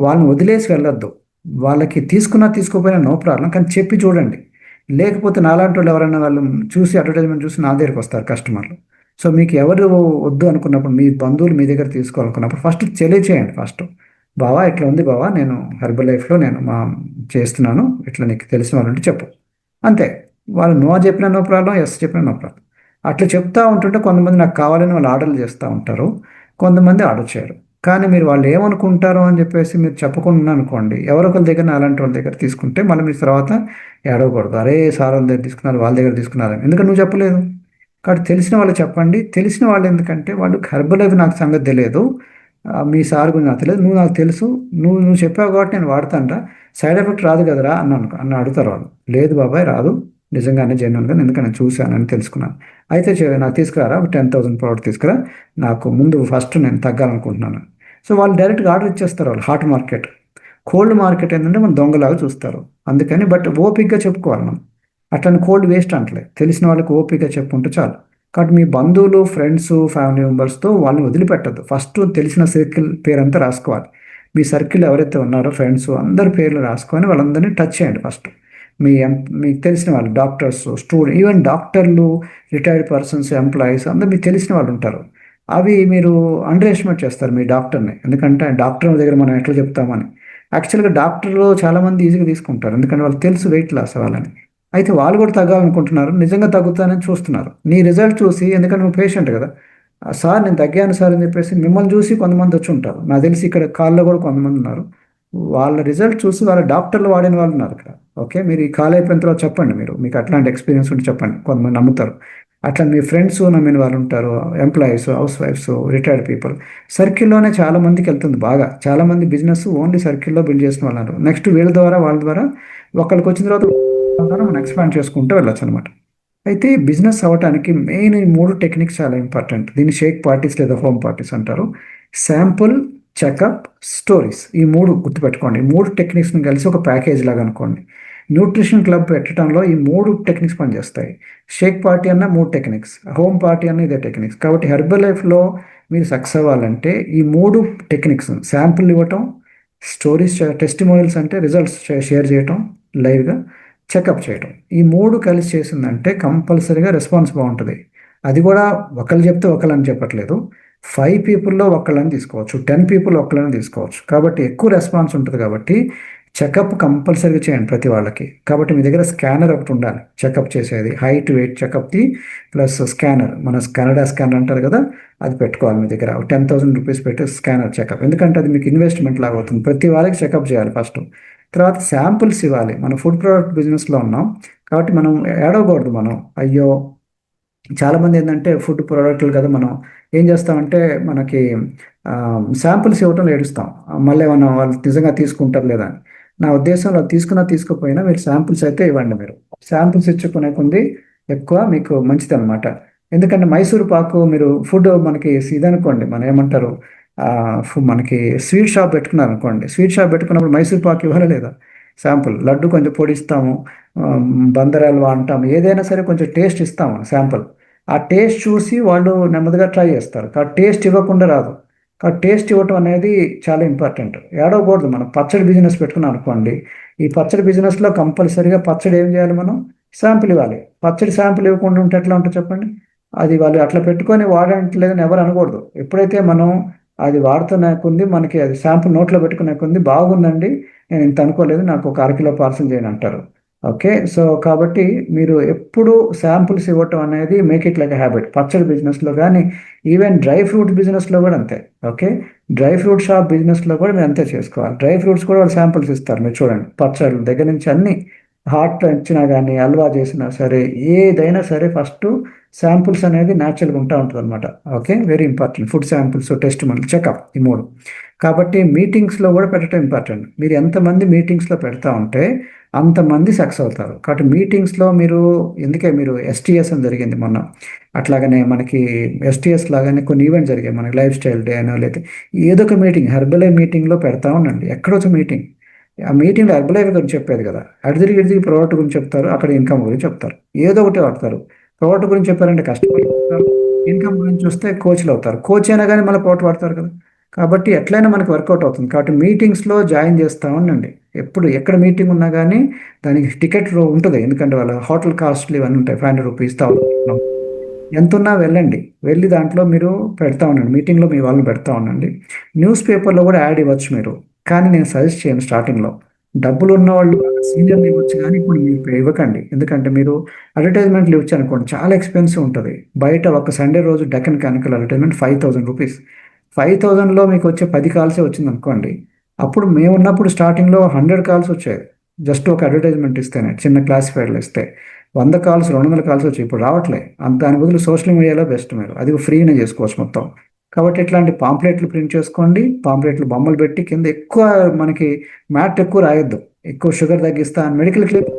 వాళ్ళని వదిలేసి వెళ్ళొద్దు. వాళ్ళకి తీసుకున్నా తీసుకోకపోయినా నో ప్రాబ్లమ్. కానీ చెప్పి చూడండి. లేకపోతే నాలాంటోళ్ళు ఎవరైనా వాళ్ళు చూసి అడ్వర్టైజ్‌మెంట్ చూసి నా దగ్గరికొస్తారు కస్టమర్లు. సో మీకు ఎవరు వద్దు అనుకున్నప్పుడు మీ బంధువులు మీ దగ్గర తీసుకోవాలనుకున్నప్పుడు ఫస్ట్ తెలియచేయండి ఫస్ట్. బావ ఇట్లా ఉంది బావ నేను హెర్బల్ లైఫ్‌లో నేను చేస్తున్నాను. ఇట్లా నీకు తెలిసిన వాళ్ళుంటే చెప్పు. అంతే. వాళ్ళు నో చెప్పినా నో ప్రాబ్లమ్. యెస్ చెప్పినా నో ప్రాబ్లమ్. అట్లా చెప్తా ఉంటుంటే కొంతమంది నాకు కావాలని వాళ్ళు ఆర్డర్‌లు చేస్తా ఉంటారు. కొంతమంది ఆర్డర్ చేయరు. కానీ మీరు వాళ్ళు ఏమనుకుంటారో అని చెప్పేసి మీరు చెప్పకుండా అనుకోండి. ఎవరో ఒకళ్ళ దగ్గర నాలాంటి వాళ్ళ దగ్గర తీసుకుంటే మళ్ళీ మీరు తర్వాత ఏడవకూడదు. అరే! సార్ వాళ్ళ దగ్గర తీసుకున్నారు, వాళ్ళ దగ్గర తీసుకున్నారని. ఎందుకంటే నువ్వు చెప్పలేదు. కాబట్టి తెలిసిన వాళ్ళకి చెప్పండి. తెలిసిన వాళ్ళు ఎందుకంటే వాళ్ళు హెర్బల్ లైఫ్ నాకు సంగతి తెలియదు. మీ సార్ గురించి నాకు తెలియదు. నువ్వు నాకు తెలుసు. నువ్వు చెప్పావు కాబట్టి నేను వాడతానురా. సైడ్ ఎఫెక్ట్ రాదు కదరా అని అడుగుతారు వాళ్ళు. లేదు బాబాయ్ రాదు. నిజంగానే జెన్యూన్‌గా ఎందుకంటే నేను చూసానని తెలుసుకున్నాను. అయితే నాకు తీసుకురారా ఒక 10,000 ప్రోడక్ట్ తీసుకురా. నాకు ముందు ఫస్ట్ నేను తగ్గాలనుకుంటున్నాను. సో వాళ్ళు డైరెక్ట్‌గా ఆర్డర్ ఇచ్చేస్తారు వాళ్ళు హాట్ మార్కెట్. కోల్డ్ మార్కెట్ ఏంటంటే మనం దొంగలాగా చూస్తారు. అందుకని బట్ ఓపికగా చెప్పుకోవాలి మనం. అట్లని కోల్డ్ వేస్ట్ అంటలే. తెలిసిన వాళ్ళకి ఓపికగా చెప్పుకుంటే చాలు. కాబట్టి మీ బంధువులు, ఫ్రెండ్స్, ఫ్యామిలీ మెంబర్స్‌తో వాళ్ళని వదిలిపెట్టొద్దు. ఫస్ట్ తెలిసిన సర్కిల్ పేరంతా రాసుకోవాలి. మీ సర్కిల్ ఎవరైతే ఉన్నారో ఫ్రెండ్స్ అందరి పేర్లు రాసుకొని వాళ్ళందరినీ టచ్ చేయండి ఫస్ట్. మీకు తెలిసిన వాళ్ళు డాక్టర్స్, ఈవెన్ డాక్టర్లు, రిటైర్డ్ పర్సన్స్, ఎంప్లాయీస్ అందరూ మీకు తెలిసిన వాళ్ళు ఉంటారు. అవి మీరు అండర్ ఎస్టిమేట్ చేస్తారు మీ డాక్టర్‌ని. ఎందుకంటే డాక్టర్ దగ్గర మనం ఎట్లా చెప్తామని. యాక్చువల్‌గా డాక్టర్లు చాలామంది ఈజీగా తీసుకుంటారు. ఎందుకంటే వాళ్ళకి తెలుసు వెయిట్ లాస్ అవ్వాలని. అయితే వాళ్ళు కూడా తగ్గాలనుకుంటున్నారు. నిజంగా తగ్గుతానని చూస్తున్నారు. నీ రిజల్ట్ చూసి ఎందుకంటే నువ్వు పేషెంట్ కదా! సార్ నేను తగ్గాను సార్ అని చెప్పేసి మిమ్మల్ని చూసి కొంతమంది వచ్చి ఉంటారు. నాకు తెలిసి ఇక్కడ కాల్‌లో కూడా కొంతమంది ఉన్నారు. వాళ్ళ రిజల్ట్ చూసి వాళ్ళ డాక్టర్లు వాడిన వాళ్ళు ఉన్నారు ఇక్కడ. ఓకే. మీరు ఈ కాల్ అయిపోయిన తర్వాత చెప్పండి మీరు. మీకు అట్లాంటి ఎక్స్‌పీరియన్స్ ఉంటే చెప్పండి. కొంతమంది నమ్ముతారు. అట్లా మీ ఫ్రెండ్స్ నమ్మిన వాళ్ళు ఉంటారు. ఎంప్లాయీస్, హౌస్ వైఫ్స్, రిటైర్డ్ పీపుల్. సర్కిల్‌లోనే చాలా మందికెళ్తుంది బాగా. చాలామంది బిజినెస్ ఓన్లీ సర్కిల్‌లో బిల్డ్ చేసిన వాళ్ళున్నారు. నెక్స్ట్ వీళ్ళ ద్వారా, వాళ్ళ ద్వారా ఒకళ్ళకొచ్చిన తర్వాత మనం ఎక్స్‌పాండ్ చేసుకుంటూ వెళ్ళొచ్చనమాట. అయితే బిజినెస్ అవ్వటానికి మెయిన్ ఈ 3 టెక్నిక్స్ చాలా ఇంపార్టెంట్. దీన్ని షేక్ పార్టీస్ లేదా హోమ్ పార్టీస్ అంటారు. Sample, checkup, stories. ఈ 3 గుర్తుపెట్టుకోండి. ఈ 3 టెక్నిక్స్‌ని కలిసి ఒక ప్యాకేజ్ లాగా అనుకోండి. న్యూట్రిషన్ క్లబ్ పెట్టడంలో ఈ 3 టెక్నిక్స్ పనిచేస్తాయి. షేక్ పార్టీ అన్న 3 టెక్నిక్స్, హోమ్ పార్టీ అన్న ఇదే టెక్నిక్స్. కాబట్టి హెర్బల్ లైఫ్లో మీరు సక్సెస్ అవ్వాలంటే ఈ 3 టెక్నిక్స్, శాంపుల్ ఇవ్వటం, స్టోరీస్, టెస్టిమోనియల్స్ అంటే రిజల్ట్స్ షేర్ చేయటం, లైవ్గా చెకప్ చేయటం, ఈ 3 కలిసి చేసిందంటే కంపల్సరీగా రెస్పాన్స్ బాగుంటుంది. అది కూడా ఒకళ్ళు చెప్తే ఒకళ్ళని చెప్పట్లేదు, 5 పీపుల్లో ఒకళ్ళని తీసుకోవచ్చు, 10 పీపుల్ ఒకళ్ళని తీసుకోవచ్చు. కాబట్టి ఎక్కువ రెస్పాన్స్ ఉంటుంది. కాబట్టి చెకప్ కంపల్సరీగా చేయండి ప్రతి వాళ్ళకి. కాబట్టి మీ దగ్గర స్కానర్ ఒకటి ఉండాలి, చెకప్ చేసేది, హైట్ వెయిట్ చెకప్ది ప్లస్ స్కానర్, మన కెనడా స్కానర్ అంటారు కదా, అది పెట్టుకోవాలి మీ దగ్గర. 10,000 రూపీస్ పెట్టి స్కానర్ చెకప్, ఎందుకంటే అది మీకు ఇన్వెస్ట్మెంట్ లాగా అవుతుంది. ప్రతి వాళ్ళకి చెకప్ చేయాలి ఫస్ట్. తర్వాత శాంపుల్స్ ఇవ్వాలి. మనం ఫుడ్ ప్రోడక్ట్ బిజినెస్లో ఉన్నాం కాబట్టి మనం ఏడవకూడదు. మనం అయ్యో, చాలామంది ఏంటంటే ఫుడ్ ప్రోడక్ట్లు కదా, మనం ఏం చేస్తామంటే మనకి శాంపుల్స్ ఇవ్వటం ఏడుస్తాం, మళ్ళీ మనం వాళ్ళు నిజంగా తీసుకుంటారు లేదా అని. నా ఉద్దేశంలో తీసుకున్నా తీసుకోకపోయినా మీరు శాంపుల్స్ అయితే ఇవ్వండి. మీరు శాంపుల్స్ ఇచ్చుకునే కొంది ఎక్కువ మీకు మంచిది అనమాట. ఎందుకంటే మైసూర్ పాకు మీరు ఫుడ్ మనకి ఇదనుకోండి, మనం ఏమంటారు, మనకి స్వీట్ షాప్ పెట్టుకున్నారు అనుకోండి, స్వీట్ షాప్ పెట్టుకున్నప్పుడు మైసూర్ పాకు ఇవ్వాలి లేదా శాంపుల్. లడ్డు కొంచెం పొడిస్తాము, బందర్ హల్వా అంటాము, ఏదైనా సరే కొంచెం టేస్ట్ ఇస్తాము శాంపుల్. ఆ టేస్ట్ చూసి వాళ్ళు నెమ్మదిగా ట్రై చేస్తారు. కాబట్టి టేస్ట్ ఇవ్వకుండా రాదు. కాబట్టి టేస్ట్ ఇవ్వటం అనేది చాలా ఇంపార్టెంట్. ఏడవకూడదు. మనం పచ్చడి బిజినెస్ పెట్టుకున్నాం అనుకోండి, ఈ పచ్చడి బిజినెస్లో కంపల్సరీగా పచ్చడి ఏం చేయాలి, మనం శాంపుల్ ఇవ్వాలి. పచ్చడి శాంపుల్ ఇవ్వకుండా ఉంటే ఎట్లా ఉంటుంది చెప్పండి. అది వాళ్ళు అట్లా పెట్టుకొని వాడట్లేదని ఎవరు అనకూడదు. ఎప్పుడైతే మనం అది వాడుతున్న కొంది మనకి అది శాంపుల్ నోట్లో పెట్టుకునే కొంది బాగుందండి, నేను ఇంత అనుకోలేదు, నాకు ఒక 1/2 కిలో పార్సల్ చేయని అంటారు. ఓకే, సో కాబట్టి మీరు ఎప్పుడు శాంపుల్స్ ఇవ్వటం అనేది make it like a habit. పచ్చడి బిజినెస్లో కానీ, ఈవెన్ డ్రై ఫ్రూట్ బిజినెస్లో కూడా అంతే. ఓకే, డ్రై ఫ్రూట్ షాప్ బిజినెస్లో కూడా మీరు అంతే చేసుకోవాలి. డ్రై ఫ్రూట్స్ కూడా వాళ్ళు శాంపుల్స్ ఇస్తారు. మీరు చూడండి, పచ్చళ్ళ దగ్గర నుంచి అన్ని హాట్ ఇచ్చినా కానీ, హల్వా చేసినా సరే, ఏదైనా సరే ఫస్ట్ శాంపుల్స్ అనేది న్యాచురల్గా ఉంటుంది అనమాట. Okay, very important. Food samples, test మళ్ళీ చెకప్, ఈ 3. కాబట్టి మీటింగ్స్లో కూడా పెట్టడం ఇంపార్టెంట్. మీరు ఎంతమంది మీటింగ్స్లో పెడతా ఉంటే అంతమంది సక్సెస్ అవుతారు. కాబట్టి మీటింగ్స్లో మీరు, ఎందుకే మీరు STS అని జరిగింది మొన్న, అట్లాగనే మనకి STS లాగానే కొన్ని ఈవెంట్స్ జరిగాయి, మనకి లైఫ్ స్టైల్ డే అనో, లేకపోతే ఏదో ఒక మీటింగ్, హెర్బలైఫ్ మీటింగ్లో పెడతా ఉండండి. ఎక్కడొచ్చ మీటింగ్, ఆ మీటింగ్లో హెర్బలైఫ్ గురించి చెప్పేది కదా, అడిదిరిగి ప్రోడక్ట్ గురించి చెప్తారు, అక్కడ ఇన్కమ్ గురించి చెప్తారు, ఏదో ఒకటి వాడతారు. ప్రోడక్ట్ గురించి చెప్పారంటే కస్టమర్లు అవుతారు, ఇన్కమ్ గురించి వస్తే కోచ్లు అవుతారు, కోచ్ అయినా కానీ మళ్ళీ ప్రోడక్ట్ వాడతారు కదా. కాబట్టి ఎట్లయినా మనకి వర్కౌట్ అవుతుంది. కాబట్టి మీటింగ్స్లో జాయిన్ చేస్తూ ఉండండి. ఎప్పుడు ఎక్కడ మీటింగ్ ఉన్నా కానీ దానికి టికెట్ ఉంటుంది, ఎందుకంటే వాళ్ళ హోటల్ కాస్ట్లు ఇవన్నీ ఉంటాయి, 500 రూపీస్, 1000, ఎంత ఉన్నా వెళ్ళండి. వెళ్ళి దాంట్లో మీరు పెడతా ఉండండి, మీటింగ్లో మీ వాళ్ళని పెడతా ఉండండి. న్యూస్ పేపర్లో కూడా యాడ్ ఇవ్వచ్చు మీరు, కానీ నేను సజెస్ట్ చేయను స్టార్టింగ్లో. డబ్బులు ఉన్న వాళ్ళు సీనియర్లు ఇవ్వచ్చు, కానీ ఇప్పుడు మీరు ఇవ్వకండి. ఎందుకంటే మీరు అడ్వర్టైజ్మెంట్లు ఇవ్వచ్చు అనుకోండి, చాలా ఎక్స్పెన్సివ్ ఉంటుంది. బయట ఒక సండే రోజు డెక్కన్ క్యానికల్ అడ్వర్టైజ్మెంట్ 5,000 రూపీస్. 5,000లో మీకు వచ్చే 10 కాల్సే వచ్చింది అనుకోండి. అప్పుడు మేము ఉన్నప్పుడు స్టార్టింగ్లో 100 కాల్స్ వచ్చాయి, జస్ట్ ఒక అడ్వర్టైజ్మెంట్ ఇస్తేనే, చిన్న క్లాసిఫైడ్లో ఇస్తే 100 కాల్స్, 200 కాల్స్ వచ్చాయి. ఇప్పుడు రావట్లే. దాని బదులు సోషల్ మీడియాలో బెస్ట్. మీరు అది ఫ్రీనే చేసుకోవచ్చు మొత్తం. కాబట్టి ఇట్లాంటి పాంప్లెట్లు ప్రింట్ చేసుకోండి, పాంప్లెట్లు బొమ్మలు పెట్టి కింద ఎక్కువ మనకి మ్యాట్ ఎక్కువ రాయొద్దు, ఎక్కువ షుగర్ తగ్గిస్తా అని మెడికల్ క్లిప్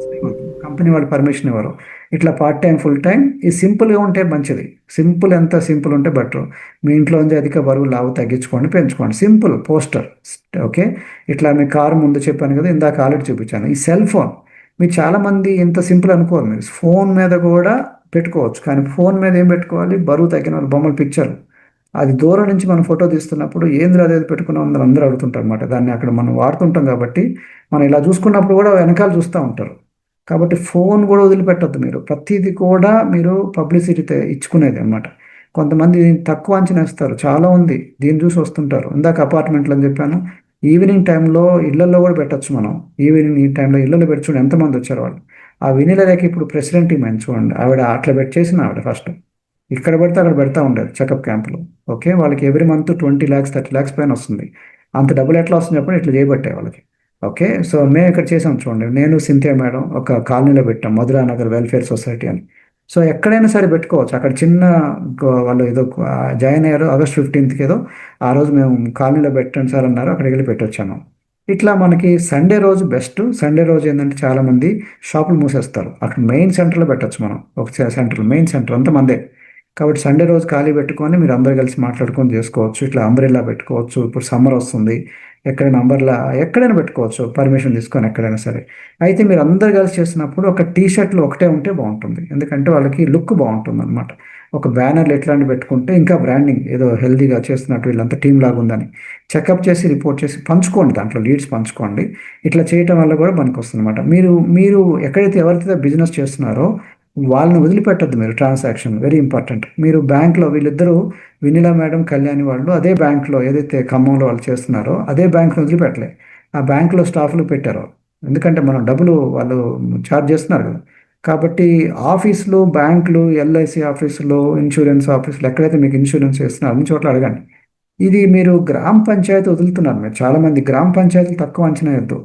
కంపెనీ వాళ్ళు పర్మిషన్ ఇవ్వరు. ఇట్లా పార్ట్ టైం, ఫుల్ టైం, ఈ సింపుల్గా ఉంటే మంచిది. సింపుల్, ఎంత సింపుల్ ఉంటే బెటర్. మీ ఇంట్లోంచి అధిక బరువు లావు తగ్గించుకోండి, పెంచుకోండి. Simple poster. ఓకే, ఇట్లా మీ కారు ముందు చెప్పాను కదా, ఇందాక ఆల్రెడీ చూపించాను. ఈ సెల్ ఫోన్, మీరు చాలామంది ఇంత సింపుల్ అనుకోరు. మీరు ఫోన్ మీద కూడా పెట్టుకోవచ్చు, కానీ ఫోన్ మీద ఏం పెట్టుకోవాలి, బరువు తగ్గిన వాళ్ళ బొమ్మలు, పిక్చర్లు. అది దూరం నుంచి మనం ఫోటో తీస్తున్నప్పుడు ఏంద్ర అదేది పెట్టుకున్నాం అందరూ అడుగుతుంటారు అనమాట. దాన్ని అక్కడ మనం వాడుతుంటాం కాబట్టి మనం ఇలా చూసుకున్నప్పుడు కూడా వెనకాల చూస్తూ ఉంటారు. కాబట్టి ఫోన్ కూడా వదిలిపెట్టద్దు. మీరు ప్రతిదీ కూడా మీరు పబ్లిసిటీ ఇచ్చుకునేది అనమాట. కొంతమంది తక్కువ అంచనా ఇస్తారు, చాలా ఉంది, దీన్ని చూసి వస్తుంటారు. ఇందాక అపార్ట్మెంట్లు అని చెప్పాను, ఈవినింగ్ టైంలో ఇళ్లలో కూడా పెట్టచ్చు మనం. ఈవినింగ్ ఈ టైంలో ఇళ్లలో పెట్టి చూడండి ఎంతమంది వచ్చారు వాళ్ళు. ఆ వినిలకి ఇప్పుడు ప్రెసిడెంట్ ఈమె చూడండి, ఆవిడ అట్లా పెట్టేసిన ఆవిడ ఫస్ట్ ఇక్కడ పెడితే అక్కడ పెడతా ఉండేది చెకప్ క్యాంపులు. ఓకే, వాళ్ళకి ఎవ్రీ మంత్ 20 lakhs 30 lakhs పైన వస్తుంది. అంత డబ్బులు ఎట్లా వస్తుంది చెప్పండి, ఇట్లా చేయబట్టే వాళ్ళకి. ఓకే, సో మేము ఇక్కడ చేసాం చూడండి, నేను సింథియా మేడం ఒక కాలనీలో పెట్టాం, మధురా నగర్ వెల్ఫేర్ సొసైటీ అని. సో ఎక్కడైనా సరే పెట్టుకోవచ్చు. అక్కడ చిన్న వాళ్ళు ఏదో జాయిన్ అయ్యారు August 15th ఏదో, ఆ రోజు మేము కాలనీలో పెట్టండి సార్ అన్నారు, అక్కడికి వెళ్ళి పెట్టొచ్చాను. ఇట్లా మనకి సండే రోజు బెస్ట్. సండే రోజు ఏంటంటే చాలామంది షాపులు మూసేస్తారు, అక్కడ మెయిన్ సెంటర్లో పెట్టచ్చు మనం. ఒక సెంటర్, మెయిన్ సెంటర్ అంతా మందే. కాబట్టి సండే రోజు ఖాళీ పెట్టుకొని మీరు అందరు కలిసి మాట్లాడుకొని చేసుకోవచ్చు. ఇట్లా అంబ్రెల్లా పెట్టుకోవచ్చు. ఇప్పుడు సమ్మర్ వస్తుంది, ఎక్కడ నంబర్లా ఎక్కడైనా పెట్టుకోవచ్చు పర్మిషన్ తీసుకొని ఎక్కడైనా సరే. అయితే మీరు అందరు కలిసి చేస్తున్నప్పుడు ఒక టీ షర్ట్లు ఒకటే ఉంటే బాగుంటుంది, ఎందుకంటే వాళ్ళకి లుక్ బాగుంటుంది అనమాట. ఒక బ్యానర్లు ఎట్లాంటి పెట్టుకుంటే ఇంకా బ్రాండింగ్ ఏదో హెల్దీగా చేస్తున్నట్టు వీళ్ళంతా టీం లాగా ఉందని చెకప్ చేసి రిపోర్ట్ చేసి పంచుకోండి, దాంట్లో లీడ్స్ పంచుకోండి. ఇట్లా చేయటం వల్ల కూడా మనకు వస్తుంది అనమాట. మీరు మీరు ఎక్కడైతే ఎవరైతే బిజినెస్ చేస్తున్నారో వాళ్ళని వదిలిపెట్టద్దు మీరు. Transaction very important. మీరు బ్యాంక్లో వీళ్ళిద్దరూ వినిలా మేడం, కళ్యాణి వాళ్ళు అదే బ్యాంక్లో ఏదైతే ఖమ్మంలో వాళ్ళు చేస్తున్నారో అదే బ్యాంక్లో వదిలిపెట్టలే, ఆ బ్యాంక్లో స్టాఫ్లు పెట్టారు. ఎందుకంటే మనం డబ్బులు వాళ్ళు ఛార్జ్ చేస్తున్నారు కదా. కాబట్టి ఆఫీసులు, బ్యాంకులు, ఎల్ఐసి ఆఫీసులు, ఇన్సూరెన్స్ ఆఫీసులు ఎక్కడైతే మీకు ఇన్సూరెన్స్ చేస్తున్నారో అన్ని చోట్ల అడగండి. ఇది మీరు గ్రామ పంచాయతీ వదులుతున్నారు. మీరు చాలామంది గ్రామ పంచాయతీలు తక్కువ అంచనా వేయద్దు.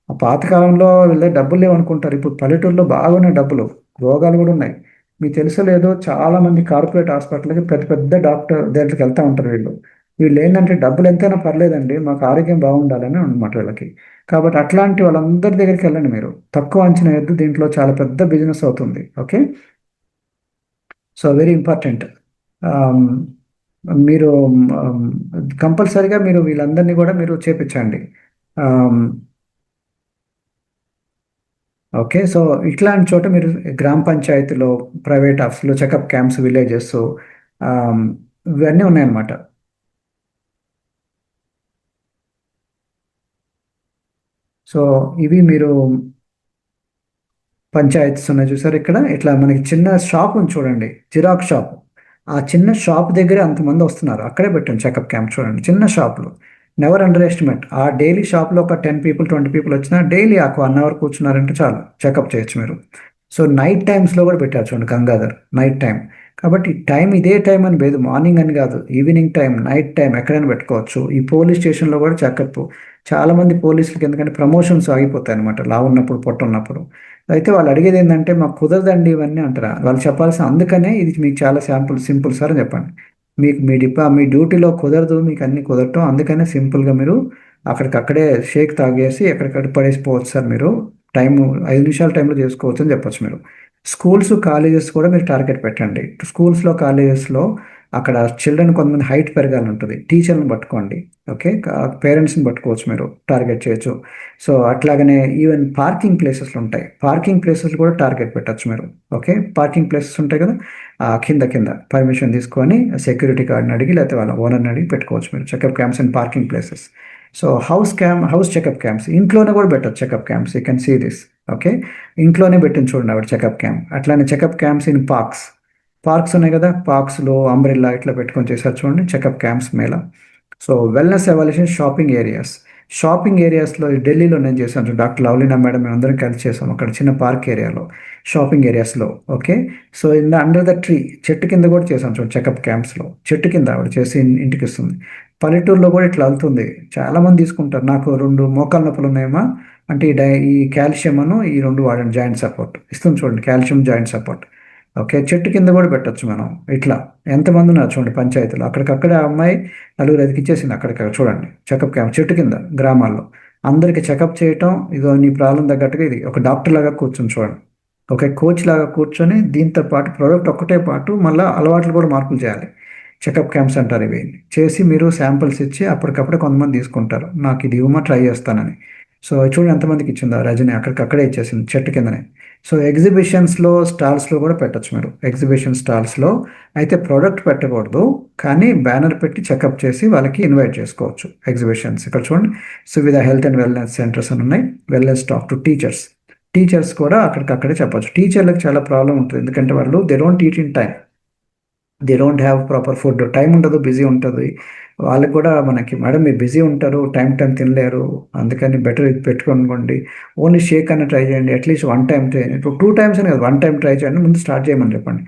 ఆ పాతకాలంలో వీళ్ళే డబ్బులు లేవనుకుంటారు, ఇప్పుడు పల్లెటూరులో బాగున్నాయి డబ్బులు, రోగాలు కూడా ఉన్నాయి. మీకు తెలుసో లేదో చాలామంది కార్పొరేట్ హాస్పిటల్కి పెద్ద పెద్ద డాక్టర్ దగ్గరికి వెళ్తూ ఉంటారు. వీళ్ళు ఏంటంటే డబ్బులు ఎంతైనా పర్లేదండి, మాకు ఆరోగ్యం బాగుండాలని అనమాట వీళ్ళకి. కాబట్టి అట్లాంటి వాళ్ళందరి దగ్గరికి వెళ్ళండి మీరు. తక్కువ అంచనా వేయద్దు, దీంట్లో చాలా పెద్ద బిజినెస్ అవుతుంది. Okay, so very important. మీరు కంపల్సరీగా మీరు వీళ్ళందరినీ కూడా మీరు చేపించండి. ఓకే, సో ఇట్లాంటి చోట మీరు గ్రామ పంచాయతీలో, ప్రైవేట్ ఆఫీసులో చెకప్ క్యాంప్స్, విలేజెస్ ఇవన్నీ ఉన్నాయన్నమాట. సో ఇవి మీరు పంచాయతీస్ ఉన్నాయి చూసారు ఇక్కడ. ఇట్లా మనకి చిన్న షాప్ ఉంది చూడండి, జిరాక్స్ షాప్. ఆ చిన్న షాప్ దగ్గరే అంతమంది వస్తున్నారు, అక్కడే పెట్టండి చెకప్ క్యాంప్. చూడండి చిన్న షాప్లో, నెవర్ అండర్ ఎస్టిమేట్. ఆ డైలీ షాప్లో ఒక 10 people 20 people వచ్చినా డైలీ ఆ 1 hour కూర్చున్నారంటే చాలు, చెకప్ చేయొచ్చు మీరు. సో నైట్ టైమ్స్లో కూడా పెట్టారు చూడండి, గంగాధర్ నైట్ టైం. కాబట్టి టైం ఇదే టైం అని లేదు, మార్నింగ్ అని కాదు, ఈవినింగ్ టైం, నైట్ టైం ఎక్కడైనా పెట్టుకోవచ్చు. ఈ పోలీస్ స్టేషన్లో కూడా చెకప్. చాలామంది పోలీసులకి ఎందుకంటే ప్రమోషన్స్ ఆగిపోతాయి అనమాట, లా ఉన్నప్పుడు, పొట్ట ఉన్నప్పుడు. అయితే వాళ్ళు అడిగేది ఏంటంటే మాకు కుదరదండి ఇవన్నీ అంటారా, వాళ్ళు చెప్పాల్సిన. అందుకనే ఇది మీకు చాలా సింపుల్ సార్ అని చెప్పండి. మీకు మీ డ్యూటీలో కుదరదు, మీకు అన్ని కుదరటం, అందుకనే సింపుల్గా మీరు అక్కడికక్కడే షేక్ తాగేసి ఎక్కడికక్కడ పడేసిపోవచ్చు సార్. మీరు 5 నిమిషాల టైంలో చేసుకోవచ్చు అని చెప్పొచ్చు మీరు. స్కూల్స్, కాలేజెస్ కూడా మీరు టార్గెట్ పెట్టండి. స్కూల్స్లో, కాలేజెస్లో అక్కడ చిల్డ్రన్ కొంతమంది హైట్ పెరగాలని ఉంటుంది, టీచర్ని పట్టుకోండి. ఓకే, పేరెంట్స్ని పట్టుకోవచ్చు, మీరు టార్గెట్ చేయొచ్చు. సో అట్లాగనే ఈవెన్ పార్కింగ్ ప్లేసెస్లు ఉంటాయి, పార్కింగ్ ప్లేసెస్ కూడా టార్గెట్ పెట్టచ్చు మీరు. ఓకే, పార్కింగ్ ప్లేసెస్ ఉంటాయి కదా, కింద పర్మిషన్ తీసుకొని సెక్యూరిటీ గార్డ్ని అడిగి లేకపోతే వాళ్ళ ఓనర్ని అడిగి పెట్టుకోవచ్చు మీరు checkup camps in parking places. So house checkup camps ఇంట్లోనే కూడా పెట్టచ్చు checkup camps. You can see this. Okay, ఇంట్లోనే పెట్టింది చూడండి ఆవిడ చెకప్ క్యాంప్. అట్లానే చెకప్ క్యాంప్స్ ఇన్ పార్క్స్ ఉన్నాయి కదా, పార్క్స్లో అంబ్రెల్లా ఇట్లా పెట్టుకొని చేశారు చూడండి checkup camps mela. So wellness evaluation shopping ఏరియాస్లో ఢిల్లీలో నేను చేశాను, డాక్టర్ లవ్లీనా మేడం మేము అందరం కలిసి చేసాం అక్కడ చిన్న పార్క్ ఏరియాలో, షాపింగ్ ఏరియాస్లో. Okay, so under the tree, చెట్టు కింద కూడా చేశాను చూడండి చెకప్ క్యాంప్స్లో. చెట్టు కింద ఆవిడ చేసి ఇంటికి ఇస్తుంది. పల్లెటూరులో కూడా ఇట్లా వెళ్తుంది, చాలామంది తీసుకుంటారు. నాకు 2 మోకాళ్ళ నొప్పులు ఉన్నాయమ్మా అంటే ఈ కాల్షియం ఈ 2 వాడండి, జాయింట్ సపోర్ట్ ఇస్తుంది చూడండి, కాల్షియం జాయింట్ సపోర్ట్. ఓకే, చెట్టు కింద కూడా పెట్టచ్చు మనం. ఇట్లా ఎంతమంది ఉన్నారు చూడండి పంచాయతీలో, అక్కడికక్కడే ఆ అమ్మాయి 4-5 ఇచ్చేసింది అక్కడిక్కడ చూడండి చెకప్ క్యాంప్. చెట్టు కింద గ్రామాల్లో అందరికీ చెకప్ చేయటం, ఇదో నీ ప్రాబ్లం తగ్గట్టుగా ఇది ఒక డాక్టర్ లాగా కూర్చొని చూడండి, ఒక కోచ్ లాగా కూర్చొని దీంతో పాటు ప్రోడక్ట్ ఒక్కటే పాటు మళ్ళీ అలవాట్లు కూడా మార్పులు చేయాలి. చెకప్ క్యాంప్స్ అంటారు ఇవి. చేసి మీరు శాంపిల్స్ ఇచ్చి అప్పటికప్పుడే కొంతమంది తీసుకుంటారు, నాకు ఇది ఇవ్వమా ట్రై చేస్తానని. సో చూడండి ఎంతమందికి ఇచ్చిందో రజని, అక్కడికక్కడే ఇచ్చేసింది చెట్టు కిందనే. సో ఎగ్జిబిషన్స్లో, స్టాల్స్లో కూడా పెట్టచ్చు మీరు. ఎగ్జిబిషన్ స్టాల్స్లో అయితే ప్రోడక్ట్ పెట్టకూడదు, కానీ బ్యానర్ పెట్టి చెకప్ చేసి వాళ్ళకి ఇన్వైట్ చేసుకోవచ్చు. ఎగ్జిబిషన్స్ ఇక్కడ చూడండి, Suvidha health and wellness centres అని ఉన్నాయి. వెల్నెస్ టాక్ టు టీచర్స్ కూడా అక్కడికక్కడే చెప్పచ్చు. టీచర్లకు చాలా ప్రాబ్లం ఉంటుంది, ఎందుకంటే వాళ్ళు they don't eat in time, they don't have proper food, time ఉండదు, బిజీ ఉంటుంది. వాళ్ళకి కూడా మనకి మేడం మీరు బిజీ ఉంటారు, టైం తినలేరు, అందుకని బెటర్ ఇది పెట్టుకోండి, ఓన్లీ షేక్ అన్న ట్రై చేయండి, అట్లీస్ట్ 1 time ట్రై చేయండి. ఇప్పుడు 2 times అని కదా, 1 time ట్రై చేయండి, ముందు స్టార్ట్ చేయమని చెప్పండి.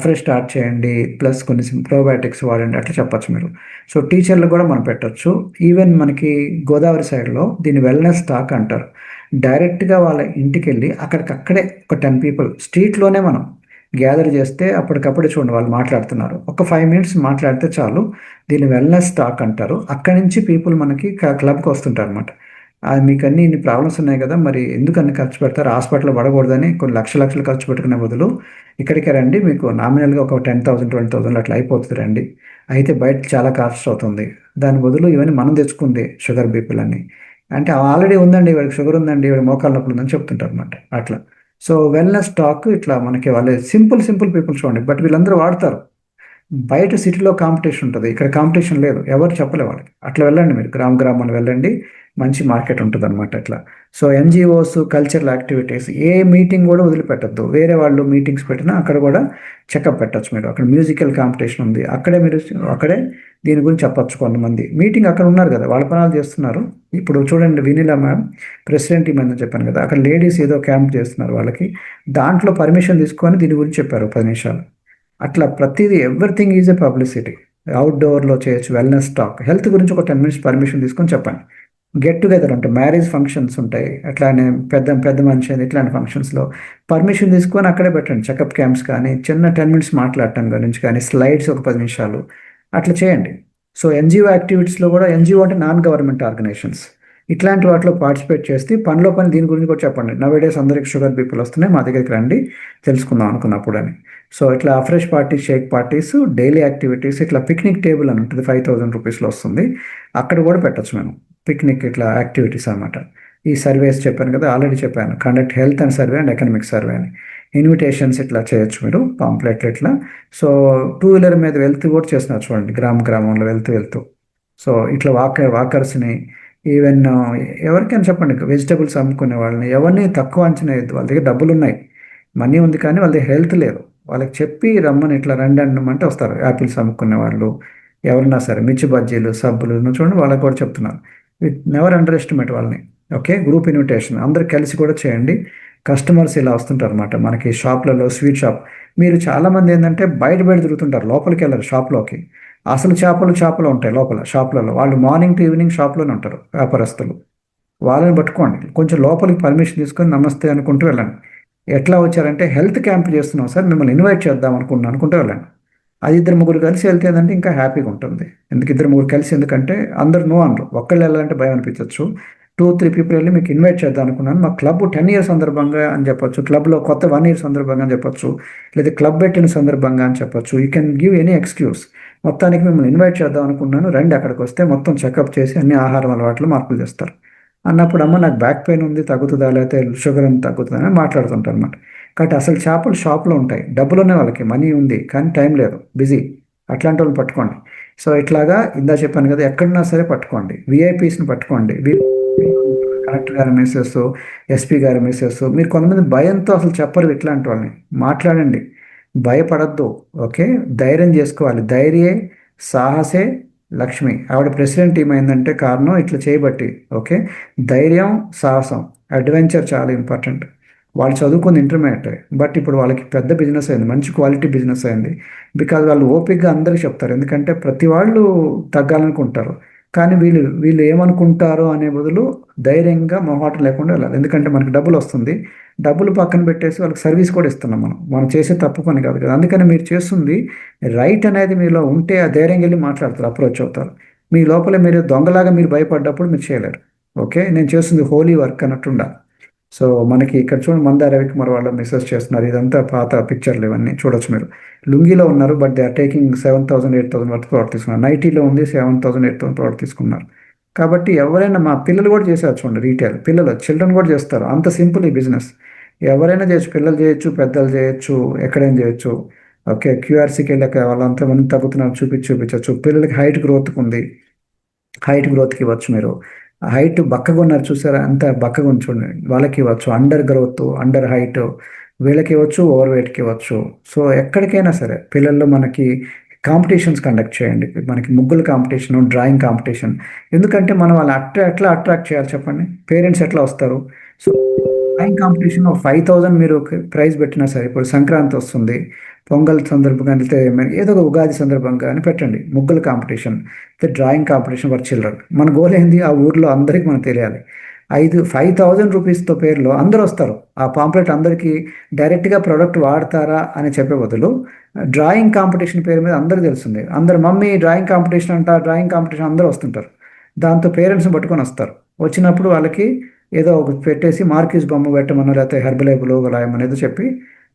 ఫ్రెష్ స్టార్ట్ చేయండి, ప్లస్ కొన్ని ప్రోబయాటిక్స్ వాడండి, అట్లా చెప్పచ్చు మీరు. సో టీచర్లు కూడా మనం పెట్టచ్చు. ఈవెన్ మనకి గోదావరి సైడ్లో దీన్ని వెల్నెస్ టాక్ అంటారు. డైరెక్ట్గా వాళ్ళ ఇంటికి వెళ్ళి అక్కడికక్కడే ఒక 10 people స్ట్రీట్లోనే మనం గ్యాదర్ చేస్తే అప్పటికప్పుడే చూడండి వాళ్ళు మాట్లాడుతున్నారు, ఒక 5 minutes మాట్లాడితే చాలు. దీన్ని వెల్నెస్ టాక్ అంటారు. అక్కడి నుంచి పీపుల్ మనకి క్లబ్కి వస్తుంటారు అనమాట. మీకు ఇన్ని ప్రాబ్లమ్స్ ఉన్నాయి కదా, మరి ఎందుకు అన్ని ఖర్చు పెడతారు, హాస్పిటల్లో పడకూడదని కొన్ని లక్షలు ఖర్చు పెట్టుకునే బదులు ఇక్కడికే రండి, మీకు నామినల్గా ఒక 10,000 20,000 అట్లా అయిపోతుంది రండి. అయితే బయట చాలా కాస్ట్ అవుతుంది, దాని బదులు ఇవన్నీ మనం తెచ్చుకుంది షుగర్ బీపీలన్నీ. అంటే ఆల్రెడీ ఉందండి, వాడికి షుగర్ ఉందండి, వాడి మోకాళ్ళ నొప్పులు ఉందని చెప్తుంటారు అనమాట అట్లా. సో వెల్నెస్ టాక్ ఇట్లా మనకి వాళ్ళే సింపుల్ పీపుల్ చూడండి, బట్ వీళ్ళందరూ వాడతారు. బయట సిటీలో కాంపిటీషన్ ఉంటుంది, ఇక్కడ కాంపిటీషన్ లేదు, ఎవరు చెప్పలే వాళ్ళకి. అట్లా వెళ్ళండి, మీరు గ్రామాన్ని వెళ్ళండి, మంచి మార్కెట్ ఉంటుంది అనమాట అట్లా. సో ఎన్జిఓస్, కల్చరల్ యాక్టివిటీస్, ఏ మీటింగ్ కూడా వదిలిపెట్టద్దు. వేరే వాళ్ళు మీటింగ్స్ పెట్టినా అక్కడ కూడా చెకప్ పెట్టచ్చు మీరు. అక్కడ మ్యూజికల్ కాంపిటీషన్ ఉంది, అక్కడే దీని గురించి చెప్పచ్చు. కొంతమంది మీటింగ్ అక్కడ ఉన్నారు కదా, వాళ్ళ పనాలు చేస్తున్నారు. ఇప్పుడు చూడండి, వినీలా మ్యామ్ ప్రెసిడెంట్ ఈమె చెప్పాను కదా, అక్కడ లేడీస్ ఏదో క్యాంప్ చేస్తున్నారు వాళ్ళకి, దాంట్లో పర్మిషన్ తీసుకొని దీని గురించి చెప్పారు 10 నిమిషాలు. అట్లా ప్రతిదీ ఎవ్రీథింగ్ ఈజ్ ఎ పబ్లిసిటీ. అవుట్డోర్లో చేయొచ్చు, వెల్నెస్ టాక్, హెల్త్ గురించి ఒక 10 మినిట్స్ పర్మిషన్ తీసుకొని చెప్పండి. గెట్ టుగెదర్ ఉంటాయి, మ్యారేజ్ ఫంక్షన్స్ ఉంటాయి, అట్లానే పెద్ద మనిషి అని ఇట్లాంటి ఫంక్షన్స్లో పర్మిషన్ తీసుకొని అక్కడే పెట్టండి. చెకప్ క్యాంప్స్ కానీ, చిన్న 10 మినిట్స్ మాట్లాడటం గురించి కానీ, స్లైడ్స్ ఒక 10 నిమిషాలు అట్లా చేయండి. సో ఎన్జిఓ యాక్టివిటీస్లో కూడా, ఎన్జిఓ అంటే నాన్ గవర్నమెంట్ ఆర్గనైజేషన్స్, ఇట్లాంటి వాటిలో పార్టిసిపేట్ చేస్తే పనిలో పని దీని గురించి కూడా చెప్పండి. నవేడేస్ అందరికి షుగర్ బీపీలు వస్తున్నాయి, మా దగ్గరికి రండి తెలుసుకుందాం అనుకున్నప్పుడు అని. సో ఇట్లా afresh parties, shake parties, daily activities, ఇట్లా పిక్నిక్ టేబుల్ అని ఉంటుంది, 5,000 రూపీస్లో వస్తుంది, అక్కడ కూడా పెట్టచ్చు మేము. పిక్నిక్ ఇట్లా యాక్టివిటీస్ అనమాట. ఈ సర్వేస్ చెప్పాను కదా, ఆల్రెడీ చెప్పాను, conduct health and survey and economic survey అని. ఇన్విటేషన్స్ ఇట్లా చేయొచ్చు మీరు, పాంప్లెట్లు ఇట్లా. సో 2 వీలర్ మీద వెళ్తూ కూడా చేస్తున్నారు చూడండి, గ్రామంలో వెళ్తూ. సో ఇట్లా వాకర్స్ని, ఈవెన్ ఎవరికైనా చెప్పండి, వెజిటబుల్స్ అమ్ముకునే వాళ్ళని ఎవరిని తక్కువ అంచనా వేయద్దు. వాళ్ళ దగ్గర డబ్బులు ఉన్నాయి, మనీ ఉంది, కానీ వాళ్ళ దగ్గర హెల్త్ లేదు. వాళ్ళకి చెప్పి రమ్మని, ఇట్లా రండి అనమంటే వస్తారు. యాపిల్స్ అమ్ముకునే వాళ్ళు ఎవరన్నా సరే, మిర్చి బజ్జీలు, సబ్బులు చూడండి, వాళ్ళకి కూడా చెప్తున్నారు. నెవర్ అండర్ ఎస్టిమేట్ వాళ్ళని. ఓకే, గ్రూప్ ఇన్విటేషన్ అందరు కలిసి కూడా చేయండి. కస్టమర్స్ ఇలా వస్తుంటారు అనమాట మనకి షాప్లలో. స్వీట్ షాప్, మీరు చాలామంది ఏంటంటే బయట తిరుగుతుంటారు, లోపలికి వెళ్ళరు షాప్లోకి. అసలు చేపలు ఉంటాయి లోపల షాప్లలో, వాళ్ళు మార్నింగ్ టు ఈవినింగ్ షాప్లోనే ఉంటారు వ్యాపారస్తులు. వాళ్ళని పట్టుకోండి, కొంచెం లోపలికి పర్మిషన్ తీసుకొని నమస్తే అనుకుంటూ వెళ్ళండి. ఎట్లా వచ్చారంటే, హెల్త్ క్యాంప్ చేస్తున్నాం సార్, మిమ్మల్ని ఇన్వైట్ చేద్దాం అనుకుంటూ వెళ్ళండి. అది 2-3 కలిసి వెళ్తే ఏంటంటే ఇంకా హ్యాపీగా ఉంటుంది. 2-3 కలిసి, ఎందుకంటే అందరు నో అనరు, ఒక్కళ్ళు వెళ్ళాలంటే భయం అనిపించవచ్చు. 2-3 పీపుల్ వెళ్ళి మీకు ఇన్వైట్ చేద్దాం అనుకున్నాను, మా క్లబ్ 10 ఇయర్స్ సందర్భంగా అని చెప్పొచ్చు, క్లబ్లో కొత్త 1 ఇయర్ సందర్భంగా అని చెప్పొచ్చు, లేదా క్లబ్ పెట్టిన సందర్భంగా అని చెప్పొచ్చు. You can give any excuse. మొత్తానికి మిమ్మల్ని ఇన్వైట్ చేద్దాం అనుకున్నాను, రండి. అక్కడికి వస్తే మొత్తం చెకప్ చేసి అన్ని ఆహారం అలవాట్లు మార్పులు చేస్తారు అన్నప్పుడు, అమ్మ నాకు బ్యాక్ పెయిన్ ఉంది, తగ్గుతుందా, లేకపోతే షుగర్ ఉంది, తగ్గుతుందా అని మాట్లాడుతుంటారు అనమాట. కాబట్టి అసలు చేపలు షాప్లో ఉంటాయి, డబ్బులునే వాళ్ళకి, మనీ ఉంది, కానీ టైం లేదు, బిజీ. అట్లాంటి వాళ్ళు పట్టుకోండి. సో ఇట్లాగా ఇందా చెప్పాను కదా, ఎక్కడున్నా సరే పట్టుకోండి, విఐపీస్ని పట్టుకోండి. కలెక్టర్ గారి మెసేజ్, ఎస్పీ గారి మెసేజ్. మీరు కొంతమంది భయంతో అసలు చెప్పరు ఇట్లాంటి వాళ్ళని, మాట్లాడండి, భయపడద్దు. ఓకే, ధైర్యం చేసుకోవాలి. ధైర్యే సాహసే లక్ష్మి. ఆవిడ ప్రెసిడెంట్ ఏమైందంటే కారణం ఇట్లా చేయబట్టి. ఓకే, ధైర్యం, సాహసం, అడ్వెంచర్ చాలా ఇంపార్టెంట్. వాళ్ళు చదువుకుంది ఇంటర్మీడియట్, బట్ ఇప్పుడు వాళ్ళకి పెద్ద బిజినెస్ అయింది, మంచి క్వాలిటీ బిజినెస్ అయింది. బికాజ్ వాళ్ళు ఓపికగా అందరికీ చెప్తారు, ఎందుకంటే ప్రతి వాళ్ళు తగ్గాలనుకుంటారు, కానీ వీళ్ళు ఏమనుకుంటారో అనే బదులు ధైర్యంగా మొహాటం లేకుండా వెళ్ళాలి. ఎందుకంటే మనకి డబ్బులు వస్తుంది, డబ్బులు పక్కన పెట్టేసి వాళ్ళకి సర్వీస్ కూడా ఇస్తున్నాం మనం చేసే తప్పు పని కాదు కదా. అందుకని మీరు చేస్తుంది రైట్ అనేది మీలో ఉంటే ఆ ధైర్యంగా వెళ్ళి మాట్లాడతారు, అప్రోచ్ అవుతారు. మీ లోపల మీరు దొంగలాగా మీరు భయపడ్డప్పుడు మీరు చేయలేరు. ఓకే, నేను చేస్తుంది హోలీ వర్క్ అన్నట్టుండా. సో మనకి ఇక్కడ చూడండి, మందా రవికుమార్ వాళ్ళు మెసేజ్ చేస్తున్నారు, ఇదంతా పాత పిక్చర్లు, ఇవన్నీ చూడొచ్చు మీరు. లుంగిలో ఉన్నారు, బట్ దే ఆర్ టేకింగ్ 7,000 8,000 వరకు ప్రోడక్ట్ తీసుకున్నారు. నైటీలో ఉంది, 7,000 8,000 ప్రోడక్ట్ తీసుకున్నారు. కాబట్టి ఎవరైనా, మా పిల్లలు కూడా చేసేది చూడండి, రీటైల్ చిల్డ్రన్ కూడా చేస్తారు. అంత సింపుల్ ఈ బిజినెస్, ఎవరైనా చేయొచ్చు, పిల్లలు చేయొచ్చు, పెద్దలు చేయొచ్చు, ఎక్కడైనా చేయొచ్చు. ఓకే, క్యూఆర్సీకి వెళ్ళాక వాళ్ళంతా మంది తగ్గుతున్నారు చూపించవచ్చు. పిల్లలకి హైట్ గ్రోత్కి ఉంది, హైట్ గ్రోత్కి ఇవ్వచ్చు. మీరు హైట్ బక్కగా ఉన్నారు చూసారా, అంత బక్కగా ఉంది చూడండి, వాళ్ళకి ఇవ్వచ్చు. అండర్ గ్రోత్, అండర్ హైట్ వీళ్ళకి ఇవ్వచ్చు, ఓవర్ వెయిట్కి ఇవ్వచ్చు. సో ఎక్కడికైనా సరే పిల్లల్లో మనకి కాంపిటీషన్స్ కండక్ట్ చేయండి. మనకి ముగ్గుల కాంపిటీషన్, డ్రాయింగ్ కాంపిటీషన్. ఎందుకంటే మనం వాళ్ళు ఎట్లా అట్రాక్ట్ చేయాలి చెప్పండి, పేరెంట్స్ ఎట్లా వస్తారు. సో డ్రాయింగ్ కాంపిటీషన్ 5,000 మీరు ప్రైజ్ పెట్టినా సరే, ఇప్పుడు సంక్రాంతి వస్తుంది, పొంగల్ సందర్భంగా అయితే ఏదో ఒక ఉగాది సందర్భంగా అని పెట్టండి, ముగ్గుల competition, drawing competition for children. మన గోల్ ఏంది, ఆ ఊర్లో అందరికీ మనకు తెలియాలి. 5,000 రూపీస్తో పేరులో అందరూ వస్తారు. ఆ పాంప్లెట్ అందరికీ డైరెక్ట్గా ప్రోడక్ట్ వాడతారా అని చెప్పే బదులు, డ్రాయింగ్ కాంపిటీషన్ పేరు మీద అందరికీ తెలుస్తుంది. అందరు మమ్మీ డ్రాయింగ్ కాంపిటీషన్ అందరూ వస్తుంటారు. దాంతో పేరెంట్స్ని పట్టుకొని వస్తారు. వచ్చినప్పుడు వాళ్ళకి ఏదో ఒకటి పెట్టేసి మార్కిస్ బొమ్మ పెట్టమనో లేకపోతే హెర్బలైబ్ లోగో రాయమని ఏదో చెప్పి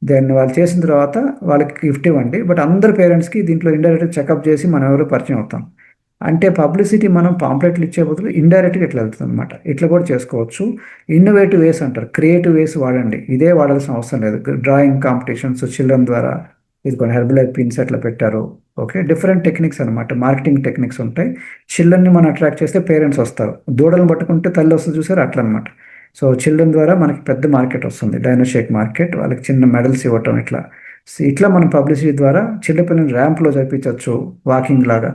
దాన్ని వాళ్ళు చేసిన తర్వాత వాళ్ళకి గిఫ్ట్ ఇవ్వండి. బట్ అందరు పేరెంట్స్కి దీంట్లో ఇండైరెక్ట్గా చెకప్ చేసి మనం ఎవరో పరిచయం అవుతాం. అంటే పబ్లిసిటీ మనం పాంప్లెట్లు ఇచ్చే బదులు ఇండైరెక్ట్గా ఇట్లా వెళ్తుంది అనమాట. ఇట్లా కూడా చేసుకోవచ్చు. ఇన్నోవేటివ్ వేస్ అంటారు, క్రియేటివ్ వేస్ వాడండి. ఇదే వాడాల్సిన అవసరం లేదు. డ్రాయింగ్ కాంపిటీషన్స్ చిల్డ్రన్ ద్వారా ఇది కొన్ని హెర్బలైఫ్ పిన్స్ ఎట్లా పెట్టారు. ఓకే, డిఫరెంట్ టెక్నిక్స్ అనమాట, మార్కెటింగ్ టెక్నిక్స్ ఉంటాయి. చిల్డ్రన్ని మనం అట్రాక్ట్ చేస్తే పేరెంట్స్ వస్తారు. దూడలను పట్టుకుంటే తల్లి వస్తుంది చూసారు, అట్లా అనమాట. సో చిల్డ్రన్ ద్వారా మనకి పెద్ద మార్కెట్ వస్తుంది, డైనోషేక్ మార్కెట్. వాళ్ళకి చిన్న మెడల్స్ ఇవ్వటం ఇట్లా ఇట్లా మనం పబ్లిసిటీ ద్వారా చిన్నపిల్లల్ని ర్యాంప్లో చదివించవచ్చు, వాకింగ్ లాగా.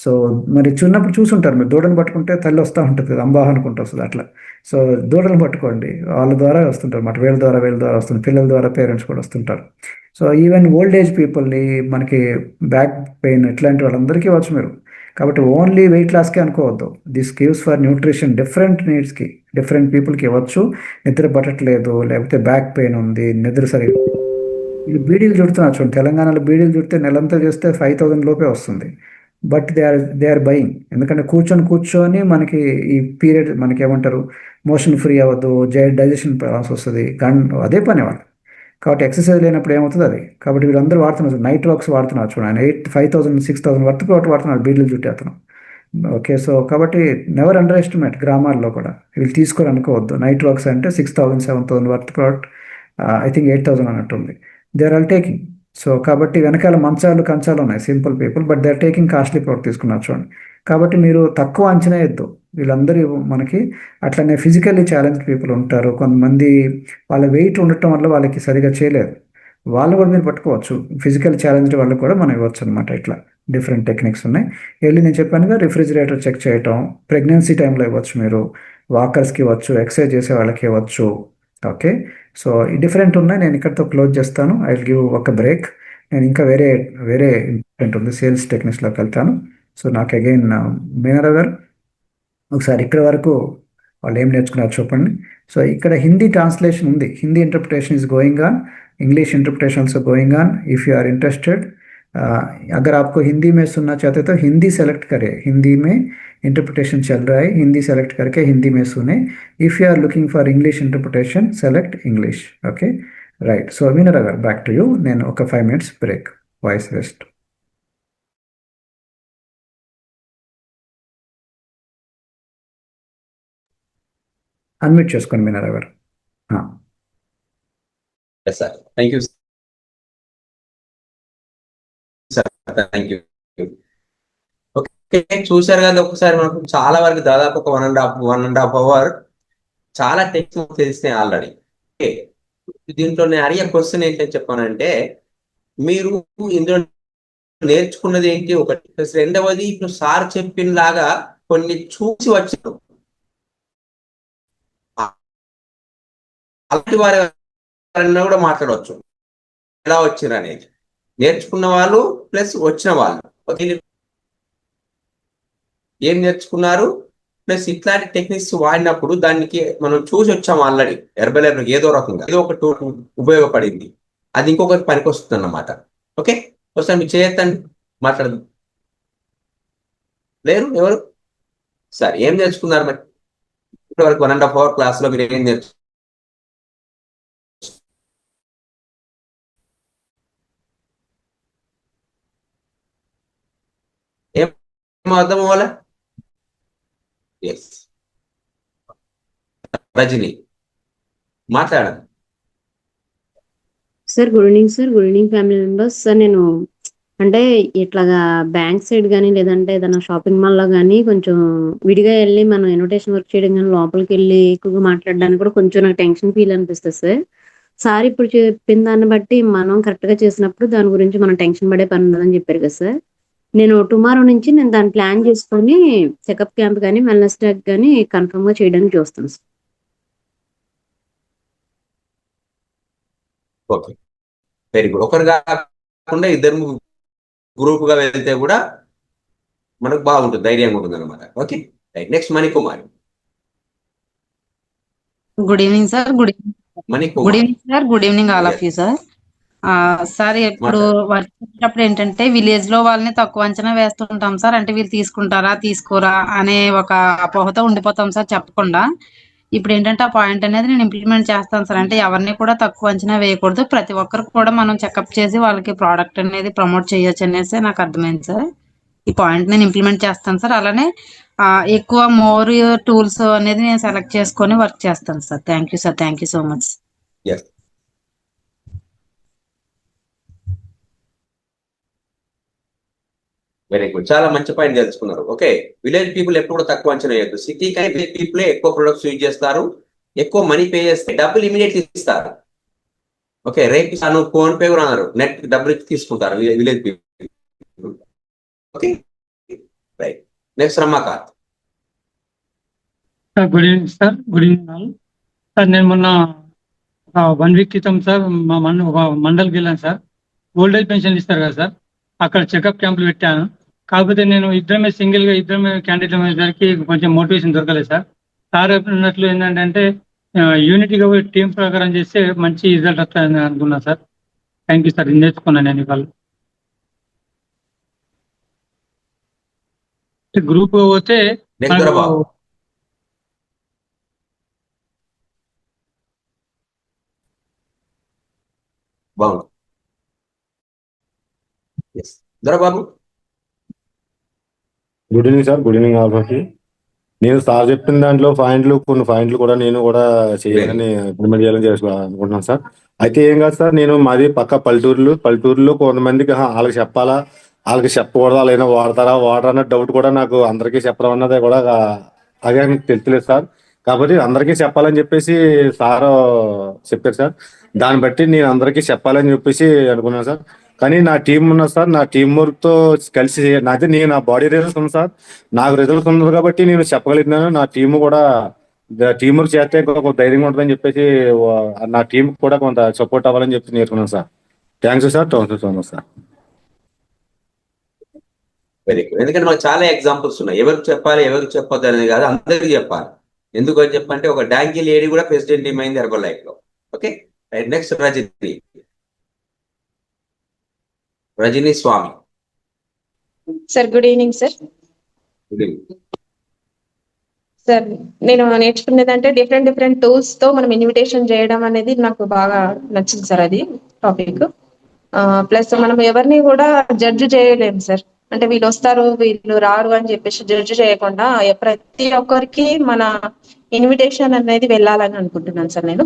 సో మరి చిన్నప్పుడు చూసుంటారు మీరు, దూడను పట్టుకుంటే తల్లి వస్తూ ఉంటుంది కదా, అంబాహ అనుకుంటూ వస్తుంది అట్లా. సో దూడలను పట్టుకోండి, వాళ్ళ ద్వారా వస్తుంటారు అన్నమాట, వీళ్ళ ద్వారా వస్తుంది, పిల్లల ద్వారా పేరెంట్స్ కూడా వస్తుంటారు. సో ఈవెన్ ఓల్డ్ ఏజ్ పీపుల్ని, మనకి బ్యాక్ పెయిన్ ఇట్లాంటి వాళ్ళందరికీ వచ్చు మీరు. కాబట్టి ఓన్లీ వెయిట్ లాస్కే అనుకోవద్దు. This gives for nutrition, different నీడ్స్కి, డిఫరెంట్ పీపుల్కి ఇవ్వచ్చు. నిద్ర పట్టట్లేదు, లేకపోతే బ్యాక్ పెయిన్ ఉంది, నిద్ర సరిగ్గా, వీళ్ళు బీడీలు చుడుతున్నారు చూడండి, తెలంగాణలో బీడీలు చుడితే నెలంతా చేస్తే 5,000 లోపే వస్తుంది. But they are buying. ఎందుకంటే కూర్చొని మనకి ఈ పీరియడ్ మనకి ఏమంటారు, మోషన్ ఫ్రీ అవ్వదు, డైజెషన్ ప్రాబ్లమ్స్ వస్తుంది, అదే పని వాళ్ళు. కాబట్టి ఎక్సర్సైజ్ లేనప్పుడు ఏమవుతుంది అది. కాబట్టి వీళ్ళందరూ వాడుతున్నారు, నైట్ వర్క్స్ వాడుతున్నారు చూడండి, 5,000 6,000 వర్త్ ఒకటి వాడుతున్నారు బీడీలు చుట్టే అతను. ఓకే, సో కాబట్టి నెవర్ అండర్ ఎస్టిమేట్. గ్రామాల్లో కూడా వీళ్ళు తీసుకొని అనుకోవద్దు. నైట్ వర్క్స్ అంటే 6,000 7,000 వర్త్ ప్రోడక్ట్, ఐ థింక్ 8,000 అన్నట్టుంది. They are all taking. So కాబట్టి వెనకాల మంచాలు కంచాలు ఉన్నాయి, simple people, but they are taking costly product తీసుకున్నారు చూడండి. కాబట్టి మీరు తక్కువ అంచనా వేయద్దు. వీళ్ళందరూ మనకి అట్లనే ఫిజికల్లీ ఛాలెంజ్ పీపుల్ ఉంటారు. కొంతమంది వాళ్ళ వెయిట్ ఉండటం వల్ల వాళ్ళకి సరిగా చేయలేదు, వాళ్ళు కూడా మీరు పట్టుకోవచ్చు. ఫిజికల్ ఛాలెంజ్ వాళ్ళకి కూడా మనం ఇవ్వచ్చు అనమాట. ఇట్లా డిఫరెంట్ టెక్నిక్స్ ఉన్నాయి. నేను చెప్పానుగా, రిఫ్రిజిరేటర్ చెక్ చేయటం, ప్రెగ్నెన్సీ టైంలో ఇవ్వచ్చు మీరు, వాకర్స్కి ఇవ్వచ్చు, ఎక్సర్సైజ్ చేసే వాళ్ళకి ఇవ్వచ్చు. ఓకే, సో ఈ డిఫరెంట్ ఉన్నాయి. నేను ఇక్కడితో క్లోజ్ చేస్తాను. ఐ విల్ గివ్ ఒక బ్రేక్. నేను ఇంకా వేరే వేరే ఇంపార్టెంట్ ఉంది, సేల్స్ టెక్నిక్స్లోకి వెళ్తాను. సో నాకు అగైన్ మీనారావు గారు ఒకసారి ఇక్కడ వరకు వాళ్ళు ఏం నేర్చుకున్నారు చెప్పండి. సో ఇక్కడ హిందీ ట్రాన్స్లేషన్ ఉంది, Hindi interpretation is going on, English interpretation से going on. If you are interested, अगर आपको हिंदी में सुनना चाहते तो हिंदी सेलेक्ट करें. हिंदी में इंटरप्रिटेशन चल रहा है, हिंदी सेलेक्ट करके हिंदी में सुने. If you are looking for English interpretation, select English. Okay, right. So వినర్ గారు, బ్యాక్ టు యూ. నేను ఒక 5 minutes break, voice rest. Unmute చేసుకోండి మీనారావు గారు. Sir thank you sir, thank you. Okay, చూశారు కదా ఒకసారి మనకు చాలా వరకు దాదాపు ఒక 1.5 అవర్ చాలా టెక్నిక్స్ తెలిసినాయి ఆల్రెడీ. ఓకే, దీంట్లో నేను అడిగే క్వశ్చన్ ఏంటని చెప్పానంటే, మీరు ఇందులో నేర్చుకున్నది ఏంటి ఒకటి, ప్లస్ రెండవది ఇప్పుడు సార్ చెప్పిన లాగా కొన్ని చూసి వచ్చారు అలాంటి వారు కూడా మాట్లాడవచ్చు, ఎలా వచ్చారు అనేది. నేర్చుకున్న వాళ్ళు ప్లస్ వచ్చిన వాళ్ళు, ఏం నేర్చుకున్నారు ప్లస్ ఇట్లాంటి టెక్నిక్స్ వాడినప్పుడు దానికి మనం చూసి వచ్చాము ఆల్రెడీ. హెర్బలైఫ్ ఏదో రకంగా ఏదో ఒక టూల్ ఉపయోగపడింది, అది ఇంకొకటి పనికి వస్తుంది అన్నమాట. ఓకే, ఒకసారి మీరు చేయొద్దండి, మాట్లాడదు లేరు ఎవరు. సరే, ఏం నేర్చుకున్నారు మరి ఇప్పటి వరకు 1.5 hour క్లాస్ లో మీరు ఏం నేర్చుకున్నారు? ఏం అర్థం అవ్వాలా? ఎస్, రజని మాట్లాడండి. Sir good evening sir, good evening family members. Sir నేను అంటే ఇట్లాగా బ్యాంక్ సైడ్ కానీ లేదంటే ఏదైనా షాపింగ్ మాల్ లో కానీ కొంచెం విడిగా వెళ్ళి మనం ఇన్విటేషన్ వర్క్ చేయడం కానీ లోపలికి వెళ్ళి ఎక్కువగా మాట్లాడడానికి కూడా కొంచెం నాకు టెన్షన్ ఫీల్ అనిపిస్తుంది సార్. సార్ ఇప్పుడు చెప్పిన దాన్ని బట్టి మనం కరెక్ట్ గా చేసినప్పుడు దాని గురించి మనం టెన్షన్ పడే పని ఉండదని చెప్పారు కదా సార్. నేను టుమారో నుంచి నేను దాన్ని ప్లాన్ చేసుకొని చెకప్ క్యాంప్ కానీ వెల్నెస్ ట్రాక్ కానీ కన్ఫర్మ్ గా చేయడానికి చూస్తాను సార్. Okay, very good. ఒకరు కాకుండా ఇద్దరు గ్రూప్ గా వెళ్తే కూడా మనకు బాగుంటుంది, ధైర్యంగా ఉంటుంది అనమాట. Okay, right. Next Manikumari. Good evening sir. Good evening sir. Good evening all of you sir. Sir ఎప్పుడు వర్క్ చేసేటప్పుడు ఏంటంటే విలేజ్ లో వాళ్ళని తక్కువ అంచనా వేస్తుంటాం సార్. అంటే వీళ్ళు తీసుకుంటారా తీసుకోరా అనే ఒక అపోహతో ఉండిపోతాం సార్ చెప్పకుండా. ఇప్పుడు ఏంటంటే ఆ పాయింట్ అనేది నేను ఇంప్లిమెంట్ చేస్తాను సార్. అంటే ఎవరిని కూడా తక్కువ అంచనా వేయకూడదు, ప్రతి ఒక్కరికి కూడా మనం చెకప్ చేసి వాళ్ళకి ప్రోడక్ట్ అనేది ప్రమోట్ చేయొచ్చు అనేసి నాకు అర్థమైంది సార్. ఈ పాయింట్ నేను ఇంప్లిమెంట్ చేస్తాను సార్. అలానే ఎక్కువ మోర్ టూల్స్ అనేది నేను సెలెక్ట్ చేసుకొని వర్క్ చేస్తాను sir. Thank you sir, thank you so much. Yes. Very good, చాలా మంచి పాయింట్ తెలుసుకున్నారు. ఓకే, విలేజ్ పీపుల్ ఎప్పుడు కూడా తక్కువ అంచనా వేయద్దు. సిటీ కానీ విలేజ్ పీపుల్ ఎక్కువ ప్రొడక్ట్స్ యూజ్ చేస్తారు, ఎక్కువ మనీ పే చేస్తే డబ్బులు ఇమీడియట్ ఇస్తారు. ఓకే, రేపు ఇస్తాను ఫోన్ పే కూడా అన్నారు, నెట్ డబ్బులు ఇచ్చి తీసుకుంటారు village people. Okay right, next Ramakant. Sir good evening sir. Good evening all. Sir నేను మొన్న 1 వీక్ క్రితం సార్ మా ఒక మండలికి వెళ్ళాను సార్. ఓల్డ్ ఏజ్ పెన్షన్ ఇస్తారు కదా సార్, అక్కడ చెకప్ క్యాంపులు పెట్టాను. కాకపోతే నేను ఇద్దరమే క్యాండిడేట్ అయ్యేసరికి కొంచెం మోటివేషన్ దొరకలేదు సార్. సార్ చెప్పినట్లు ఏంటంటే యూనిటీగా టీం ప్రకారం చేస్తే మంచి రిజల్ట్ వస్తాయని అనుకున్నాను సార్. థ్యాంక్ యూ సార్, నేర్చుకున్నాను నేను ఇవాళ. గ్రూప్ పోతే నెక్స్ట్ దొరబాబు. బాగుంది. Yes Dorababu. Good evening sir. Good evening already. నేను సార్ చెప్పిన దాంట్లో కొన్ని పాయింట్లు కూడా నేను కూడా చేయాలని ఇంప్లిమెంట్ చేయాలని అనుకుంటున్నాను సార్. అయితే ఏం కాదు సార్, నేను మాది పక్క పల్లెటూరులో కొంతమందికి వాళ్ళకి చెప్పాలా, వాళ్ళకి చెప్పకూడదా, లేదా వాడరా అన్న డౌట్ కూడా నాకు అందరికీ చెప్పడం అన్నది కూడా అదే మీకు తెలుసులేదు సార్. కాబట్టి అందరికీ చెప్పాలని చెప్పేసి సార్ చెప్పారు సార్. దాన్ని బట్టి నేను అందరికీ చెప్పాలని చెప్పేసి అనుకున్నాను సార్. కానీ నా టీం ఉన్నది సార్, నా టీం వర్క్ తో కలిసి నా బాడీ రిజల్ట్స్ ఉంది సార్, నాకు రిజల్ట్స్ ఉంది కాబట్టి నేను చెప్పగలుగుతున్నాను. నా టీం కూడా టీం వర్క్ చేస్తే కొంత ధైర్యంగా ఉంటుందని చెప్పేసి నా టీం కూడా కొంత సపోర్ట్ అవ్వాలని చెప్పి నేర్చుకున్నాను sir. Thanks sir. Thank you so much sir. Very good. ఎందుకంటే మనకు చాలా ఎగ్జాంపుల్స్ ఉన్నాయి, ఎవరికి చెప్పాలి ఎవరికి చెప్పొద్దు అనేది కాదు, అందరికీ చెప్పాలి. ఎందుకు అని చెప్పంటే ఒక డాంకీ లేడీ కూడా ప్రెసిడెంట్ టీమ్ అయింది హెర్బల్ లైఫ్ లో. Okay right, next Rajini Swamy. Sir good evening sir. Good evening sir, నేను నేర్చుకునేది అంటే డిఫరెంట్ టూల్స్ తో మనం ఇన్విటేషన్ చేయడం అనేది నాకు బాగా నచ్చింది సార్. అది టాపిక్ ప్లస్ మనం ఎవరిని కూడా జడ్జి చేయలేము సార్. అంటే వీళ్ళు వస్తారు వీళ్ళు రారు అని చెప్పేసి జడ్జి చేయకుండా ప్రతి ఒక్కరికి మన ఇన్విటేషన్ అనేది వెళ్ళాలని అనుకుంటున్నాను సార్ నేను.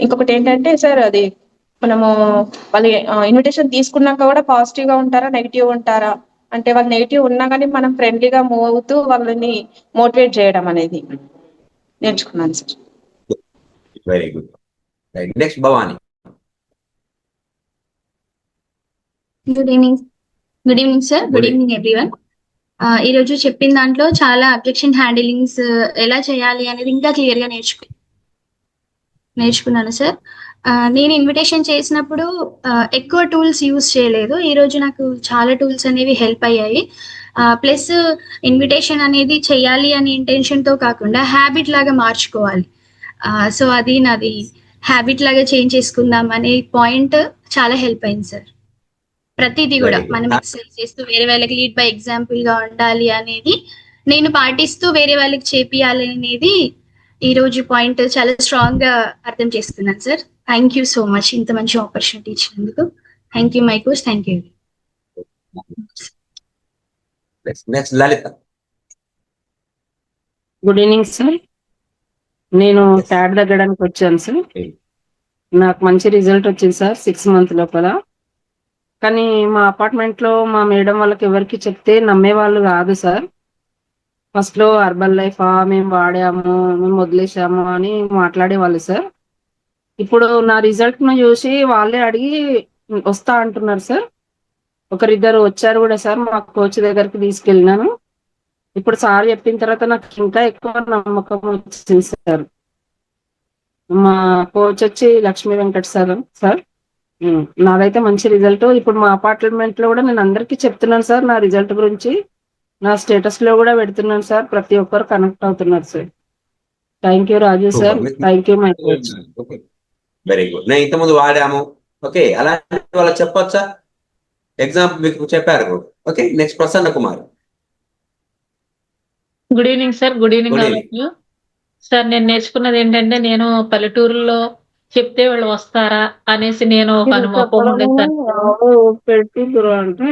ఇంకొకటి ఏంటంటే సార్, అది మనము వాళ్ళు ఇన్విటేషన్ తీసుకున్నాక కూడా పాజిటివ్ గా ఉంటారా నెగిటివ్ ఉంటారా అంటే, వాళ్ళు నెగిటివ్ ఉన్నా కానీ మనం ఫ్రెండ్లీగా మూవ్ అవుతూ వాళ్ళని మోటివేట్ చేయడం అనేది నేర్చుకున్నాను sir. Very good. Next Bhavani. Good evening sir. Good evening everyone. ఈ రోజు చెప్పిన దాంట్లో చాలా అబ్జెక్షన్ హ్యాండిలింగ్స్ ఎలా చేయాలి అనేది ఇంకా క్లియర్ గా నేర్చుకున్నాను సార్. నేను ఇన్విటేషన్ చేసినప్పుడు ఎక్కువ టూల్స్ యూజ్ చేయలేదు. ఈ రోజు నాకు చాలా టూల్స్ అనేవి హెల్ప్ అయ్యాయి. ప్లస్ ఇన్విటేషన్ అనేది చేయాలి అనే ఇంటెన్షన్ తో కాకుండా హ్యాబిట్ లాగా మార్చుకోవాలి. సో అది నాది హ్యాబిట్ లాగా చేంజ్ చేసుకుందాం అనే పాయింట్ చాలా హెల్ప్ అయింది సార్. ప్రతిదీ కూడా మనం ఎక్సర్సైజ్ చేస్తూ వేరే వాళ్ళకి లీడ్ బై ఎగ్జాంపుల్ గా ఉండాలి అనేది నేను పాటిస్తూ వేరే వాళ్ళకి చేపియాలి అనేది ఈ రోజు పాయింట్ చాలా స్ట్రాంగ్ గా అర్థం చేసుకున్నాను sir. Thank you so much ఇంత మంచి ఆపర్చునిటీ ఇచ్చినందుకు. Thank you my coach. Thank you. Next Lalitha. Good evening sir. నేను ట్యాడ్ తగ్గడానికి వచ్చాను సార్. నాకు మంచి రిజల్ట్ వచ్చింది సార్ 6 months లోపల. కానీ మా అపార్ట్మెంట్ లో మా మేడం వాళ్ళకి ఎవరికి చెప్తే నమ్మే వాళ్ళు కాదు సార్. ఫస్ట్ లో హెర్బల్ లైఫ్ మేము వాడాము, మేము వదిలేసాము అని మాట్లాడేవాళ్ళు సార్. ఇప్పుడు నా రిజల్ట్ ను చూసి వాళ్ళే అడిగి వస్తా అంటున్నారు సార్. ఒకరిద్దరు వచ్చారు కూడా సార్, మా కోచ్ దగ్గరికి తీసుకెళ్ళినాను. ఇప్పుడు సార్ చెప్పిన తర్వాత నాకు ఇంకా ఎక్కువ నమ్మకం వచ్చింది సార్. మా కోచ్ వచ్చి లక్ష్మీ వెంకట్ సార్. నాదైతే మంచి రిజల్ట్. ఇప్పుడు మా అపార్ట్మెంట్ లో కూడా నేను అందరికీ చెప్తున్నాను సార్ నా రిజల్ట్ గురించి. నా స్టేటస్ లో కూడా పెడుతున్నాను సార్. ప్రతి ఒక్కరు కనెక్ట్ అవుతున్నారు sir. Thank you Raju sir. Thank you my coach. Very good. నేను ఇంతకుముందు వాడాము, ఓకే, అలాంటి వాళ్ళకి చెప్పొచ్చా? ఎగ్జాంపుల్ మీకు చెప్పారు. Okay, next Prasanna Kumar. Good evening sir. Good evening Good all evening. Of you. Sir నేను నేర్చుకున్నది ఏంటంటే, నేను పల్లెటూరులో చెప్తే వాళ్ళు వస్తారా అనేసి నేను ఒక అనుభవం ఉండేది సార్. పెట్టుదురు అంటే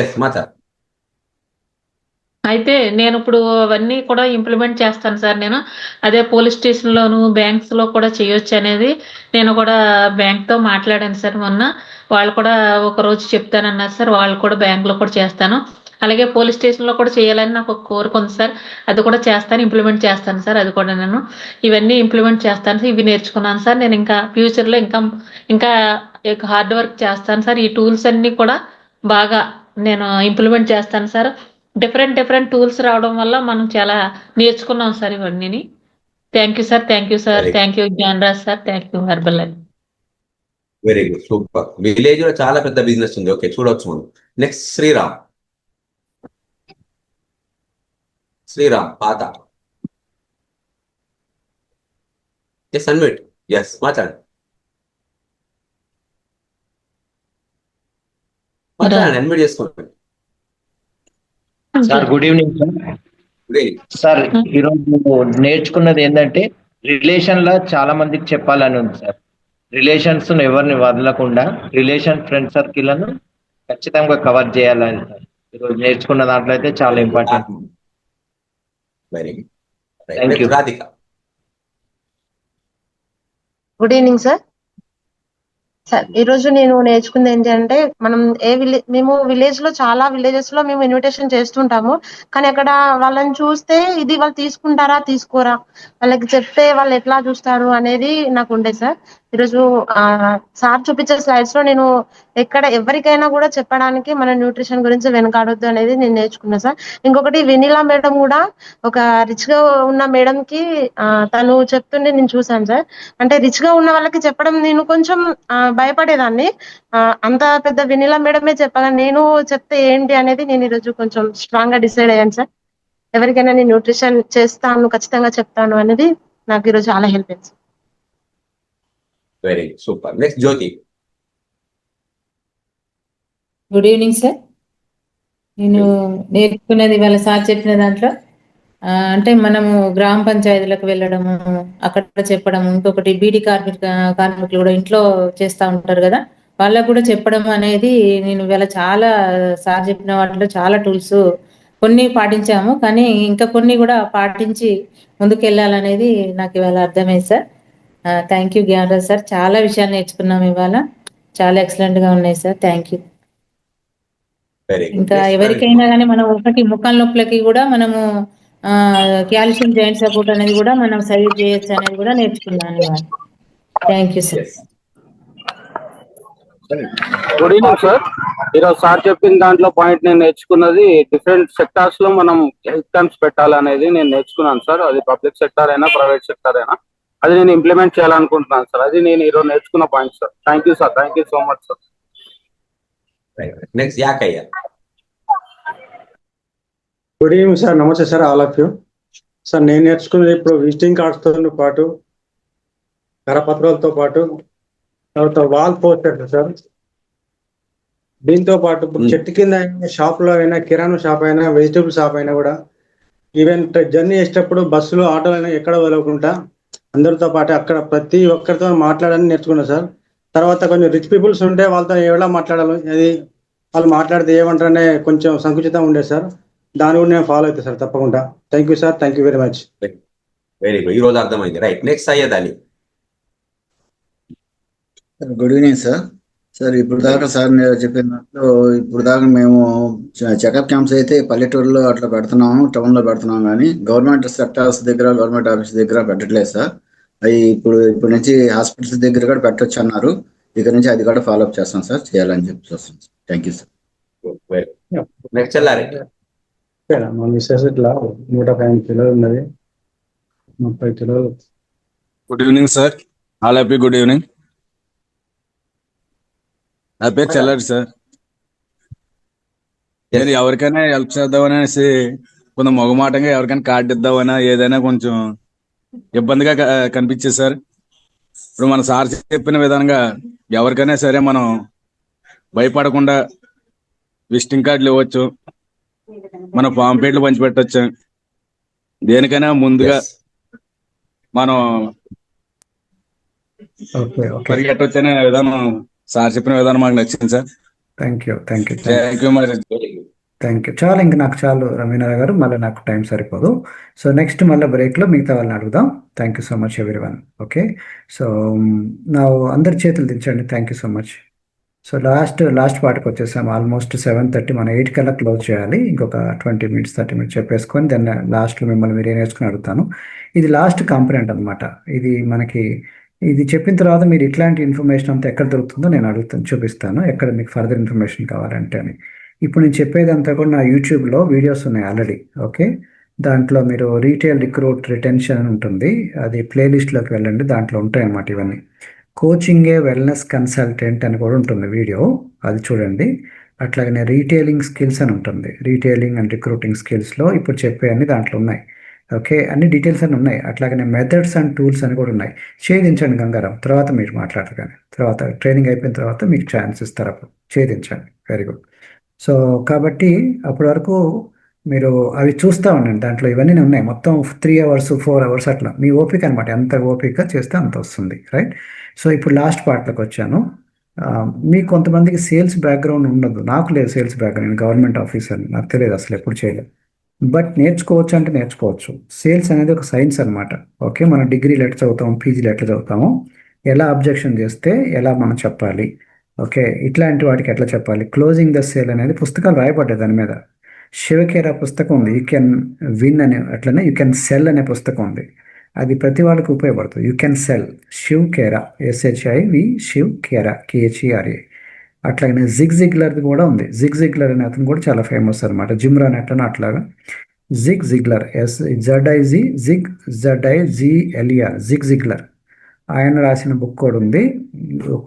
ఎస్ మాట్లాడు. అయితే నేను ఇప్పుడు అవన్నీ కూడా ఇంప్లిమెంట్ చేస్తాను సార్. నేను అదే పోలీస్ స్టేషన్లోను బ్యాంక్స్ లో కూడా చేయొచ్చు అనేది నేను కూడా బ్యాంక్ తో మాట్లాడాను సార్ మొన్న. వాళ్ళు కూడా ఒక రోజు చెప్తానన్నారు సార్. వాళ్ళు కూడా బ్యాంక్ లో కూడా చేస్తాను. అలాగే పోలీస్ స్టేషన్ లో కూడా చేయాలని నాకు ఒక కోరిక ఉంది సార్. అది కూడా చేస్తాను, ఇంప్లిమెంట్ చేస్తాను సార్. అది కూడా నేను ఇవన్నీ ఇంప్లిమెంట్ చేస్తాను సార్. ఇవి నేర్చుకున్నాను సార్. నేను ఇంకా ఫ్యూచర్ లో ఇంకా హార్డ్ వర్క్ చేస్తాను సార్. ఈ టూల్స్ అన్ని కూడా బాగా నేను ఇంప్లిమెంట్ చేస్తాను సార్. డిఫరెంట్ టూల్స్ రావడం వల్ల మనం చాలా నేర్చుకున్నాం సార్ ఇవన్నీ. Thank you sir. Very good. Thank you Gnanaraj sir. Thank you Herbalife. Very good, super. Village లో చాలా పెద్ద బిజినెస్ ఉంది. ఓకే, చూడొచ్చు మనం. నెక్స్ట్ శ్రీరామ్. శ్రీరామ్ పాత. Yes unmute. ఎస్ మాట్లాడండి. మాట్లాడండి, అన్మ్యూట్ చేసుకోండి. Sir good evening sir. Good evening. Sir ఈరోజు నేర్చుకున్నది ఏంటంటే రిలేషన్ లో చాలా మందికి చెప్పాలని ఉంది సార్. రిలేషన్స్ ఎవరిని వదలకుండా రిలేషన్ ఫ్రెండ్ సర్కిల్ లను ఖచ్చితంగా కవర్ చేయాలని సార్ ఈరోజు నేర్చుకున్న దాంట్లో అయితే చాలా important. Very good. Thank you. Radhika. Good evening sir. Sir ఈరోజు నేను నేర్చుకుంది ఏంటంటే, మేము విలేజ్ లో చాలా విలేజెస్ లో మేము ఇన్విటేషన్ చేస్తుంటాము. కానీ అక్కడ వాళ్ళని చూస్తే ఇది వాళ్ళు తీసుకుంటారా తీసుకోరా, వాళ్ళకి చెప్తే వాళ్ళు ఎట్లా చూస్తారు అనేది నాకు ఉండే సార్. ఈరోజు సార్ చూపించే స్లైడ్స్ లో నేను ఎవరికైనా కూడా చెప్పడానికి మన న్యూట్రిషన్ గురించి వెనకాడొద్దు అనేది నేను నేర్చుకున్నా సార్. ఇంకొకటి వెనిలా మేడం కూడా ఒక రిచ్ గా ఉన్న మేడం కి తను చెప్తుండే నేను చూసాను సార్. అంటే రిచ్ గా ఉన్న వాళ్ళకి చెప్పడం నేను కొంచెం భయపడేదాన్ని. అంత పెద్ద వెనిలా మేడమే చెప్పగా నేను చెప్తే ఏంటి అనేది నేను ఈరోజు కొంచెం స్ట్రాంగ్ గా డిసైడ్ అయ్యాను సార్. ఎవరికైనా నేను న్యూట్రిషన్ చేస్తాను, ఖచ్చితంగా చెప్తాను అనేది నాకు ఈరోజు చాలా హెల్ప్ అయింది. Very good, super. Next Jyothi. Good evening sir. నేను నేర్చుకున్నది వాళ్ళ సార్ చెప్పిన దాంట్లో అంటే మనము గ్రామ పంచాయతీలకు వెళ్ళడము, అక్కడ చెప్పడము, ఇంకొకటి బీడీ కార్మికులు కూడా ఇంట్లో చేస్తూ ఉంటారు కదా, వాళ్ళకు కూడా చెప్పడం అనేది నేను ఇవాళ చాలా సార్ చెప్పిన వాటిలో చాలా టూల్స్ కొన్ని పాటించాము, కానీ ఇంకా కొన్ని కూడా పాటించి ముందుకు వెళ్ళాలనేది నాకు ఇవాళ అర్థమైంది sir. Thank you Gnanaraj sir. చాలా విషయాలు నేర్చుకున్నాం ఇవాళ. చాలా ఎక్సలెంట్ గా ఉన్నాయి సార్. Thank you. ఇంకా ఎవరికైనా కానీ మనం ఒకటి ముఖం నొప్పులకి కూడా మనము కాల్షియం జాయింట్ సపోర్ట్ అనేది కూడా మనం సరి చేయొచ్చు అనేది కూడా నేర్చుకున్నాను ఇవాళ. Thank you sir. Good evening sir. ఈరోజు సార్ చెప్పిన దాంట్లో పాయింట్ నేను నేర్చుకున్నది డిఫరెంట్ సెక్టార్స్ లో మనం హెల్త్ క్యాంప్స్ పెట్టాలనేది నేను నేర్చుకున్నాను సార్. అది పబ్లిక్ సెక్టార్ అయినా ప్రైవేట్ సెక్టార్ అయినా అది నేను ఇంప్లిమెంట్ చేయాలనుకుంటున్నాను సార్. అది నేను ఈరోజు నేర్చుకున్న point sir. Thank you sir. Thank you so much sir. Next Yakaiah. Good evening sir. నమస్తే sir, all of you. Sir నేను నేర్చుకున్నది ఇప్పుడు విజిటింగ్ కార్డ్స్తో పాటు కరపత్రాలతో పాటు తర్వాత వాల్ పోస్టర్స్ సార్. దీంతో పాటు చెట్టు కింద షాప్లో అయినా, కిరాణా షాప్ అయినా, వెజిటబుల్ షాప్ అయినా కూడా ఈవెన్ జర్నీ చేసేటప్పుడు బస్సులు ఆటోలు అయినా ఎక్కడ వదలకుండా అందరితో పాటు అక్కడ ప్రతి ఒక్కరితో మాట్లాడాలని నేర్చుకున్నాను సార్. తర్వాత కొంచెం రిచ్ పీపుల్స్ ఉంటే వాళ్ళతో ఎలా మాట్లాడాలి, అది వాళ్ళు మాట్లాడితే ఏమంటారనే కొంచెం సంకుచితం ఉండేది సార్. దాని కూడా నేను ఫాలో అవుతాను సార్ తప్పకుండా. Thank you sir. Thank you very much. Very good, ఈ రోజు అర్థమైంది. రైట్, నెక్స్ట్ అయ్యేది Ali. Good evening sir. Sir ఇప్పుడు దాకా సార్ చెప్పిన దాంట్లో ఇప్పుడు దాకా మేము చెకప్ క్యాంప్స్ అయితే పల్లెటూరులో అట్లా పెడుతున్నాము, టౌన్లో పెడుతున్నాము, కానీ గవర్నమెంట్ సెక్టార్స్ దగ్గర, గవర్నమెంట్ ఆఫీస్ దగ్గర పెట్టట్లేదు సార్. అవి ఇప్పుడు నుంచి హాస్పిటల్స్ దగ్గర కూడా పెట్టొచ్చు అన్నారు. ఇక్కడ నుంచి అది కూడా ఫాలోఅప్ చేస్తాం సార్, చేయాలని చెప్పి వస్తాం sir. Thank you sir. Next Chellareddy. మా మిస్సెస్ ఇట్లా 105 కిలోలు ఉన్నది, 30 కిలోలు. Good evening sir. All happy good evening. నా పేరు చెల్లారెడ్డి సార్. నేను ఎవరికైనా హెల్ప్ చేద్దామనేసి కొంచెం మొగమాటంగా ఎవరికైనా కార్డు ఇద్దామన్నా ఏదైనా కొంచెం ఇబ్బందిగా కనిపించేది సార్. ఇప్పుడు మన సార్ చెప్పిన విధంగా ఎవరికైనా సరే మనం భయపడకుండా విజిటింగ్ కార్డులు ఇవ్వచ్చు, మన పాంప్లెట్లు పంచిపెట్టచ్చు. దేనికైనా ముందుగా మనం ఓకే పరిగెట్టవచ్చు అనే విధానం సార్ చెప్పిన విధానం మాకు నచ్చింది సార్. థ్యాంక్ యూ మరి థ్యాంక్ యూ. చాలా ఇంక నాకు చాలు రవీనారావు గారు, మళ్ళీ నాకు టైం సరిపోదు. సో నెక్స్ట్ మళ్ళీ బ్రేక్లో మిగతా వాళ్ళని అడుగుదాం. Thank you so much everyone. Okay, so నా అందరి చేతులు దించండి. Thank you so much. So last పార్ట్కి వచ్చేసాము. ఆల్మోస్ట్ 7:30, మనం 8 కల్లా క్లోజ్ చేయాలి. ఇంకొక 20 minutes 30 minutes చెప్పేసుకొని దాన్ని లాస్ట్లో మిమ్మల్ని మీరు ఏం నేర్చుకుని అడుగుతాను. ఇది లాస్ట్ కాంపనెంట్ అనమాట. ఇది చెప్పిన తర్వాత మీరు ఇట్లాంటి ఇన్ఫర్మేషన్ అంతా ఎక్కడ దొరుకుతుందో నేను చూపిస్తాను, ఎక్కడ మీకు ఫర్దర్ ఇన్ఫర్మేషన్ కావాలంటే అని. ఇప్పుడు నేను చెప్పేదంతా కూడా నా యూట్యూబ్లో వీడియోస్ ఉన్నాయి ఆల్రెడీ. ఓకే, దాంట్లో మీరు రీటైల్ రిక్రూట్ రిటెన్షన్ అని ఉంటుంది, అది ప్లేలిస్ట్లోకి వెళ్ళండి, దాంట్లో ఉంటాయి అన్నమాట ఇవన్నీ. కోచింగే వెల్నెస్ కన్సల్టెంట్ అని కూడా ఉంటుంది వీడియో, అది చూడండి. అట్లాగనే రీటైలింగ్ స్కిల్స్ అని ఉంటుంది, రీటైలింగ్ అండ్ రిక్రూటింగ్ స్కిల్స్లో ఇప్పుడు చెప్పే అన్ని దాంట్లో ఉన్నాయి. ఓకే, అన్ని డీటెయిల్స్ అని ఉన్నాయి. అట్లాగనే మెథడ్స్ అండ్ టూల్స్ అని కూడా ఉన్నాయి. ఛేదించండి గంగారాం, తర్వాత మీరు మాట్లాడరు, కానీ తర్వాత ట్రైనింగ్ అయిపోయిన తర్వాత మీకు ఛాన్స్ ఇస్తారు, అప్పుడు ఛేదించండి. Very good. సో కాబట్టి అప్పటి వరకు మీరు అవి చూస్తూ ఉండండి, దాంట్లో ఇవన్నీ ఉన్నాయి. మొత్తం 3 hours 4 hours అట్లా మీ ఓపిక అనమాట, ఎంత ఓపిక చేస్తే అంత వస్తుంది. రైట్. సో ఇప్పుడు లాస్ట్ పార్ట్లోకి వచ్చాను. మీకు కొంతమందికి సేల్స్ బ్యాక్గ్రౌండ్ ఉండదు, నాకు లేదు సేల్స్ బ్యాక్గ్రౌండ్, నేను గవర్నమెంట్ ఆఫీసర్, నాకు తెలియదు అసలు, ఎప్పుడు చేయలేదు. బట్ నేర్చుకోవచ్చు అంటే నేర్చుకోవచ్చు. సేల్స్ అనేది ఒక సైన్స్ అనమాట. ఓకే, మనం డిగ్రీలు ఎట్లా చదువుతాము, పీజీలు ఎట్లా చదువుతాము, ఎలా అబ్జెక్షన్ చేస్తే ఎలా మనం చెప్పాలి, ఓకే, ఇట్లాంటి వాటికి ఎట్లా చెప్పాలి, క్లోజింగ్ ద సేల్ అనేది పుస్తకాలు రాయబడ్డాయి దాని మీద. శివకేరా పుస్తకం ఉంది, యూ కెన్ విన్ అనే, అట్లనే యూ కెన్ సెల్ అనే పుస్తకం ఉంది, అది ప్రతి వాళ్ళకి ఉపయోగపడుతుంది. You can sell, Shiv Khera, SHIV, Shiv Khera, KHERA. అట్లాగనే జిగ్లర్ది కూడా ఉంది. జిగ్లర్ అనే అతను కూడా చాలా ఫేమస్ అనమాట, జిమ్ రాన్ ఎట్లనో అట్లాగా. జిగ్లర్, ZIGLER, జిగ్లర్, ఆయన రాసిన బుక్ కూడా ఉంది,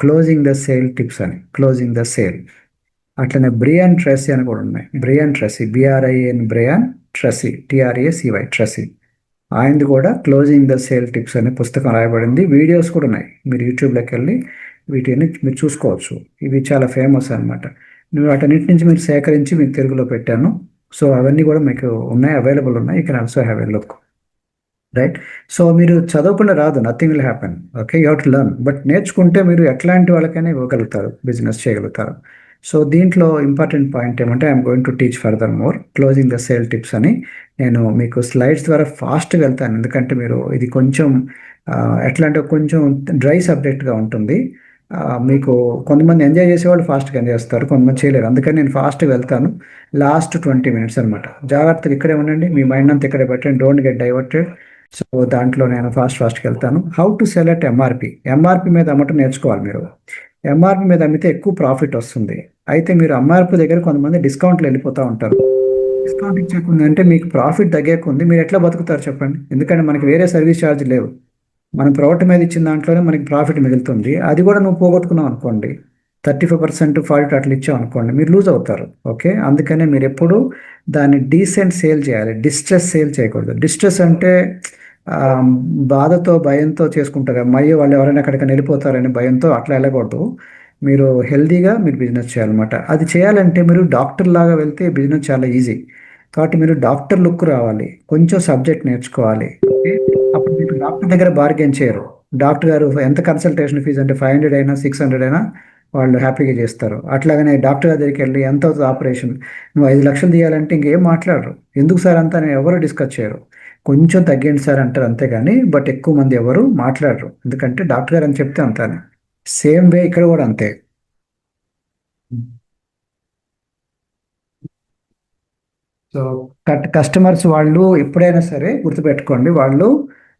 క్లోజింగ్ ద సేల్ టిప్స్ అని, క్లోజింగ్ ద సేల్. అట్లనే బ్రియాన్ ట్రెసీ అని కూడా ఉన్నాయి, Brian Tracy, BRIAN, Brian Tracy, TRACY, Tracy. ఆయనది కూడా క్లోజింగ్ ద సేల్ టిప్స్ అనే పుస్తకం రాయబడింది. వీడియోస్ కూడా ఉన్నాయి, మీరు యూట్యూబ్లోకి వెళ్ళి వీటిని మీరు చూసుకోవచ్చు. ఇవి చాలా ఫేమస్ అనమాట. వాటన్నిటి నుంచి మీరు సేకరించి మీకు తెలుగులో పెట్టాను. సో అవన్నీ కూడా మీకు ఉన్నాయి, అవైలబుల్ ఉన్నాయి. You can also have a look. Right. So మీరు చదవకుండా రాదు, nothing will happen. Okay, you have to learn. But నేర్చుకుంటే మీరు ఎట్లాంటి వాళ్ళకైనా ఇవ్వగలుగుతారు, బిజినెస్ చేయగలుగుతారు. సో దీంట్లో ఇంపార్టెంట్ పాయింట్ ఏమంటే, I'm going to teach further more closing the sale tips అని. నేను మీకు స్లైడ్స్ ద్వారా ఫాస్ట్గా వెళ్తాను, ఎందుకంటే మీరు ఇది కొంచెం ఎట్లా అంటే కొంచెం డ్రై సబ్జెక్ట్గా ఉంటుంది. మీకు కొంతమంది ఎంజాయ్ చేసేవాళ్ళు ఫాస్ట్గా ఎంజాయ్ చేస్తారు, కొంతమంది చేయలేరు. అందుకని నేను ఫాస్ట్గా వెళ్తాను. లాస్ట్ 20 minutes అనమాట. జాగ్రత్తగా ఇక్కడే ఉండండి, మీ మైండ్ అంతా ఇక్కడే పెట్టండి, డోంట్ గెట్ డైవర్టెడ్. సో దాంట్లో నేను ఫాస్ట్గా వెళ్తాను. How to cell at MRP మీద అమ్మటం నేర్చుకోవాలి మీరు. ఎంఆర్పి మీద అమ్మితే ఎక్కువ ప్రాఫిట్ వస్తుంది. అయితే మీరు ఎంఆర్పి దగ్గర కొంతమంది డిస్కౌంట్లు వెళ్ళిపోతూ ఉంటారు. డిస్కౌంట్ ఇచ్చేకుందంటే మీకు ప్రాఫిట్ తగ్గేకుంది, మీరు ఎట్లా బతుకుతారు చెప్పండి? ఎందుకంటే మనకి వేరే సర్వీస్ ఛార్జ్ లేవు, మనం ప్రోడక్ట్ మీద ఇచ్చిన దాంట్లోనే మనకి ప్రాఫిట్ మిగులుతుంది. అది కూడా నువ్వు పోగొట్టుకున్నావు అనుకోండి, 35% 40 అట్లా ఇచ్చావు అనుకోండి, మీరు లూజ్ అవుతారు. ఓకే, అందుకనే మీరు ఎప్పుడు దాన్ని డీసెంట్ సేల్ చేయాలి, డిస్ట్రెస్ సేల్ చేయకూడదు. డిస్ట్రెస్ అంటే బాధతో భయంతో చేసుకుంటారు, అమ్మాయి వాళ్ళు ఎవరైనా ఎక్కడికైనా వెళ్ళిపోతారని భయంతో అట్లా వెళ్ళకూడదు. మీరు హెల్దీగా మీరు బిజినెస్ చేయాలన్నమాట. అది చేయాలంటే మీరు డాక్టర్ లాగా వెళ్తే బిజినెస్ చాలా ఈజీ. కాబట్టి మీరు డాక్టర్ లుక్ రావాలి, కొంచెం సబ్జెక్ట్ నేర్చుకోవాలి. ఓకే, అప్పుడు మీకు డాక్టర్ దగ్గర బార్గెన్ చేయరు. డాక్టర్ గారు ఎంత కన్సల్టేషన్ ఫీజు అంటే 500 అయినా 600 అయినా వాళ్ళు హ్యాపీగా చేస్తారు. అట్లాగనే డాక్టర్ గారి దగ్గరికి వెళ్ళి ఎంత అవుతుంది ఆపరేషన్, నువ్వు 5 లక్షలు తీయాలంటే ఇంకేం మాట్లాడరు. ఎందుకు సార్ అంతా ఎవరు డిస్కస్ చేయరు, కొంచెం తగ్గింది సార్ అంటారు అంతేగాని. బట్ ఎక్కువ మంది ఎవరు మాట్లాడరు, ఎందుకంటే డాక్టర్ గారు అని చెప్తే అంతానే. సేమ్ వే ఇక్కడ కూడా అంతే. సో కస్టమర్స్ వాళ్ళు ఎప్పుడైనా సరే గుర్తుపెట్టుకోండి, వాళ్ళు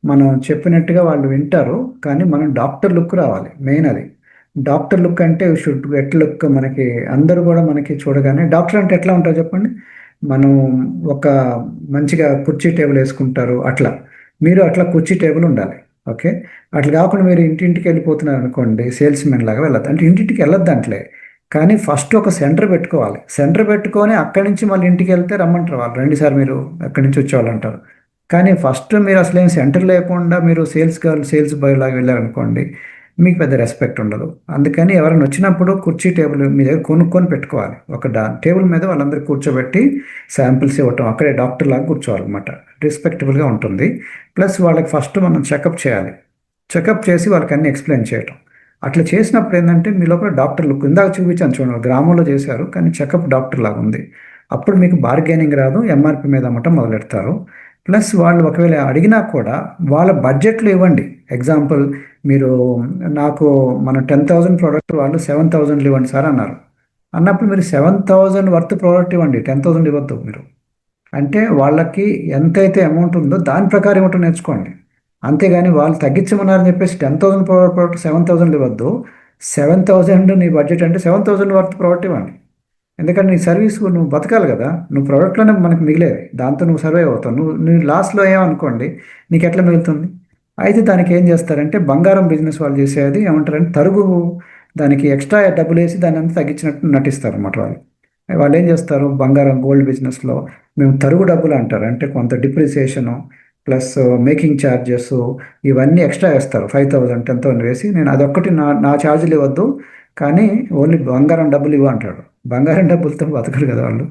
మనం చెప్పినట్టుగా వాళ్ళు వింటారు, కానీ మనం డాక్టర్ లుక్ రావాలి, మెయిన్ అది. డాక్టర్ లుక్ అంటే షుడ్ ఎట్ లుక్, మనకి అందరూ కూడా మనకి చూడగానే డాక్టర్ అంటే ఎట్లా ఉంటారు చెప్పండి? మనం ఒక మంచిగా కుర్చీ టేబుల్ వేసుకుంటారు, అట్లా మీరు అట్లా కుర్చీ టేబుల్ ఉండాలి. ఓకే, అట్లా కాకుండా మీరు ఇంటింటికి వెళ్ళిపోతున్నారు అనుకోండి, సేల్స్ మెన్ లాగా వెళ్ళొద్దు. అంటే ఇంటింటికి వెళ్ళొద్దు అంటలే, కానీ ఫస్ట్ ఒక సెంటర్ పెట్టుకోవాలి. సెంటర్ పెట్టుకొని అక్కడి నుంచి మళ్ళీ ఇంటికి వెళ్తే రమ్మంటారు వాళ్ళు, రండి సార్ మీరు అక్కడి నుంచి వచ్చేవాళ్ళు అంటారు. కానీ ఫస్ట్ మీరు అసలు ఏం సెంటర్ లేకుండా మీరు సేల్స్ గర్ల్ సేల్స్ బాయ్ లాగా వెళ్ళారనుకోండి, మీకు పెద్ద రెస్పెక్ట్ ఉండదు. అందుకని ఎవరైనా వచ్చినప్పుడు కుర్చీ టేబుల్ మీ దగ్గర కొనుక్కొని పెట్టుకోవాలి. ఒక టేబుల్ మీద వాళ్ళందరూ కూర్చోబెట్టి శాంపిల్స్ ఇవ్వటం, అక్కడే డాక్టర్ లాగా కూర్చోవాలన్నమాట. రెస్పెక్టబుల్గా ఉంటుంది. ప్లస్ వాళ్ళకి ఫస్ట్ మనం చెకప్ చేయాలి. చెకప్ చేసి వాళ్ళకి అన్ని ఎక్స్ప్లెయిన్ చేయటం. అట్లా చేసినప్పుడు ఏంటంటే మీ లోపల డాక్టర్ లుక్ ఇందాక చూపించాను చూడండి, గ్రామంలో చేశారు కానీ చెకప్ డాక్టర్ లాగా ఉంది. అప్పుడు మీకు బార్గెనింగ్ రాదు, ఎంఆర్పి మీద అమ్మటం మొదలెడతారు. ప్లస్ వాళ్ళు ఒకవేళ అడిగినా కూడా వాళ్ళ బడ్జెట్లో ఇవ్వండి. ఎగ్జాంపుల్ మీరు నాకు మన 10,000 ప్రోడక్ట్ వాళ్ళు 7,000 ఇవ్వండి సార్ అన్నారు. అన్నప్పుడు మీరు 7,000 వర్త్ ప్రోడక్ట్ ఇవ్వండి, 10,000 ఇవ్వద్దు మీరు. అంటే వాళ్ళకి ఎంతైతే అమౌంట్ ఉందో దాని ప్రకారం ఇవ్వటం నేర్చుకోండి. అంతేగాని వాళ్ళు తగ్గించమన్నారని చెప్పేసి 10,000 ప్రోడక్ట్ 7,000 ఇవ్వద్దు. 7,000 నీ బడ్జెట్ అంటే 7,000 వర్త్ ప్రోడక్ట్ ఇవ్వండి. ఎందుకంటే నీ సర్వీస్ నువ్వు బతకాలి కదా, నువ్వు ప్రోడక్ట్లోనే మనకు మిగిలేది, దాంతో నువ్వు సర్వైవ్ అవుతావు. నువ్వు లాస్ట్లో ఏమనుకోండి నీకు ఎట్లా మిగులుతుంది? అయితే దానికి ఏం చేస్తారంటే బంగారం బిజినెస్ వాళ్ళు చేసేది ఏమంటారంటే తరుగు, దానికి ఎక్స్ట్రా డబ్బులు వేసి దాన్ని అంతా తగ్గించినట్టు నటిస్తారు అన్నమాట వాళ్ళు ఏం చేస్తారు బంగారం గోల్డ్ బిజినెస్లో మేము తరుగు డబ్బులు అంటారు. అంటే కొంత డిప్రిసియేషను ప్లస్ మేకింగ్ ఛార్జెస్ ఇవన్నీ ఎక్స్ట్రా వేస్తారు. 5,000 10,000 వేసి నేను అదొక్కటి నా ఛార్జీలు ఇవ్వద్దు కానీ ఓన్లీ బంగారం డబ్బులు ఇవ్వ అంటాడు. బంగారం డబ్బులతో బతకరు కదా వాళ్ళు.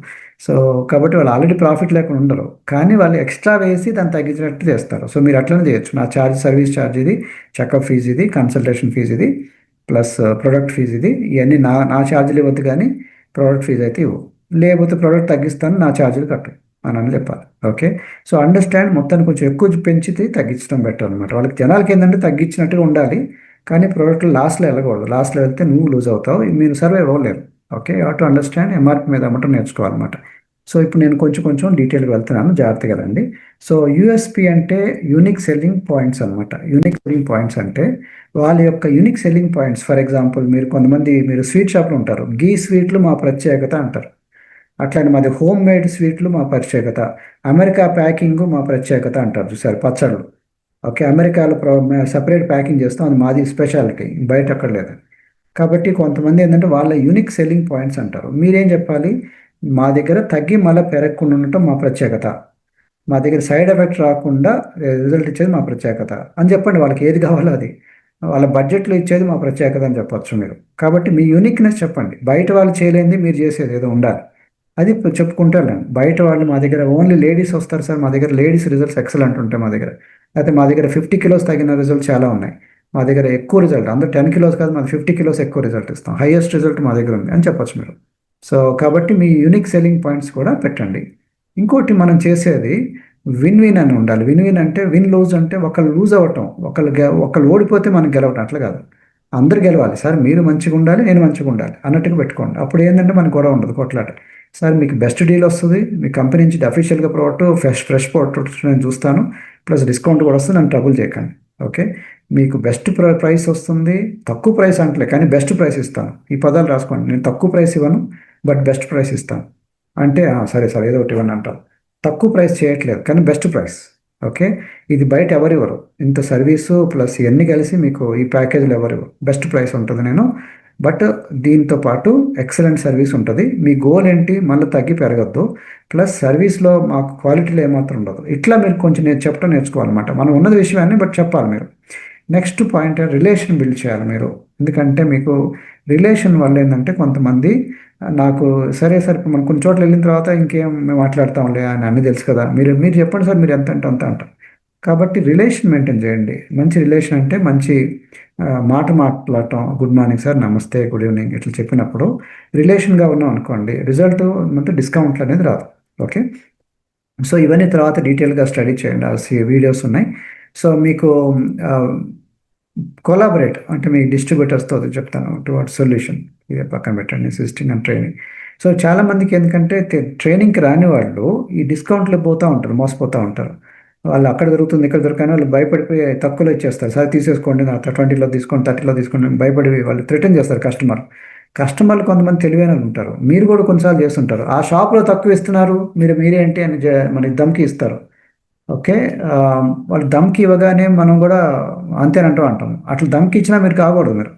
సో కాబట్టి వాళ్ళు ఆల్రెడీ ప్రాఫిట్ లేకుండా ఉండరు, కానీ వాళ్ళు ఎక్స్ట్రా వేసి దాన్ని తగ్గించినట్టు చేస్తారు. సో మీరు అట్లనే చేయొచ్చు. నా సర్వీస్ ఛార్జ్ ఇది, చెకప్ ఫీజు ఇది, కన్సల్టేషన్ ఫీజు ఇది, ప్లస్ ప్రొడక్ట్ ఫీజు ఇది, ఇవన్నీ నా ఛార్జీలు ఇవ్వద్దు కానీ ప్రోడక్ట్ ఫీజు అయితే ఇవ్వు, లేకపోతే ప్రోడక్ట్ తగ్గిస్తాను నా ఛార్జీలు కట్టు అని చెప్పాలి. Okay, so understand. మొత్తాన్ని కొంచెం ఎక్కువ పెంచితే తగ్గించడం బెటర్ అనమాట. వాళ్ళకి జనాలకి ఏంటంటే తగ్గించినట్టుగా ఉండాలి కానీ ప్రోడక్ట్లు లాస్ట్లో వెళ్ళకూడదు. లాస్ట్లో వెళ్తే నువ్వు లూజ్ అవుతావు, మీరు సర్వైవ్ అవ్వలేరు. Okay, you have to understand. MRP మీద అమ్మటం నేర్చుకోవాలన్నమాట. సో ఇప్పుడు నేను కొంచెం డీటెయిల్గా వెళ్తున్నాను, జాగ్రత్తగా రండి. సో యూఎస్పి అంటే యూనిక్ సెల్లింగ్ పాయింట్స్ అనమాట. యూనిక్ సెల్లింగ్ పాయింట్స్ అంటే వాళ్ళ యొక్క unique selling points. For example మీరు స్వీట్ షాప్లో ఉంటారు, గీ స్వీట్లు మా ప్రత్యేకత అంటారు. అట్లానే మాది హోమ్ మేడ్ స్వీట్లు మా ప్రత్యేకత, అమెరికా ప్యాకింగ్ మా ప్రత్యేకత అంటారు. చూసారు పచ్చళ్ళు. ఓకే, అమెరికాలో సపరేట్ ప్యాకింగ్ చేస్తాం, అది మాది స్పెషాలిటీ, బయట అక్కడ లేదు. కాబట్టి కొంతమంది ఏంటంటే వాళ్ళ యూనిక్ సెల్లింగ్ పాయింట్స్ అంటారు. మీరేం చెప్పాలి? మా దగ్గర తగ్గి మళ్ళీ పెరగకుండా ఉండటం మా ప్రత్యేకత, మా దగ్గర సైడ్ ఎఫెక్ట్ రాకుండా రిజల్ట్ ఇచ్చేది మా ప్రత్యేకత అని చెప్పండి. వాళ్ళకి ఏది కావాలో అది, వాళ్ళ బడ్జెట్లో ఇచ్చేది మా ప్రత్యేకత అని చెప్పచ్చు మీరు. కాబట్టి మీ యూనిక్నెస్ చెప్పండి. బయట వాళ్ళు చేయలేనిది మీరు చేసేది ఏదో ఉండాలి, అది చెప్పుకుంటారు. బయట వాళ్ళు మా దగ్గర ఓన్లీ లేడీస్ వస్తారు సార్, మా దగ్గర లేడీస్ రిజల్ట్స్ ఎక్సలెంట్ ఉంటాయి మా దగ్గర. అయితే మా దగ్గర 50 కిలోస్ తగిన రిజల్ట్ చాలా ఉన్నాయి, మా దగ్గర ఎక్కువ రిజల్ట్, అందరూ 10 కిలోస్ కాదు, మాది 50 కిలోస్ ఎక్కువ రిజల్ట్ ఇస్తాం, హైయెస్ట్ రిజల్ట్ మా దగ్గర ఉంది అని చెప్పచ్చు మీరు. సో కాబట్టి మీ యూనిక్ సెల్లింగ్ పాయింట్స్ కూడా పెట్టండి. ఇంకోటి మనం చేసేది విన్ విన్ అని ఉండాలి. విన్ విన్ అంటే విన్ లూజ్ అంటే ఒకళ్ళు లూజ్ అవ్వటం, ఒకళ్ళు ఓడిపోతే మనం గెలవటం అట్లా కాదు. అందరు గెలవాలి సార్, మీరు మంచిగా ఉండాలి, నేను మంచిగా ఉండాలి అన్నట్టుగా పెట్టుకోండి. అప్పుడు ఏంటంటే మనకు గొడవ ఉండదు, కొట్లాట. సార్ మీకు బెస్ట్ డీల్ వస్తుంది, మీ కంపెనీ నుంచి అఫీషియల్గా ప్రోడక్ట్ ఫ్రెష్ ప్రోడక్ట్ నేను చూస్తాను, ప్లస్ డిస్కౌంట్ కూడా వస్తుంది, నన్ను ట్రబుల్ చేయకండి. ఓకే, మీకు బెస్ట్ ప్రైస్ వస్తుంది, తక్కువ ప్రైస్ అంటలే కానీ బెస్ట్ ప్రైస్ ఇస్తాను. ఈ పదాలు రాసుకోండి. నేను తక్కువ ప్రైస్ ఇవ్వను బట్ బెస్ట్ ప్రైస్ ఇస్తాను అంటే సరే సార్ ఏదో ఒకటి ఇవ్వండి అంటారు. తక్కువ ప్రైస్ చేయట్లేదు కానీ బెస్ట్ ప్రైస్. ఓకే, ఇది బయట ఎవరివ్వరు, ఇంత సర్వీసు ప్లస్ ఇవన్నీ కలిసి మీకు ఈ ప్యాకేజీలు ఎవరివ్వరు. బెస్ట్ ప్రైస్ ఉంటుంది నేను, బట్ దీంతో పాటు ఎక్సలెంట్ సర్వీస్ ఉంటుంది. మీ గోల్ ఏంటి? మళ్ళీ తగ్గి పెరగద్దు, ప్లస్ సర్వీస్లో మాకు క్వాలిటీలో ఏమాత్రం ఉండదు. ఇట్లా మీరు కొంచెం చెప్పడం నేర్చుకోవాలన్నమాట. మనం ఉన్నది విషయాన్ని బట్ చెప్పాలి మీరు. నెక్స్ట్ పాయింట్ రిలేషన్ బిల్డ్ చేయాలి మీరు. ఎందుకంటే మీకు రిలేషన్ వల్ల ఏంటంటే కొంతమంది నాకు సరే మనం కొన్ని చోట్ల వెళ్ళిన తర్వాత ఇంకేం మేము మాట్లాడతాంలే అని అన్నీ తెలుసు కదా, మీరు చెప్పండి సార్ మీరు ఎంత అంటే అంత అంటారు. కాబట్టి రిలేషన్ మెయింటైన్ చేయండి. మంచి రిలేషన్ అంటే మంచి మాట్లాడటం, గుడ్ మార్నింగ్ సార్, నమస్తే, గుడ్ ఈవినింగ్ ఇట్లా చెప్పినప్పుడు రిలేషన్గా ఉన్నాం అనుకోండి, రిజల్ట్ అంటే డిస్కౌంట్లు అనేది రాదు. ఓకే, సో ఇవన్నీ తర్వాత డీటెయిల్గా స్టడీ చేయండి, వీడియోస్ ఉన్నాయి. సో మీకు కొలాబరేట్ అంటే మీ డిస్ట్రిబ్యూటర్స్తో చెప్తాను టువర్డ్స్ సొల్యూషన్. ఇదే పక్కన పెట్టండి, సిస్టింగ్ అండ్ ట్రైనింగ్. సో చాలామందికి ఎందుకంటే ట్రైనింగ్కి రాని వాళ్ళు ఈ డిస్కౌంట్లు పోతూ ఉంటారు, మోసపోతూ ఉంటారు. వాళ్ళు అక్కడ దొరుకుతుంది ఇక్కడ దొరకని వాళ్ళు భయపడిపోయి తక్కువలో ఇచ్చేస్తారు. సార్ తీసేసుకోండి, నా 20లో తీసుకోండి, 30లో తీసుకోండి, భయపడి వాళ్ళు థ్రెటన్ చేస్తారు కస్టమర్లు కొంతమంది తెలివైన ఉంటారు. మీరు కూడా కొన్నిసార్లు చేస్తుంటారు. ఆ షాప్లో తక్కువ ఇస్తున్నారు, మీరేంటి అని మనకి దమ్కి ఇస్తారు. ఓకే, వాళ్ళు దమ్కి ఇవ్వగానే మనం కూడా అంతేనంటూ అంటాం. అట్లా దమ్కి ఇచ్చినా మీరు కాకూడదు. మీరు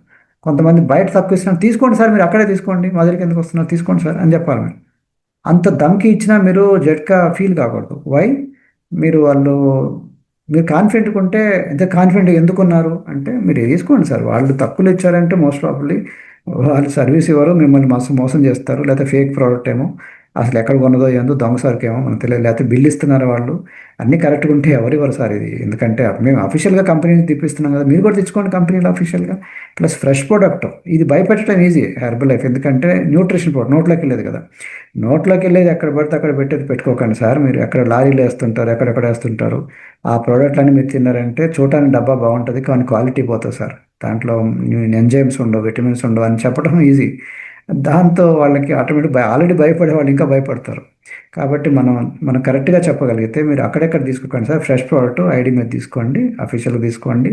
కొంతమంది బయట తక్కువ ఇస్తున్నారు, తీసుకోండి సార్, మీరు అక్కడే తీసుకోండి, మా దగ్గరికి ఎందుకు వస్తున్నారు, తీసుకోండి సార్ అని చెప్పాలి. మీరు అంత దమ్కి ఇచ్చినా మీరు జట్కా ఫీల్ కాకూడదు. వై? మీరు వాళ్ళు మీరు కాన్ఫిడెంట్గా ఉంటే ఎంత కాన్ఫిడెంట్ ఎందుకున్నారు అంటే మీరు తీసుకోండి సార్. వాళ్ళు తక్కువలు ఇచ్చారంటే మోస్ట్ ప్రాబబ్లీ వాళ్ళు సర్వీస్ ఇవ్వరు, మిమ్మల్ని మోసం చేస్తారు, లేకపోతే ఫేక్ ప్రోడక్ట్ ఏమో, అసలు ఎక్కడ కొన్నదో ఏందో దొంగ సరుకు ఏమో మనకు తెలియదు, లేకపోతే బిల్ ఇస్తున్నారు వాళ్ళు. అన్నీ కరెక్ట్గా ఉంటే ఎవరు ఇవ్వరు సార్ ఇది. ఎందుకంటే మేము అఫీషియల్గా కంపెనీ నుంచి తెప్పిస్తున్నాం కదా, మీరు కూడా తెచ్చుకోండి కంపెనీలో అఫీషియల్గా. ప్లస్ ఫ్రెష్ ప్రోడక్ట్, ఇది భయపెట్టడం ఈజీ హెర్బల్ లైఫ్, ఎందుకంటే న్యూట్రిషన్ ప్రోడక్ట్ నోట్లోకి వెళ్ళేది కదా. నోట్లోకి వెళ్ళేది ఎక్కడ పడితే అక్కడ పెట్టేది పెట్టుకోకండి సార్. మీరు ఎక్కడ లారీలు వేస్తుంటారు, ఎక్కడెక్కడ వేస్తుంటారు, ఆ ప్రోడక్ట్లన్నీ మీరు తిన్నారంటే చూడటానికి డబ్బా బాగుంటుంది కానీ క్వాలిటీ పోతుంది సార్. దాంట్లో ఎంజైమ్స్ ఉండవు, విటమిన్స్ ఉండవు అని చెప్పడం ఈజీ. దాంతో వాళ్ళకి ఆటోమేటిక్ ఆల్రెడీ భయపడే వాళ్ళు ఇంకా భయపడతారు. కాబట్టి మనం కరెక్ట్గా చెప్పగలిగితే మీరు అక్కడెక్కడ తీసుకోకండి సార్. ఫ్రెష్ ప్రోడక్ట్ ఐడి మీద తీసుకోండి, అఫీషియల్గా తీసుకోండి.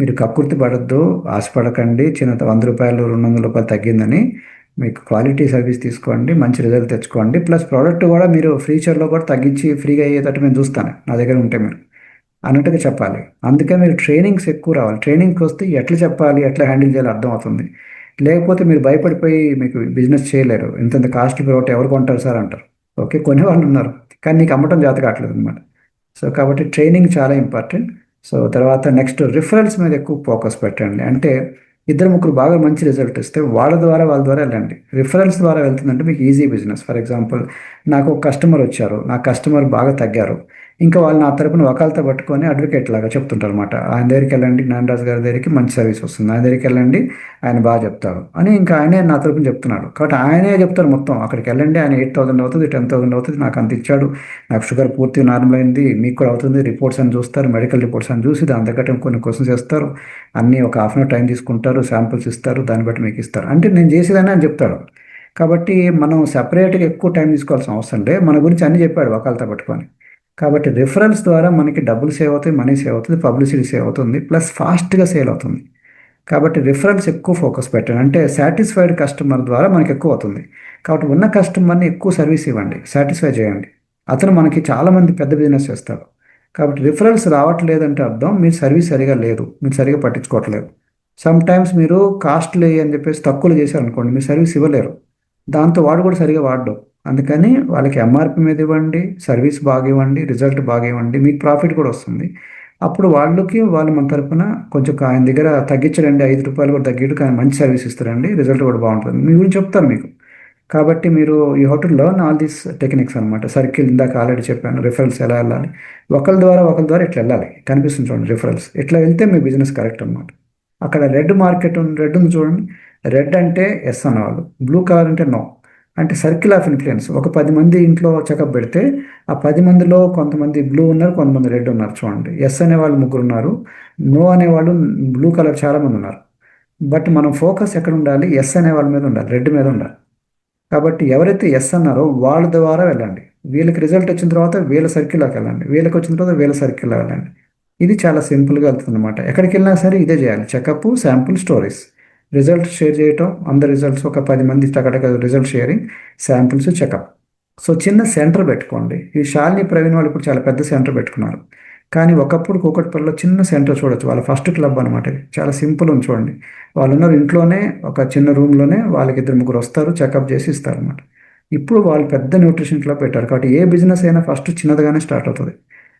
మీరు కక్కుర్తి పడద్దు, ఆశపడకండి. చిన్న 100 రూపాయలు 200 రూపాయలు తగ్గిందని. మీకు క్వాలిటీ సర్వీస్ తీసుకోండి, మంచి రిజల్ట్ తెచ్చుకోండి. ప్లస్ ప్రోడక్ట్ కూడా మీరు ఫ్యూచర్లో కూడా తగ్గించి ఫ్రీగా అయ్యేటట్టు నేను చూస్తాను, నా దగ్గర ఉంటే మీరు అన్నట్టుగా చెప్పాలి. అందుకే మీరు ట్రైనింగ్స్ ఎక్కువ రావాలి. ట్రైనింగ్కి వస్తే ఎట్లా చెప్పాలి, ఎట్లా హ్యాండిల్ చేయాలి అర్థమవుతుంది. లేకపోతే మీరు భయపడిపోయి మీకు బిజినెస్ చేయలేరు. ఇంత కాస్ట్లీ ప్రోడక్ట్ ఎవరు కొంటారు సార్ అంటారు. ఓకే, కొనేవాళ్ళు ఉన్నారు కానీ నీకు అమ్మటం చేత కావట్లేదు అనమాట. సో కాబట్టి ట్రైనింగ్ చాలా ఇంపార్టెంట్. సో తర్వాత నెక్స్ట్ రిఫరల్స్ మీద ఎక్కువ ఫోకస్ పెట్టండి. అంటే 2-3 బాగా మంచి రిజల్ట్ ఇస్తే వాళ్ళ ద్వారా వెళ్ళండి. రిఫరల్స్ ద్వారా వెళ్తుందంటే మీకు ఈజీ బిజినెస్. ఫర్ ఎగ్జాంపుల్, నాకు ఒక కస్టమర్ వచ్చారు, నా కస్టమర్ బాగా తగ్గారు, ఇంకా వాళ్ళు నా తరపున వకాలతో పట్టుకొని అడ్వకేట్ లాగా చెప్తుంటారు అనమాట. ఆయన దగ్గరికి వెళ్ళండి, జ్ఞానరాజు గారి దగ్గరికి మంచి సర్వీస్ వస్తుంది, ఆయన దగ్గరికి వెళ్ళండి, ఆయన బాగా చెప్తారు అని ఇంకా ఆయనే నా తరపున చెప్తున్నాడు. కాబట్టి ఆయనే చెప్తారు మొత్తం. అక్కడికి వెళ్ళండి, ఆయన 8,000 అవుతుంది, 10,000 అవుతుంది, నాకు అంత ఇచ్చాడు, నాకు షుగర్ పూర్తి నార్మల్ అయింది, మీకు కూడా అవుతుంది, రిపోర్ట్స్ అని చూస్తారు, మెడికల్ రిపోర్ట్స్ అని చూసి దాని తగ్గట్టు కొన్ని క్వశ్చన్స్ చేస్తారు, అన్నీ ఒక హాఫ్ అన్ అవర్ టైం తీసుకుంటారు, శాంపుల్స్ ఇస్తారు, దాన్ని బట్టి మీకు ఇస్తారు. అంటే నేను చేసేదని అని చెప్తాడు. కాబట్టి మనం సెపరేట్గా ఎక్కువ టైం తీసుకోవాల్సిన అవసరం లేదు, మన గురించి అన్నీ చెప్పాడు వకాలతో పట్టుకొని. కాబట్టి రిఫరెన్స్ ద్వారా మనకి డబ్బులు సేవ్ అవుతాయి, మనీ సేవ్ అవుతుంది, పబ్లిసిటీ సేవ్ అవుతుంది, ప్లస్ ఫాస్ట్గా సేల్ అవుతుంది. కాబట్టి రిఫరెన్స్ ఎక్కువ ఫోకస్ పెట్టండి. అంటే సాటిస్ఫైడ్ కస్టమర్ ద్వారా మనకి ఎక్కువ అవుతుంది. కాబట్టి ఉన్న కస్టమర్ని ఎక్కువ సర్వీస్ ఇవ్వండి, సాటిస్ఫై చేయండి. అతను మనకి చాలామంది పెద్ద బిజినెస్ చేస్తారు. కాబట్టి రిఫరెన్స్ రావట్లేదంటే అర్థం మీరు సర్వీస్ సరిగా లేదు, మీరు సరిగా పట్టించుకోవట్లేదు. సమ్ టైమ్స్ మీరు కాస్ట్లీ అని చెప్పేసి తక్కువలో చేశారనుకోండి, మీరు సర్వీస్ ఇవ్వలేరు, దాంతో వాడు కూడా సరిగా వాడడం. అందుకని వాళ్ళకి ఎంఆర్పి మీద ఇవ్వండి, సర్వీస్ బాగా ఇవ్వండి, రిజల్ట్ బాగా ఇవ్వండి, మీకు ప్రాఫిట్ కూడా వస్తుంది. అప్పుడు వాళ్ళు మన తరపున కొంచెం ఆయన దగ్గర తగ్గించడండి, 5 రూపాయలు కూడా తగ్గిట్టు కానీ మంచి సర్వీస్ ఇస్తారండి, రిజల్ట్ కూడా బాగుంటుంది, మీ గురించి చెప్తారు మీకు. కాబట్టి మీరు you how to learn all these techniques అనమాట. సర్కిల్ ఇందాక ఆల్రెడీ చెప్పాను, రిఫరల్స్ ఎలా వెళ్ళాలి, ఒకరి ద్వారా ఇట్లా వెళ్ళాలి. కనిపిస్తుంది చూడండి రిఫరల్స్, ఇట్లా వెళ్తే మీ బిజినెస్ కరెక్ట్ అనమాట. అక్కడ రెడ్ ఉంది చూడండి, రెడ్ అంటే ఎస్ అన్నవాళ్ళు, బ్లూ కలర్ అంటే నో. అంటే సర్కిల్ ఆఫ్ ఇన్ఫ్లుయెన్స్. ఒక 10 మంది ఇంట్లో చెకప్ పెడితే ఆ 10 మందిలో కొంతమంది బ్లూ ఉన్నారు, కొంతమంది రెడ్ ఉన్నారు చూడండి. ఎస్ అనేవాళ్ళు 3 ఉన్నారు, నో అనేవాళ్ళు బ్లూ కలర్ చాలామంది ఉన్నారు. బట్ మనం ఫోకస్ ఎక్కడ ఉండాలి, ఎస్ అనే వాళ్ళ మీద ఉండాలి, రెడ్ మీద ఉండాలి. కాబట్టి ఎవరైతే ఎస్ అన్నారో వాళ్ళ ద్వారా వెళ్ళండి. వీళ్ళకి రిజల్ట్ వచ్చిన తర్వాత వీళ్ళ సర్కిల్లోకి వెళ్ళండి, వీళ్ళకి వచ్చిన తర్వాత వీళ్ళ సర్కిల్లో వెళ్ళండి. ఇది చాలా సింపుల్గా వెళ్తుంది అనమాట. ఎక్కడికి వెళ్ళినా సరే ఇదే చేయాలి, checkup, sample, stories, results share చేయటం. అందరి రిజల్ట్స్ ఒక 10 మంది టకటక result sharing, samples, checkup. So చిన్న సెంటర్ పెట్టుకోండి. ఈ శాలిని ప్రవీణ్ వాళ్ళు ఇప్పుడు చాలా పెద్ద సెంటర్ పెట్టుకున్నారు. కానీ ఒకప్పుడు కూకట్పల్లిలో చిన్న సెంటర్ చూడొచ్చు, వాళ్ళ ఫస్ట్ క్లబ్ అనమాట. చాలా సింపుల్ ఉంది చూడండి. వాళ్ళు ఉన్నారు ఇంట్లోనే, ఒక చిన్న రూమ్లోనే, వాళ్ళకి 2-3 వస్తారు, చెకప్ చేసి ఇస్తారు అనమాట. ఇప్పుడు వాళ్ళు పెద్ద న్యూట్రిషన్ క్లబ్ పెట్టారు. కాబట్టి ఏ బిజినెస్ అయినా ఫస్ట్ చిన్నదిగానే స్టార్ట్ అవుతుంది.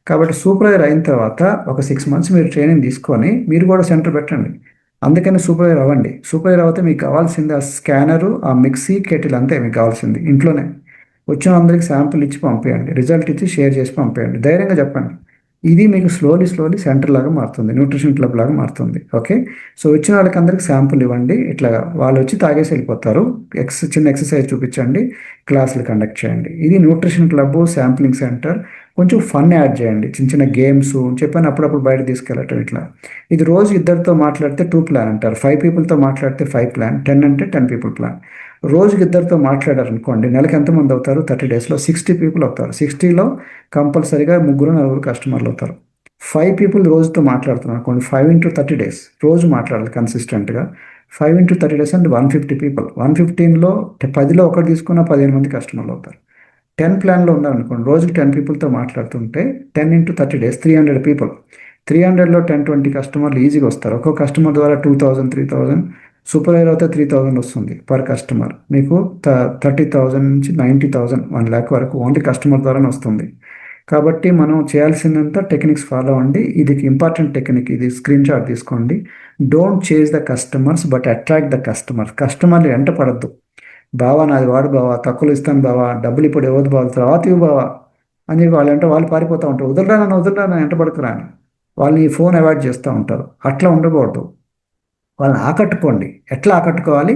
కాబట్టి సూపర్వైజర్ అయిన తర్వాత ఒక 6 months మీరు ట్రైనింగ్ తీసుకొని మీరు కూడా సెంటర్ పెట్టండి. అందుకని సూపర్వైజర్ అవ్వండి. సూపర్వైజర్ అవుతే మీకు కావాల్సింది ఆ స్కానరు, ఆ మిక్సీ, కెటిల్, అంతే మీకు కావాల్సింది. ఇంట్లోనే వచ్చిన అందరికి శాంపుల్ ఇచ్చి పంపేయండి, రిజల్ట్ ఇచ్చి షేర్ చేసి పంపేయండి, ధైర్యంగా చెప్పండి. ఇది మీకు స్లోలీ సెంటర్ లాగా మారుతుంది, న్యూట్రిషన్ క్లబ్ లాగా మారుతుంది. ఓకే, సో వచ్చిన వాళ్ళకి అందరికి శాంపుల్ ఇవ్వండి. ఇట్లాగా వాళ్ళు వచ్చి తాగేసి వెళ్ళిపోతారు. చిన్న ఎక్సర్సైజ్ చూపించండి, క్లాసులు కండక్ట్ చేయండి. ఇది న్యూట్రిషన్ క్లబ్, శాంప్లింగ్ సెంటర్. కొంచెం ఫన్ యాడ్ చేయండి, చిన్న గేమ్స్ చెప్పాను, అప్పుడప్పుడు బయట తీసుకెళ్ళటం. ఇట్లా ఇది రోజు 2 మాట్లాడితే 2 ప్లాన్ అంటారు, 5 peopleతో మాట్లాడితే 5 ప్లాన్, 10 అంటే 10 people ప్లాన్. రోజుకి 2 మాట్లాడారు అనుకోండి, నెలకి ఎంతమంది అవుతారు, 30 daysలో 60 people అవుతారు. 60లో కంపల్సరీగా 3-4 కస్టమర్లు అవుతారు. 5 people రోజుతో మాట్లాడుతున్నారు అనుకోండి, 5 into 30 days రోజు మాట్లాడాలి కన్సిస్టెంట్గా. 5 into 30 days అంటే 150 people. 115లో 10లో ఒకటి తీసుకున్న 15 మంది కస్టమర్లు అవుతారు. 10 ప్లాన్లో ఉన్నారనుకోండి, రోజుకి 10 peopleతో మాట్లాడుతుంటే 10 into 30 days 300 people. 300లో 10-20 కస్టమర్లు ఈజీగా వస్తారు. ఒక్కో కస్టమర్ ద్వారా 2,000, 3,000. సూపర్వైజర్ అయితే 3,000 వస్తుంది పర్ కస్టమర్. మీకు 30,000 నుంచి 90,000, 1 lakh వరకు ఓన్లీ కస్టమర్ ద్వారానే వస్తుంది. కాబట్టి మనం చేయాల్సిందంతా టెక్నిక్స్ ఫాలో అవ్వండి. ఇది ఇంపార్టెంట్ టెక్నిక్, ఇది స్క్రీన్ షాట్ తీసుకోండి. Don't chase the customers but attract the customers. కస్టమర్లు వెంట పడద్దు. బావా నాది వాడు బావా, తక్కువలు ఇస్తాను బావా, డబ్బులు ఇప్పుడు ఇవ్వదు బావా, తర్వాత ఇవ్వు బావా అని వాళ్ళంటే వాళ్ళు పారిపోతూ ఉంటారు. వదలరా నన్ను వెంట పడకురా అని వాళ్ళు ఈ ఫోన్ అవాయిడ్ చేస్తూ ఉంటారు. అట్లా ఉండకూడదు. వాళ్ళని ఆకట్టుకోండి. ఎట్లా ఆకట్టుకోవాలి?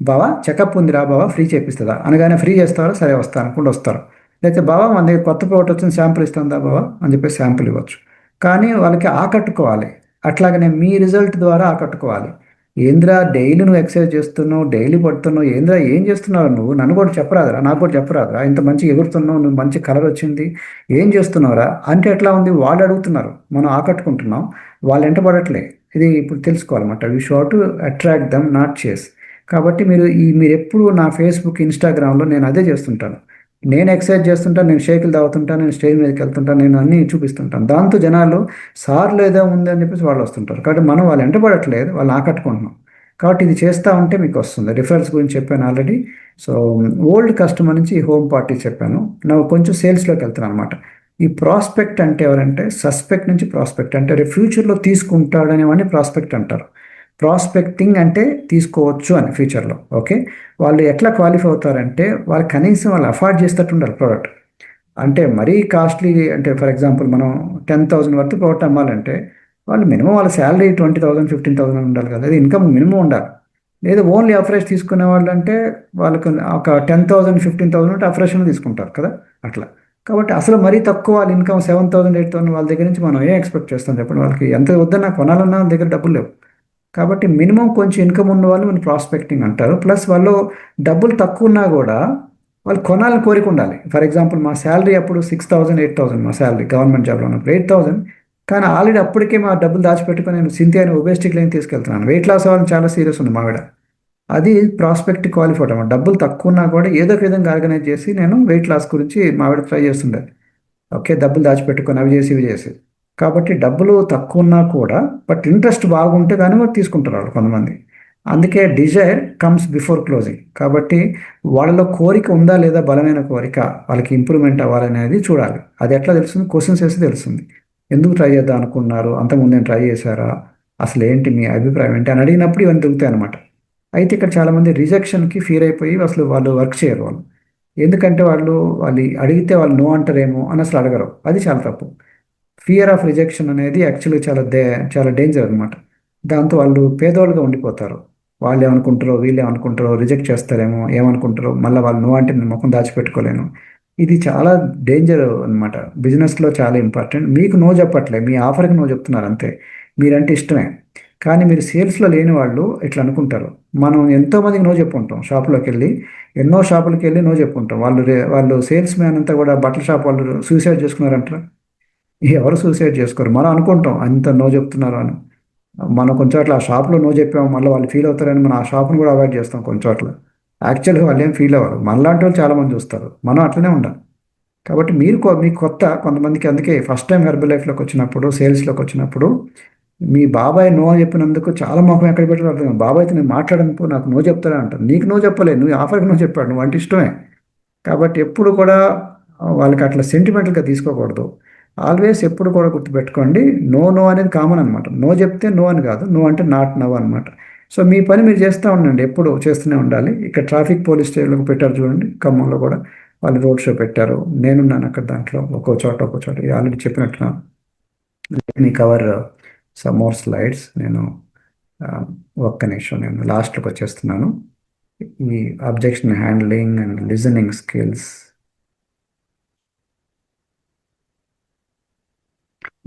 బావా చెకప్ ఉంది రా బావా, ఫ్రీ చేపిస్తుందా అనగానే ఫ్రీ చేస్తారో సరే వస్తాను అనుకుంటూ వస్తారు. లేకపోతే బావా మన దగ్గర కొత్త ప్రోడక్ట్ వచ్చింది శాంపుల్ ఇస్తుందా బావా అని చెప్పేసి శాంపుల్ ఇవ్వచ్చు. కానీ వాళ్ళకి ఆకట్టుకోవాలి. అట్లాగనే మీ రిజల్ట్ ద్వారా ఆకట్టుకోవాలి. ఏంద్రా డైలీ నువ్వు ఎక్సర్సైజ్ చేస్తున్నావు, డైలీ పడుతున్నావు, ఏంద్రా ఏం చేస్తున్నావు నువ్వు, నన్ను కూడా చెప్పరాదురా, నాకు కూడా చెప్పరాదురా, ఇంత మంచి ఎగురుతున్నావు, నువ్వు మంచి కలర్ వచ్చింది, ఏం చేస్తున్నావురా అంటే ఎట్లా ఉంది వాళ్ళు అడుగుతున్నారు, మనం ఆకట్టుకుంటున్నాం, వాళ్ళు వెంట పడట్లే. ఇది ఇప్పుడు తెలుసుకోవాలన్నమాట. We show to attract them, not chase. కాబట్టి మీరు ఎప్పుడు నా ఫేస్బుక్, ఇన్స్టాగ్రామ్లో నేను అదే చేస్తుంటాను. నేను ఎక్సర్సైజ్ చేస్తుంటాను, నేను షేకులు తాగుతుంటాను, నేను స్టేజ్ మీదకి వెళ్తుంటాను, నేను అన్నీ చూపిస్తుంటాను. దాంతో జనాలు సార్లు ఏదో ఉంది అని చెప్పేసి వాళ్ళు వస్తుంటారు. కాబట్టి మనం వాళ్ళు వెంటబడట్లేదు, వాళ్ళు ఆకట్టుకుంటున్నాం. కాబట్టి ఇది చేస్తూ ఉంటే మీకు వస్తుంది. రిఫరల్స్ గురించి చెప్పాను ఆల్రెడీ. సో ఓల్డ్ కస్టమర్ నుంచి హోమ్ పార్టీ చెప్పాను. నా కొంచెం సేల్స్లోకి వెళ్తాను అనమాట. ఈ ప్రాస్పెక్ట్ అంటే ఎవరంటే సస్పెక్ట్ నుంచి ప్రాస్పెక్ట్ అంటే రేపు ఫ్యూచర్లో తీసుకుంటాడనేవాడిని ప్రాస్పెక్ట్ అంటారు. ప్రాస్పెక్టింగ్ అంటే తీసుకోవచ్చు అని ఫ్యూచర్లో. ఓకే, వాళ్ళు ఎట్లా క్వాలిఫై అవుతారంటే వాళ్ళు కనీసం వాళ్ళు అఫోర్డ్ చేసేటట్టు ఉండాలి ప్రోడక్ట్. అంటే మరీ కాస్ట్లీ అంటే ఫర్ ఎగ్జాంపుల్ మనం 10,000 వరకు ప్రోడక్ట్ అమ్మాలంటే వాళ్ళు మినిమం వాళ్ళ శాలరీ 20,000 15,000 ఉండాలి కదా, అది ఇన్కమ్ మినిమం ఉండాలి. లేదా ఓన్లీ అఫ్రెష్ తీసుకునే వాళ్ళు అంటే వాళ్ళకు ఒక 10,000 15,000 ఉంటే అఫ్రెష్ తీసుకుంటారు కదా అట్లా. కాబట్టి అసలు మరీ తక్కువ వాళ్ళ ఇన్కమ్ 7,000 8,000 వాళ్ళ దగ్గర నుంచి మనం ఏం ఎక్స్పెక్ట్ చేస్తాం చెప్పండి. వాళ్ళకి ఎంత వద్దన్నా కొనాలన్నా వాళ్ళ దగ్గర డబ్బులు లేవు. కాబట్టి మినిమం కొంచెం ఇన్కమ్ ఉన్న వాళ్ళు మనం ప్రాస్పెక్టింగ్ అంటారు. ప్లస్ వాళ్ళు డబ్బులు తక్కువ ఉన్నా కూడా వాళ్ళు కొనాలని కోరిక ఉండాలి. ఫర్ ఎగ్జాంపుల్ మా శాలరీ అప్పుడు 6,000 8,000 మా శాలరీ గవర్నమెంట్ జాబ్లో ఉన్నప్పుడు 8,000. కానీ ఆల్రెడీ అప్పటికే మా డబ్బులు దాచిపెట్టుకొని నేను సింథియాని ఒబేస్టిక్ లైన్ తీసుకెళ్తున్నాను. వెయిట్ లాస్ అవ్వాలని చాలా సీరియస్ ఉంది మావిడ. అది ప్రాస్పెక్ట్ క్వాలిఫై అన్నమాట. డబ్బులు తక్కువ ఉన్నా కూడా ఏదో ఒక విధంగా ఆర్గనైజ్ చేసి నేను వెయిట్ లాస్ గురించి మావిడ ట్రై చేస్తుండే. ఓకే, డబ్బులు దాచిపెట్టుకొని అవి చేసి ఇవి చేసి. కాబట్టి డబ్బులు తక్కువ ఉన్నా కూడా బట్ ఇంట్రెస్ట్ బాగుంటే కానీ వాళ్ళు తీసుకుంటారు వాళ్ళు కొంతమంది. అందుకే డిజైర్ కమ్స్ బిఫోర్ క్లోజింగ్. కాబట్టి వాళ్ళలో కోరిక ఉందా లేదా, బలమైన కోరిక, వాళ్ళకి ఇంప్రూవ్మెంట్ అవ్వాలనేది చూడాలి. అది ఎట్లా తెలుస్తుంది? క్వశ్చన్స్ వేసి తెలుస్తుంది. ఎందుకు ట్రై చేద్దాం అనుకున్నారు, అంతకుముందు నేను ట్రై చేశారా, అసలు ఏంటి మీ అభిప్రాయం ఏంటి అని అడిగినప్పుడు ఇవన్నీ దొరుకుతాయి అనమాట. అయితే ఇక్కడ చాలామంది రిజెక్షన్కి ఫీర్ అయిపోయి అసలు వాళ్ళు వర్క్ చేయరు వాళ్ళు. ఎందుకంటే వాళ్ళు అడిగితే వాళ్ళు నో అంటారేమో అని అసలు అడగరు. అది చాలా తప్పు. ఫియర్ ఆఫ్ రిజెక్షన్ అనేది యాక్చువల్లీ చాలా డేంజర్ అనమాట. దాంతో వాళ్ళు పేదోళ్ళుగా ఉండిపోతారు. వాళ్ళు ఏమనుకుంటారో, వీళ్ళు ఏమనుకుంటారో, రిజెక్ట్ చేస్తారేమో, ఏమనుకుంటారో, మళ్ళీ వాళ్ళు నో అంటే నేను ముఖం దాచిపెట్టుకోలేను. ఇది చాలా డేంజర్ అనమాట. బిజినెస్లో చాలా ఇంపార్టెంట్. మీకు నో చెప్పట్లే, మీ ఆఫర్కి నో చెప్తున్నారు అంతే. మీరంటే ఇష్టమే. కానీ మీరు సేల్స్లో లేని వాళ్ళు ఇట్లా అనుకుంటారు. మనం ఎంతోమందికి నో చెప్పుంటాం. షాప్లోకి వెళ్ళి ఎన్నో షాపులకి వెళ్ళి నో చెప్పుంటాం. వాళ్ళు సేల్స్ మ్యాన్ అంతా కూడా బట్టల షాప్ వాళ్ళు సూసైడ్ చేసుకున్నారంటారా? ఎవరు సూసైడ్ చేసుకోరు. మనం అనుకుంటాం అంత నో చెప్తున్నారు అని. మనం కొంచెం అట్లా ఆ షాప్లో నో చెప్పాము, మళ్ళీ వాళ్ళు ఫీల్ అవుతారని మనం ఆ షాప్ను కూడా అవాయిడ్ చేస్తాం కొంచెం అట్లా. యాక్చువల్గా వాళ్ళు ఏం ఫీల్ అవ్వరు. మనలాంటి వాళ్ళు చాలామంది చూస్తారు. మనం అట్లనే ఉండాలి. కాబట్టి మీకు కొత్త కొంతమందికి, అందుకే ఫస్ట్ టైం హెర్బల్ లైఫ్లోకి వచ్చినప్పుడు, సేల్స్లోకి వచ్చినప్పుడు మీ బాబాయ్ నో చెప్పినందుకు చాలా మొహం ఎక్కడ పెట్టారు అర్థం కాదు. బాబాయ్తో నేను మాట్లాడనుకో నాకు నో చెప్తారా అంటారు. నీకు నో చెప్పలేదు, నువ్వు ఆఫర్కి నో చెప్పాడు, నువ్వు అంటే ఇష్టమే. కాబట్టి ఎప్పుడు కూడా వాళ్ళకి అట్లా సెంటిమెంటల్గా తీసుకోకూడదు. ఆల్వేస్ ఎప్పుడు కూడా గుర్తుపెట్టుకోండి, నో అనేది కామన్ అనమాట. నో చెప్తే నో అని కాదు, నో అంటే నాట్ నవ్ అనమాట. సో మీ పని మీరు చేస్తూ ఉండండి, ఎప్పుడు చేస్తూనే ఉండాలి. ఇక్కడ ట్రాఫిక్ పోలీస్ స్టేషన్లో పెట్టారు చూడండి, ఖమ్మంలో కూడా వాళ్ళు రోడ్ షో పెట్టారు. నేనున్నాను అక్కడ దాంట్లో, ఒక్కో చోట ఆల్రెడీ చెప్పినట్టున్నాను. మీ కవర్ సమ్ మోర్ స్లైడ్స్. నేను ఒక్క నిమిషం, నేను లాస్ట్లోకి వచ్చేస్తున్నాను. ఈ objection handling and listening skills,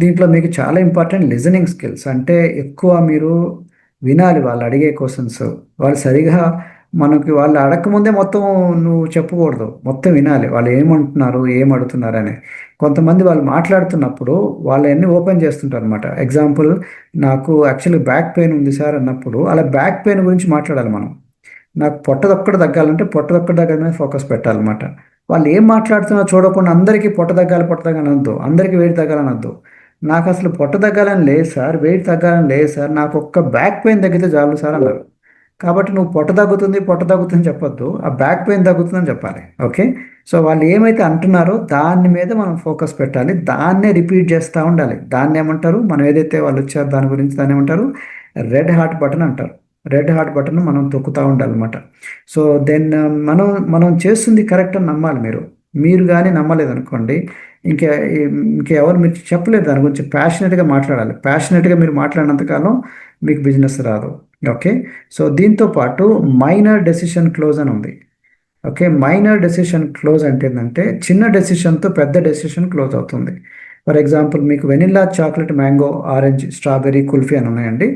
దీంట్లో మీకు చాలా ఇంపార్టెంట్ లిజనింగ్ స్కిల్స్. అంటే ఎక్కువ మీరు వినాలి వాళ్ళు అడిగే క్వశ్చన్స్. వాళ్ళు సరిగా వాళ్ళు అడగకముందే మొత్తం నువ్వు చెప్పకూడదు, మొత్తం వినాలి వాళ్ళు ఏమంటున్నారు, ఏం అడుగుతున్నారు అని. కొంతమంది వాళ్ళు మాట్లాడుతున్నప్పుడు వాళ్ళు అన్నీ ఓపెన్ చేస్తుంటారు అనమాట. ఎగ్జాంపుల్, నాకు యాక్చువల్లీ బ్యాక్ పెయిన్ ఉంది సార్ అన్నప్పుడు అలా బ్యాక్ పెయిన్ గురించి మాట్లాడాలి మనం. నాకు పొట్టదొక్కటి తగ్గాలంటే పొట్టదొక్కటి దగ్గర మీద ఫోకస్ పెట్టాలన్నమాట. వాళ్ళు ఏం మాట్లాడుతున్నారో చూడకుండా అందరికీ పొట్ట తగ్గాలి అనొద్దు, అందరికీ వెయిట్ తగ్గాలనొద్దు. నాకు అసలు పొట్ట తగ్గాలని లేదు సార్, వెయిట్ తగ్గాలని లేదు సార్, నాకు ఒక్క బ్యాక్ పెయిన్ తగ్గితే చాలు సార్ అన్నారు. కాబట్టి నువ్వు పొట్ట తగ్గుతుంది చెప్పొద్దు, ఆ బ్యాక్ పెయిన్ తగ్గుతుందని చెప్పాలి. ఓకే, సో వాళ్ళు ఏమైతే అంటున్నారో దాని మీద మనం ఫోకస్ పెట్టాలి, దాన్నే రిపీట్ చేస్తూ ఉండాలి. దాన్ని ఏమంటారు, మనం ఏదైతే వాళ్ళు వచ్చారో దాని గురించి దాన్ని ఏమంటారు, రెడ్ హార్ట్ బటన్ అంటారు. రెడ్ హార్ట్ బటన్ మనం తొక్కుతూ ఉండాలన్నమాట. సో దెన్ మనం చేస్తుంది కరెక్ట్ అని నమ్మాలి. మీరు కానీ నమ్మలేదు అనుకోండి, ఇంకా ఇంకెవరు మీరు చెప్పలేదు దాని గురించి. ప్యాషనెట్గా మాట్లాడాలి. ప్యాషనెట్గా మీరు మాట్లాడినంతకాలం మీకు బిజినెస్ రాదు. ఓకే, సో దీంతో పాటు మైనర్ డెసిషన్ క్లోజ్ అని ఉంది. ఓకే, మైనర్ డెసిషన్ క్లోజ్ అంటే ఏంటంటే చిన్న డెసిషన్తో పెద్ద డెసిషన్ క్లోజ్ అవుతుంది. ఫర్ ఎగ్జాంపుల్ మీకు vanilla, chocolate, mango, orange, strawberry, kulfi అని ఉన్నాయండి.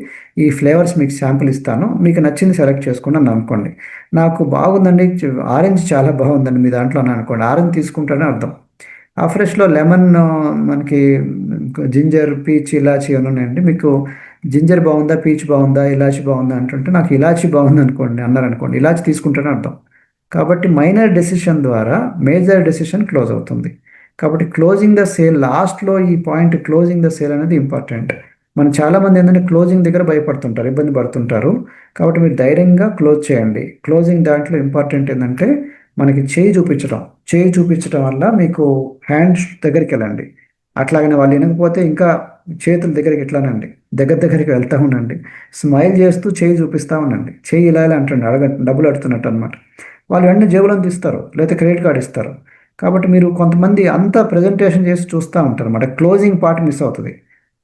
ఈ ఫ్లేవర్స్ మీకు శాంపుల్ ఇస్తాను, మీకు నచ్చింది సెలెక్ట్ చేసుకుని అని అనుకోండి. నాకు బాగుందండి, ఆరెంజ్ చాలా బాగుందండి మీ దాంట్లో అని అనుకోండి. ఆరెంజ్ తీసుకుంటానే అర్థం. ఆ ఫ్రెష్లో లెమన్, మనకి జింజర్, పీచ్, ఇలాచీ అని ఉన్నాయండి. మీకు జింజర్ బాగుందా, పీచ్ బాగుందా, ఇలాచీ బాగుందా అంటుంటే నాకు ఇలాచీ బాగుంది అనుకోండి అన్నారనుకోండి, ఇలాచీ తీసుకుంటానే అర్థం. కాబట్టి మైనర్ డెసిషన్ ద్వారా మేజర్ డెసిషన్ క్లోజ్ అవుతుంది. కాబట్టి క్లోజింగ్ ద సేల్, లాస్ట్లో ఈ పాయింట్ క్లోజింగ్ ద సేల్ అనేది ఇంపార్టెంట్. మనం చాలామంది ఏంటంటే క్లోజింగ్ దగ్గర భయపడుతుంటారు, ఇబ్బంది పడుతుంటారు. కాబట్టి మీరు ధైర్యంగా క్లోజ్ చేయండి. క్లోజింగ్ దాంట్లో ఇంపార్టెంట్ ఏంటంటే మనకి చేయి చూపించడం వల్ల మీకు హ్యాండ్స్ దగ్గరికి వెళ్ళండి. అట్లాగనే వాళ్ళు వినకపోతే ఇంకా చేతుల దగ్గరికి ఎట్లానండి, దగ్గరికి వెళ్తూ ఉండండి. స్మైల్ చేస్తూ చేయి చూపిస్తూ ఉండండి. చేయి ఇలా అంటండి, డబ్బులు అడుగుతున్నట్టు అనమాట. వాళ్ళు వెంటనే జేబులో తీస్తారు, లేకపోతే క్రెడిట్ కార్డు ఇస్తారు. కాబట్టి మీరు కొంతమంది అంతా ప్రజెంటేషన్ చేసి చూస్తూ ఉంటారు అన్నమాట. క్లోజింగ్ పార్ట్ మిస్ అవుతుంది.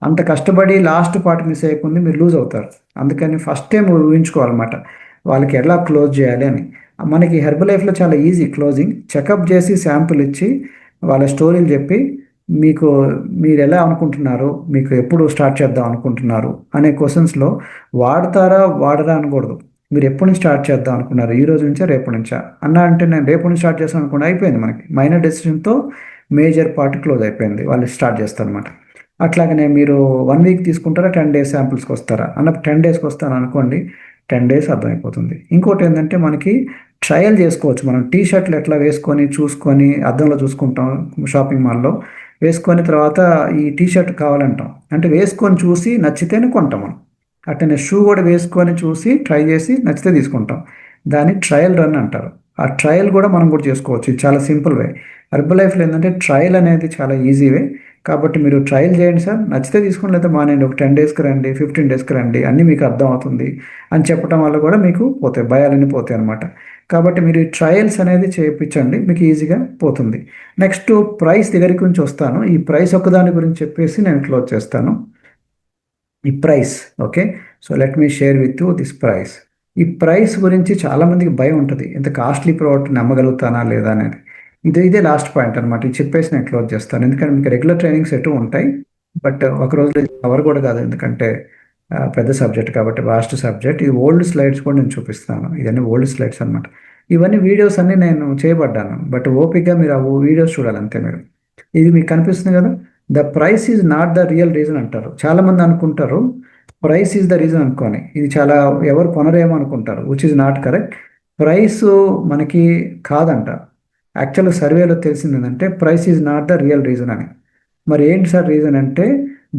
అంత కష్టపడి లాస్ట్ పార్ట్ మిస్ అయ్యకుండా మీరు లూజ్ అవుతారు. అందుకని ఫస్ట్ టైం ఊహించుకోవాలన్నమాట వాళ్ళకి ఎలా క్లోజ్ చేయాలి అని. మనకి హెర్బల్ లైఫ్లో చాలా ఈజీ క్లోజింగ్. చెకప్ చేసి శాంపుల్ ఇచ్చి వాళ్ళ స్టోరీలు చెప్పి మీరు ఎలా అనుకుంటున్నారు, మీకు ఎప్పుడు స్టార్ట్ చేద్దాం అనుకుంటున్నారు అనే క్వశ్చన్స్లో వాడతారా వాడరా అనకూడదు. మీరు ఎప్పటి నుంచి స్టార్ట్ చేద్దాం అనుకున్నారు, ఈ రోజు నుంచా రేపు నుంచా అన్నా అంటే నేను రేపు నుంచి స్టార్ట్ చేస్తాను అనుకోండి, అయిపోయింది. మనకి మైనర్ డెసిషన్తో మేజర్ పార్ట్ క్లోజ్ అయిపోయింది. వాళ్ళు స్టార్ట్ చేస్తారు అనమాట. అట్లాగనే మీరు 1 వీక్ తీసుకుంటారా, 10 డేస్ శాంపుల్స్కి వస్తారా అన్నప్పుడు 10 డేస్కి వస్తాను అనుకోండి, 10 డేస్ అర్థమైపోతుంది. ఇంకోటి ఏంటంటే మనకి ట్రయల్ చేసుకోవచ్చు. మనం టీ షర్ట్లు ఎట్లా వేసుకొని చూసుకొని అద్దంలో చూసుకుంటాం, షాపింగ్ మాల్లో వేసుకొని తర్వాత ఈ టీ షర్ట్ కావాలంటాం, అంటే వేసుకొని చూసి నచ్చితేనే కొంటాం మనం. అట్లనే షూ కూడా వేసుకొని చూసి ట్రై చేసి నచ్చితే తీసుకుంటాం. దాన్ని ట్రయల్ రన్ అంటారు. ఆ ట్రయల్ కూడా మనం కూడా చేసుకోవచ్చు. ఇది చాలా సింపుల్ వే. హెర్బల్ లైఫ్లో ఏంటంటే ట్రయల్ అనేది చాలా ఈజీ వే. కాబట్టి మీరు ట్రయల్ చేయండి సార్, నచ్చితే తీసుకుని, లేకపోతే మానేయండి. ఒక 10 డేస్కి రండి, 15 డేస్కి రండి, అన్నీ మీకు అర్థం అవుతుంది అని చెప్పడం వల్ల కూడా మీకు పోతాయి, భయాలన్నీ పోతాయి అనమాట. కాబట్టి మీరు ఈ ట్రయల్స్ అనేది చేయించండి, మీకు ఈజీగా పోతుంది. నెక్స్ట్ ప్రైస్ దగ్గరికి నుంచి వస్తాను. ఈ ప్రైస్ ఒక్కదాని గురించి చెప్పేసి నేను క్లోజ్ చేస్తాను. ఈ price, okay, so let me share with you this price. ఈ ప్రైస్ గురించి చాలామందికి భయం ఉంటుంది, ఇంత కాస్ట్లీ ప్రోడక్ట్ నమ్మగలుగుతానా లేదా అనేది. ఇదే లాస్ట్ పాయింట్ అనమాట. ఇది చెప్పేసి నేను క్లోజ్ చేస్తాను. ఎందుకంటే మీకు రెగ్యులర్ ట్రైనింగ్స్ ఎటు ఉంటాయి, బట్ ఒక రోజులో కవర్ కూడా కాదు, ఎందుకంటే పెద్ద సబ్జెక్ట్ కాబట్టి, వాస్ట్ సబ్జెక్ట్. ఈ ఓల్డ్ స్లైడ్స్ కూడా నేను చూపిస్తాను. ఇవన్నీ ఓల్డ్ స్లైడ్స్ అనమాట. ఇవన్నీ వీడియోస్ అన్నీ నేను చేయబడ్డాను, బట్ ఓపిక్గా మీరు ఆ వీడియోస్ చూడాలి అంతే. ఇది మీకు కనిపిస్తుంది కదా, the price is not the real reason అంటారు. చాలామంది అనుకుంటారు ప్రైస్ ఈజ్ ద రీజన్ అనుకోని, ఇది చాలా ఎవరు కొనరేమో అనుకుంటారు, which is not correct. Price మనకి కాదంట. యాక్చువల్గా సర్వేలో తెలిసింది ఏంటంటే price is not the real reason అని. మరి ఏంటి సార్ రీజన్ అంటే,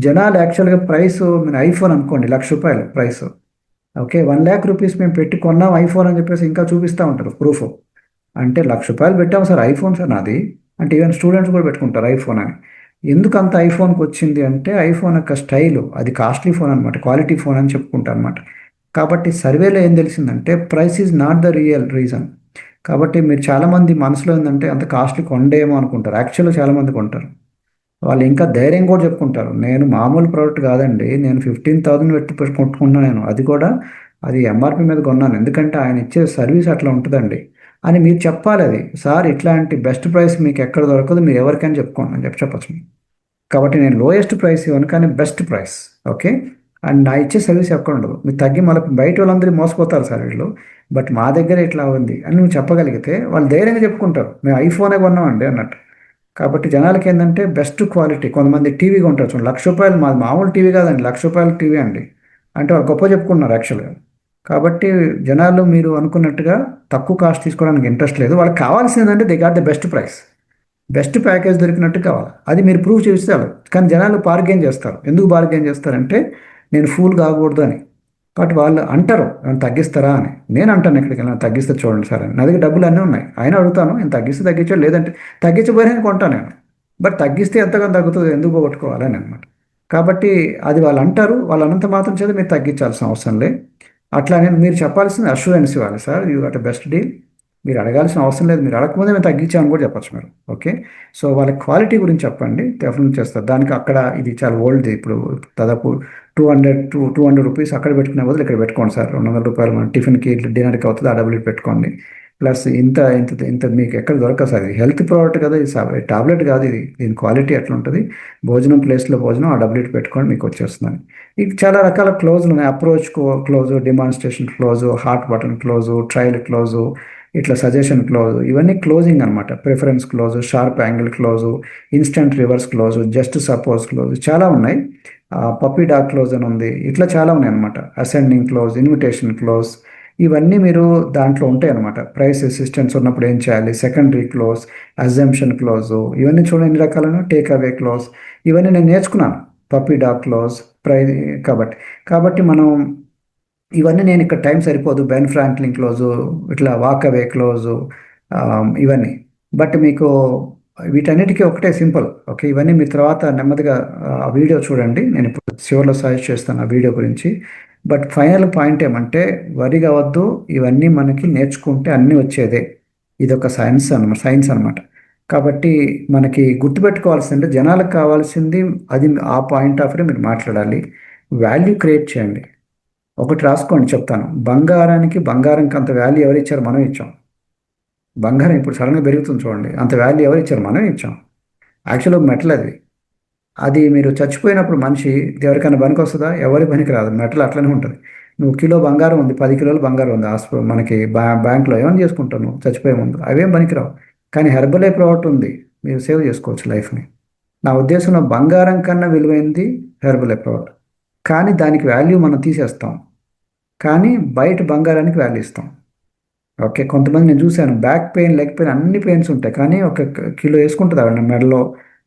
జనాలు యాక్చువల్గా ప్రైస్, మీరు ఐఫోన్ అనుకోండి, ₹1,00,000 ప్రైస్, ఓకే, 1,00,000 రూపీస్ మేము పెట్టి కొన్నాం ఐఫోన్ అని చెప్పేసి ఇంకా చూపిస్తూ ఉంటారు ప్రూఫ్. అంటే ₹1,00,000 పెట్టాము సార్ ఐఫోన్ సార్ నాది అంటే, ఈవెన్ స్టూడెంట్స్ కూడా పెట్టుకుంటారు ఐఫోన్ అని. ఎందుకు అంత ఐఫోన్కి వచ్చింది అంటే, ఐఫోన్ యొక్క స్టైలు, అది కాస్ట్లీ ఫోన్ అనమాట, క్వాలిటీ ఫోన్ అని చెప్పుకుంటారు అనమాట. కాబట్టి సర్వేలో ఏం తెలిసిందంటే price is not the real reason. కాబట్టి మీరు చాలామంది మనసులో ఏంటంటే అంత కాస్ట్లీ కొండేమో అనుకుంటారు, యాక్చువల్గా చాలామంది కొంటారు. వాళ్ళు ఇంకా ధైర్యం కూడా చెప్పుకుంటారు, నేను మామూలు ప్రోడక్ట్ కాదండి, నేను 15,000 పెట్టి కొట్టుకుంటున్నాను, నేను అది కూడా అది ఎంఆర్పి మీద కొన్నాను, ఎందుకంటే ఆయన ఇచ్చే సర్వీస్ అట్లా ఉంటుందండి అని మీరు చెప్పాలి. అది సార్ ఇట్లాంటి బెస్ట్ ప్రైస్ మీకు ఎక్కడ దొరకదు, మీరు ఎవరికైనా చెప్పుకోండి అని చెప్పచ్చు. కాబట్టి నేను లోయెస్ట్ ప్రైస్ ఇవ్వను, కానీ బెస్ట్ ప్రైస్, ఓకే, అండ్ నా ఇచ్చే సర్వీస్ ఎక్కడ ఉండదు. మీరు తగ్గి మళ్ళీ బయట వాళ్ళందరూ మోసపోతారు సార్ వీళ్ళు, బట్ మా దగ్గర ఇట్లా ఉంది అని నువ్వు చెప్పగలిగితే వాళ్ళు ధైర్యంగా చెప్పుకుంటారు, మేము ఐఫోనే కొన్నామండి అన్నట్టు. కాబట్టి జనాలకి ఏంటంటే బెస్ట్ క్వాలిటీ. కొంతమంది టీవీ కొంటారు, చూడండి ₹1,00,000, మాది మామూలు టీవీ కాదండి, ₹1,00,000 టీవీ అండి అంటే వాళ్ళు గొప్ప చెప్పుకున్నారు యాక్చువల్గా. కాబట్టి జనాలు మీరు అనుకున్నట్టుగా తక్కువ కాస్ట్ తీసుకోవడానికి ఇంట్రెస్ట్ లేదు, వాళ్ళకి కావాల్సింది ఏంటంటే they got the best price, best package దొరికినట్టు కావాలి. అది మీరు ప్రూవ్ చేస్తే. కానీ జనాలు బార్గెన్ చేస్తారు. ఎందుకు బార్గెన్ చేస్తారంటే నేను ఫూల్ కాకూడదు అని. కాబట్టి వాళ్ళు అంటారు "ఏమైనా తగ్గిస్తారా" అని. నేను అంటాను ఎక్కడికి వెళ్ళినా "తగ్గిస్తే చూడండి సార్" అని. నా దగ్గర డబ్బులు అన్నీ ఉన్నాయి. అయినా అడుగుతాను "నేను తగ్గిస్తే తగ్గించాడు, లేదంటే తగ్గించబోయే కొంటాను నేను. బట్ తగ్గిస్తే ఎంతగానో తగ్గుతుంది, ఎందుకు పోగొట్టుకోవాలని అనమాట. కాబట్టి అది వాళ్ళు అంటారు, వాళ్ళు అన్నంత మాత్రం చేత మీరు తగ్గించాల్సిన అవసరం లే. అట్లానే మీరు చెప్పాల్సింది అష్యూరెన్స్ ఇవ్వాలి "sir you got best deal". మీరు అడగాల్సిన అవసరం లేదు, మీరు అడగకముందే మేము తగ్గించామని కూడా చెప్పచ్చు మీరు. ఓకే, సో వాళ్ళ క్వాలిటీ గురించి చెప్పండి, డెఫినెట్ చేస్తారు. దానికి అక్కడ ఇది చాలా ఓల్డ్, ఇప్పుడు దాదాపు 200 రూపీస్ అక్కడ పెట్టుకునే బదులు ఇక్కడ పెట్టుకోండి సార్. 200 రూపాయలు మన టిఫిన్కి డిన్నర్కి అవుతుంది, ఆ డబ్బులు పెట్టుకోండి. ప్లస్ ఇంత ఇంత ఇంత మీకు ఎక్కడ దొరకదు సార్, ఇది హెల్త్ ప్రోడక్ట్ కదా, ఇది టాబ్లెట్ కాదు, ఇది దీని క్వాలిటీ ఎట్లా ఉంటుంది, భోజనం ప్లేస్లో భోజనం, ఆ డబ్బులు పెట్టుకోండి మీకు వచ్చేస్తుందని. ఇది చాలా రకాల క్లోజులు ఉన్నాయి, approach close, demonstration close, heart button close, trial close, ఇట్లా సజెషన్ క్లోజు, ఇవన్నీ క్లోజింగ్ అనమాట. Preference close, sharp angle close, instant reverse close, just suppose close, చాలా ఉన్నాయి. పప్పీ డాగ్ క్లోజ్ అని ఉంది, ఇట్లా చాలా ఉన్నాయి అనమాట. అసెండింగ్ క్లోజ్, ఇన్విటేషన్ క్లోజ్, ఇవన్నీ మీరు దాంట్లో ఉంటాయి అనమాట. ప్రైస్ అసిస్టెన్స్ ఉన్నప్పుడు ఏం చేయాలి, సెకండరీ క్లోజ్, అజంప్షన్ క్లోజు, ఇవన్నీ చూడండి ఎన్ని రకాలను, టేక్ అవే క్లోజ్, ఇవన్నీ నేను నేర్చుకున్నాను. పప్పీ డాగ్ క్లోజ్, కాబట్టి మనం ఇవన్నీ, నేను ఇక్కడ టైం సరిపోదు, బెన్ ఫ్రాంక్లిన్ క్లోజు, ఇట్లా వాక్ అవే క్లోజు, ఇవన్నీ. బట్ మీకు వీటన్నిటికీ ఒకటే సింపుల్. ఓకే, ఇవన్నీ మీ తర్వాత నెమ్మదిగా ఆ వీడియో చూడండి, నేను ఇప్పుడు చివరిలో సజెస్ట్ చేస్తాను ఆ వీడియో గురించి. బట్ ఫైనల్ పాయింట్ ఏమంటే వరి కావద్దు, ఇవన్నీ మనకి నేర్చుకుంటే అన్నీ వచ్చేదే. ఇది ఒక సైన్స్ అనమాట. కాబట్టి మనకి గుర్తుపెట్టుకోవాల్సింది, జనాలకు కావాల్సింది అది, ఆ పాయింట్ ఆఫ్ వ్యూ మీరు మాట్లాడాలి, వాల్యూ క్రియేట్ చేయండి. ఒకటి రాసుకోండి చెప్తాను, బంగారంకి అంత వాల్యూ ఎవరు ఇచ్చారు, మనం ఇచ్చాం. బంగారం ఇప్పుడు సడన్గా పెరుగుతుంది చూడండి, అంత వాల్యూ ఎవరు ఇచ్చారు, మనం ఇచ్చాం. యాక్చువల్గా మెటల్ అది మీరు చచ్చిపోయినప్పుడు మనిషి ఎవరికైనా పనికి వస్తుందా, ఎవరి పనికి రాదు. మెటల్ అట్లనే ఉంటుంది. నువ్వు కిలో బంగారం ఉంది, 10 కిలోలు బంగారం ఉంది మనకి బ్యాంక్లో, ఏమైనా చేసుకుంటావు నువ్వు చచ్చిపోయే ముందు, అవేం పనికిరావు. కానీ హెర్బలే ప్రోడక్ట్ ఉంది, మీరు సేవ్ చేసుకోవచ్చు లైఫ్ని. నా ఉద్దేశంలో బంగారం కన్నా విలువైంది హెర్బలే ప్రోడక్ట్. కానీ దానికి వాల్యూ మనం తీసేస్తాం, కానీ బయట బంగారానికి వాల్యూ ఇస్తాం. ఓకే, కొంతమంది నేను చూశాను, బ్యాక్ పెయిన్, లెగ్ పెయిన్, అన్ని పెయిన్స్ ఉంటాయి, కానీ ఒక కిలో వేసుకుంటుంది ఆవిడ మెడలో,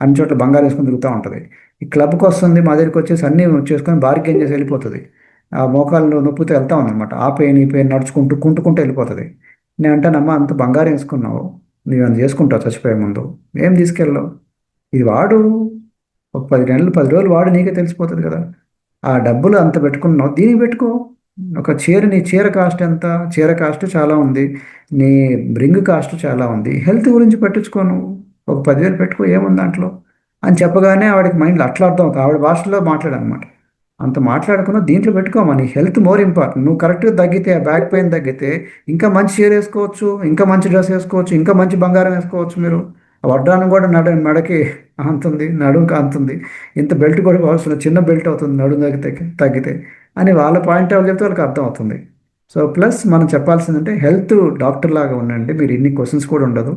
అన్ని చోట్ల బంగారం వేసుకుని తిరుగుతూ ఉంటుంది. ఈ క్లబ్కి వస్తుంది, మా దగ్గరికి వచ్చేసి అన్నీ చేసుకొని బార్గెన్ చేసి వెళ్ళిపోతుంది. ఆ మోకాళ్ళు నొప్పితో వెళ్తా ఉందన్నమాట, ఆ పెయిన్ ఈ పెయిన్ కుంటుకుంటూ వెళ్ళిపోతుంది. నేను అంటానమ్మా, అంత బంగారం వేసుకున్నావు, నువ్వు అని చేసుకుంటావు చచ్చిపోయే ముందు, ఏం తీసుకెళ్ళావు, ఇది వాడు, ఒక 10 రోజులు వాడు, నీకే తెలిసిపోతుంది కదా. ఆ డబ్బులు అంత పెట్టుకున్నావు, దీనికి పెట్టుకో. ఒక నీ చీర కాస్ట్ ఎంత, చీర కాస్ట్ చాలా ఉంది, నీ రింగ్ కాస్ట్ చాలా ఉంది, హెల్త్ గురించి పట్టించుకోను, ఒక 10,000 పెట్టుకో, ఏముంది దాంట్లో అని చెప్పగానే ఆవిడకి మైండ్లో అట్లా అర్థం అవుతుంది. ఆవిడ భాషలో మాట్లాడనమాట, అంత మాట్లాడుకున్నా దీంట్లో పెట్టుకోమా, నీ హెల్త్ మోర్ ఇంపార్టెంట్. నువ్వు కరెక్ట్గా తగ్గితే, ఆ బ్యాక్ పెయిన్ తగ్గితే, ఇంకా మంచి చీర వేసుకోవచ్చు, ఇంకా మంచి డ్రెస్ వేసుకోవచ్చు, ఇంకా మంచి బంగారం వేసుకోవచ్చు. మీరు వడ్డానం కూడా మెడకి అంతుంది, నడుముకి అంతుంది, ఇంత బెల్ట్ కూడా కావాల్సిన చిన్న బెల్ట్ అవుతుంది నడుము తగ్గితే అని వాళ్ళ పాయింట్ ఆఫ్ చెప్తే వాళ్ళకి అర్థం అవుతుంది. సో ప్లస్ మనం చెప్పాల్సిందంటే, హెల్త్ డాక్టర్ లాగా ఉండండి, మీరు ఇన్ని క్వశ్చన్స్ కూడా ఉండదు,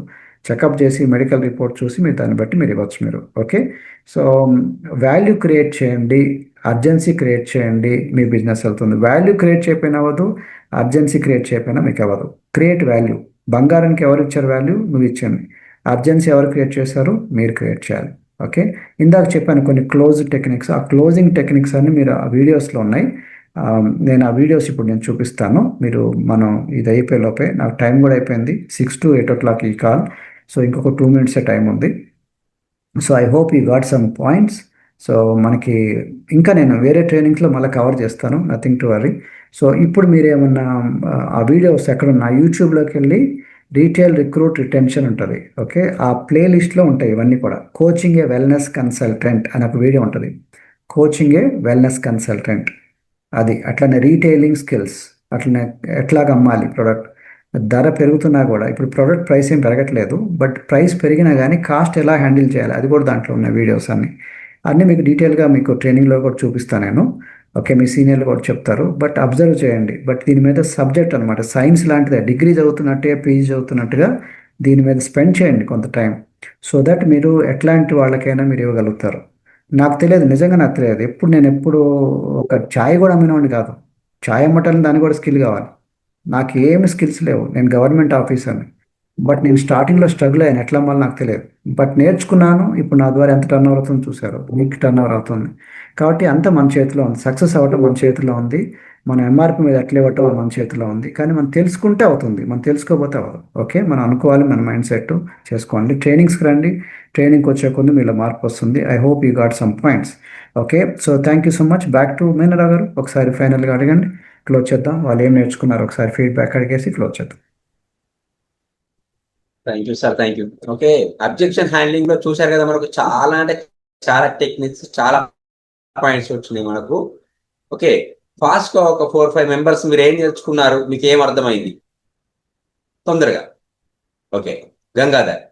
చెకప్ చేసి మెడికల్ రిపోర్ట్ చూసి మీరు దాన్ని బట్టి మీరు ఇవ్వచ్చు మీరు. ఓకే, సో వాల్యూ క్రియేట్ చేయండి, అర్జెన్సీ క్రియేట్ చేయండి, మీ బిజినెస్ వెళ్తుంది. వాల్యూ క్రియేట్ చేయకపోయినా అవ్వదు, అర్జెన్సీ క్రియేట్ చేయకపోయినా మీకు అవ్వదు. Create value. బంగారానికి ఎవరు ఇచ్చారు వాల్యూ, నువ్వు ఇచ్చాను. అర్జెన్సీ ఎవరు క్రియేట్ చేశారు, మీరు క్రియేట్ చేయాలి. ఓకే, ఇందాక చెప్పాను కొన్ని క్లోజ్ టెక్నిక్స్, ఆ క్లోజింగ్ టెక్నిక్స్ అన్ని మీరు ఆ వీడియోస్లో ఉన్నాయి. నేను ఆ వీడియోస్ ఇప్పుడు నేను చూపిస్తాను. మనం ఇది అయిపోయే లోపే, నాకు టైం కూడా అయిపోయింది, 6 to 8 o'clock ఈ కాల్. సో ఇంకొక 2 minutes టైం ఉంది. So I hope you got some points. So మనకి ఇంకా నేను వేరే ట్రైనింగ్స్లో మళ్ళీ కవర్ చేస్తాను, నథింగ్ టు వరీ. సో ఇప్పుడు మీరేమన్నా ఆ వీడియోస్ ఎక్కడున్నా యూట్యూబ్లోకి వెళ్ళి రీటైల్ రిక్రూట్ రిటెన్షన్ ఉంటుంది. ఓకే, ఆ ప్లేలిస్ట్లో ఉంటాయి ఇవన్నీ కూడా. కోచింగ్ ఏ వెల్నెస్ కన్సల్టెంట్ అని ఒక వీడియో ఉంటుంది, కోచింగ్ ఏ వెల్నెస్ కన్సల్టెంట్, అది. అట్లనే రీటైలింగ్ స్కిల్స్, అట్లనే ఎట్లాగ అమ్మాలి ప్రోడక్ట్, ధర పెరుగుతున్నా కూడా, ఇప్పుడు ప్రోడక్ట్ ప్రైస్ ఏం పెరగట్లేదు, బట్ ప్రైస్ పెరిగినా కానీ కాస్ట్ ఎలా హ్యాండిల్ చేయాలి, అది కూడా దాంట్లో ఉన్న వీడియోస్ అన్నీ మీకు డీటెయిల్గా మీకు ట్రైనింగ్లో కూడా చూపిస్తాను నేను. ఓకే, మీ సీనియర్లు కూడా చెప్తారు, బట్ అబ్జర్వ్ చేయండి. బట్ దీని మీద సబ్జెక్ట్ అనమాట, సైన్స్ లాంటిదే, డిగ్రీ చదువుతున్నట్టే, పీజీ చదువుతున్నట్టుగా దీని మీద స్పెండ్ చేయండి కొంత టైం, సో దట్ మీరు ఎట్లాంటి వాళ్ళకైనా మీరు ఇవ్వగలుగుతారు. నాకు తెలియదు, నిజంగా నాకు తెలియదు, నేను ఎప్పుడు ఒక ఛాయ్ కూడా అమ్మినవాడిని కాదు. ఛాయ్ అమ్మటానికి దానికి కూడా స్కిల్ కావాలి, నాకు ఏమి స్కిల్స్ లేవు, నేను గవర్నమెంట్ ఆఫీసర్ని. బట్ నేను స్టార్టింగ్లో స్ట్రగుల్ అయ్యాను, ఎట్లా అమ్మాలి నాకు తెలియదు, బట్ నేర్చుకున్నాను. ఇప్పుడు నా ద్వారా ఎంత టర్న్ ఓవర్ అవుతుందో చూశారు, మీకు టర్న్ ఓవర్ అవుతుంది. కాబట్టి అంత మన చేతిలో ఉంది, సక్సెస్ అవ్వటం మన చేతిలో ఉంది. మన ఎంఆర్పి మీద ఎట్లా ఇవ్వటం మన చేతిలో ఉంది, కానీ మనం తెలుసుకుంటే అవుతుంది, మనం తెలుసుకోకపోతే అవ్వదు. ఓకే, మనం అనుకోవాలి, మన మైండ్ సెట్ చేసుకోండి. ట్రైనింగ్స్కి రండి, ట్రైనింగ్కి వచ్చే కొద్ది మీలో మార్పు వస్తుంది. I hope you got some points. Okay, so thank you so much. Back to Meenarao గారు, ఒకసారి ఫైనల్గా అడగండి, క్లోజ్ చేద్దాం. వాళ్ళు ఏం నేర్చుకున్నారు ఒకసారి ఫీడ్బ్యాక్ అడిగేసి క్లోజ్ చేద్దాం. Thank you sir, thank you. Okay, objection handling లో చూశారు కదా, మనకు చాలా అంటే చాలా టెక్నిక్స్, చాలా పాయింట్స్ వచ్చినాయి మనకు. ఓకే, ఫాస్ట్ గా ఒక 4-5 మెంబర్స్ మీరు ఏం నేర్చుకున్నారు, మీకు ఏం అర్థమైంది తొందరగా? ఓకే, గంగాధర్.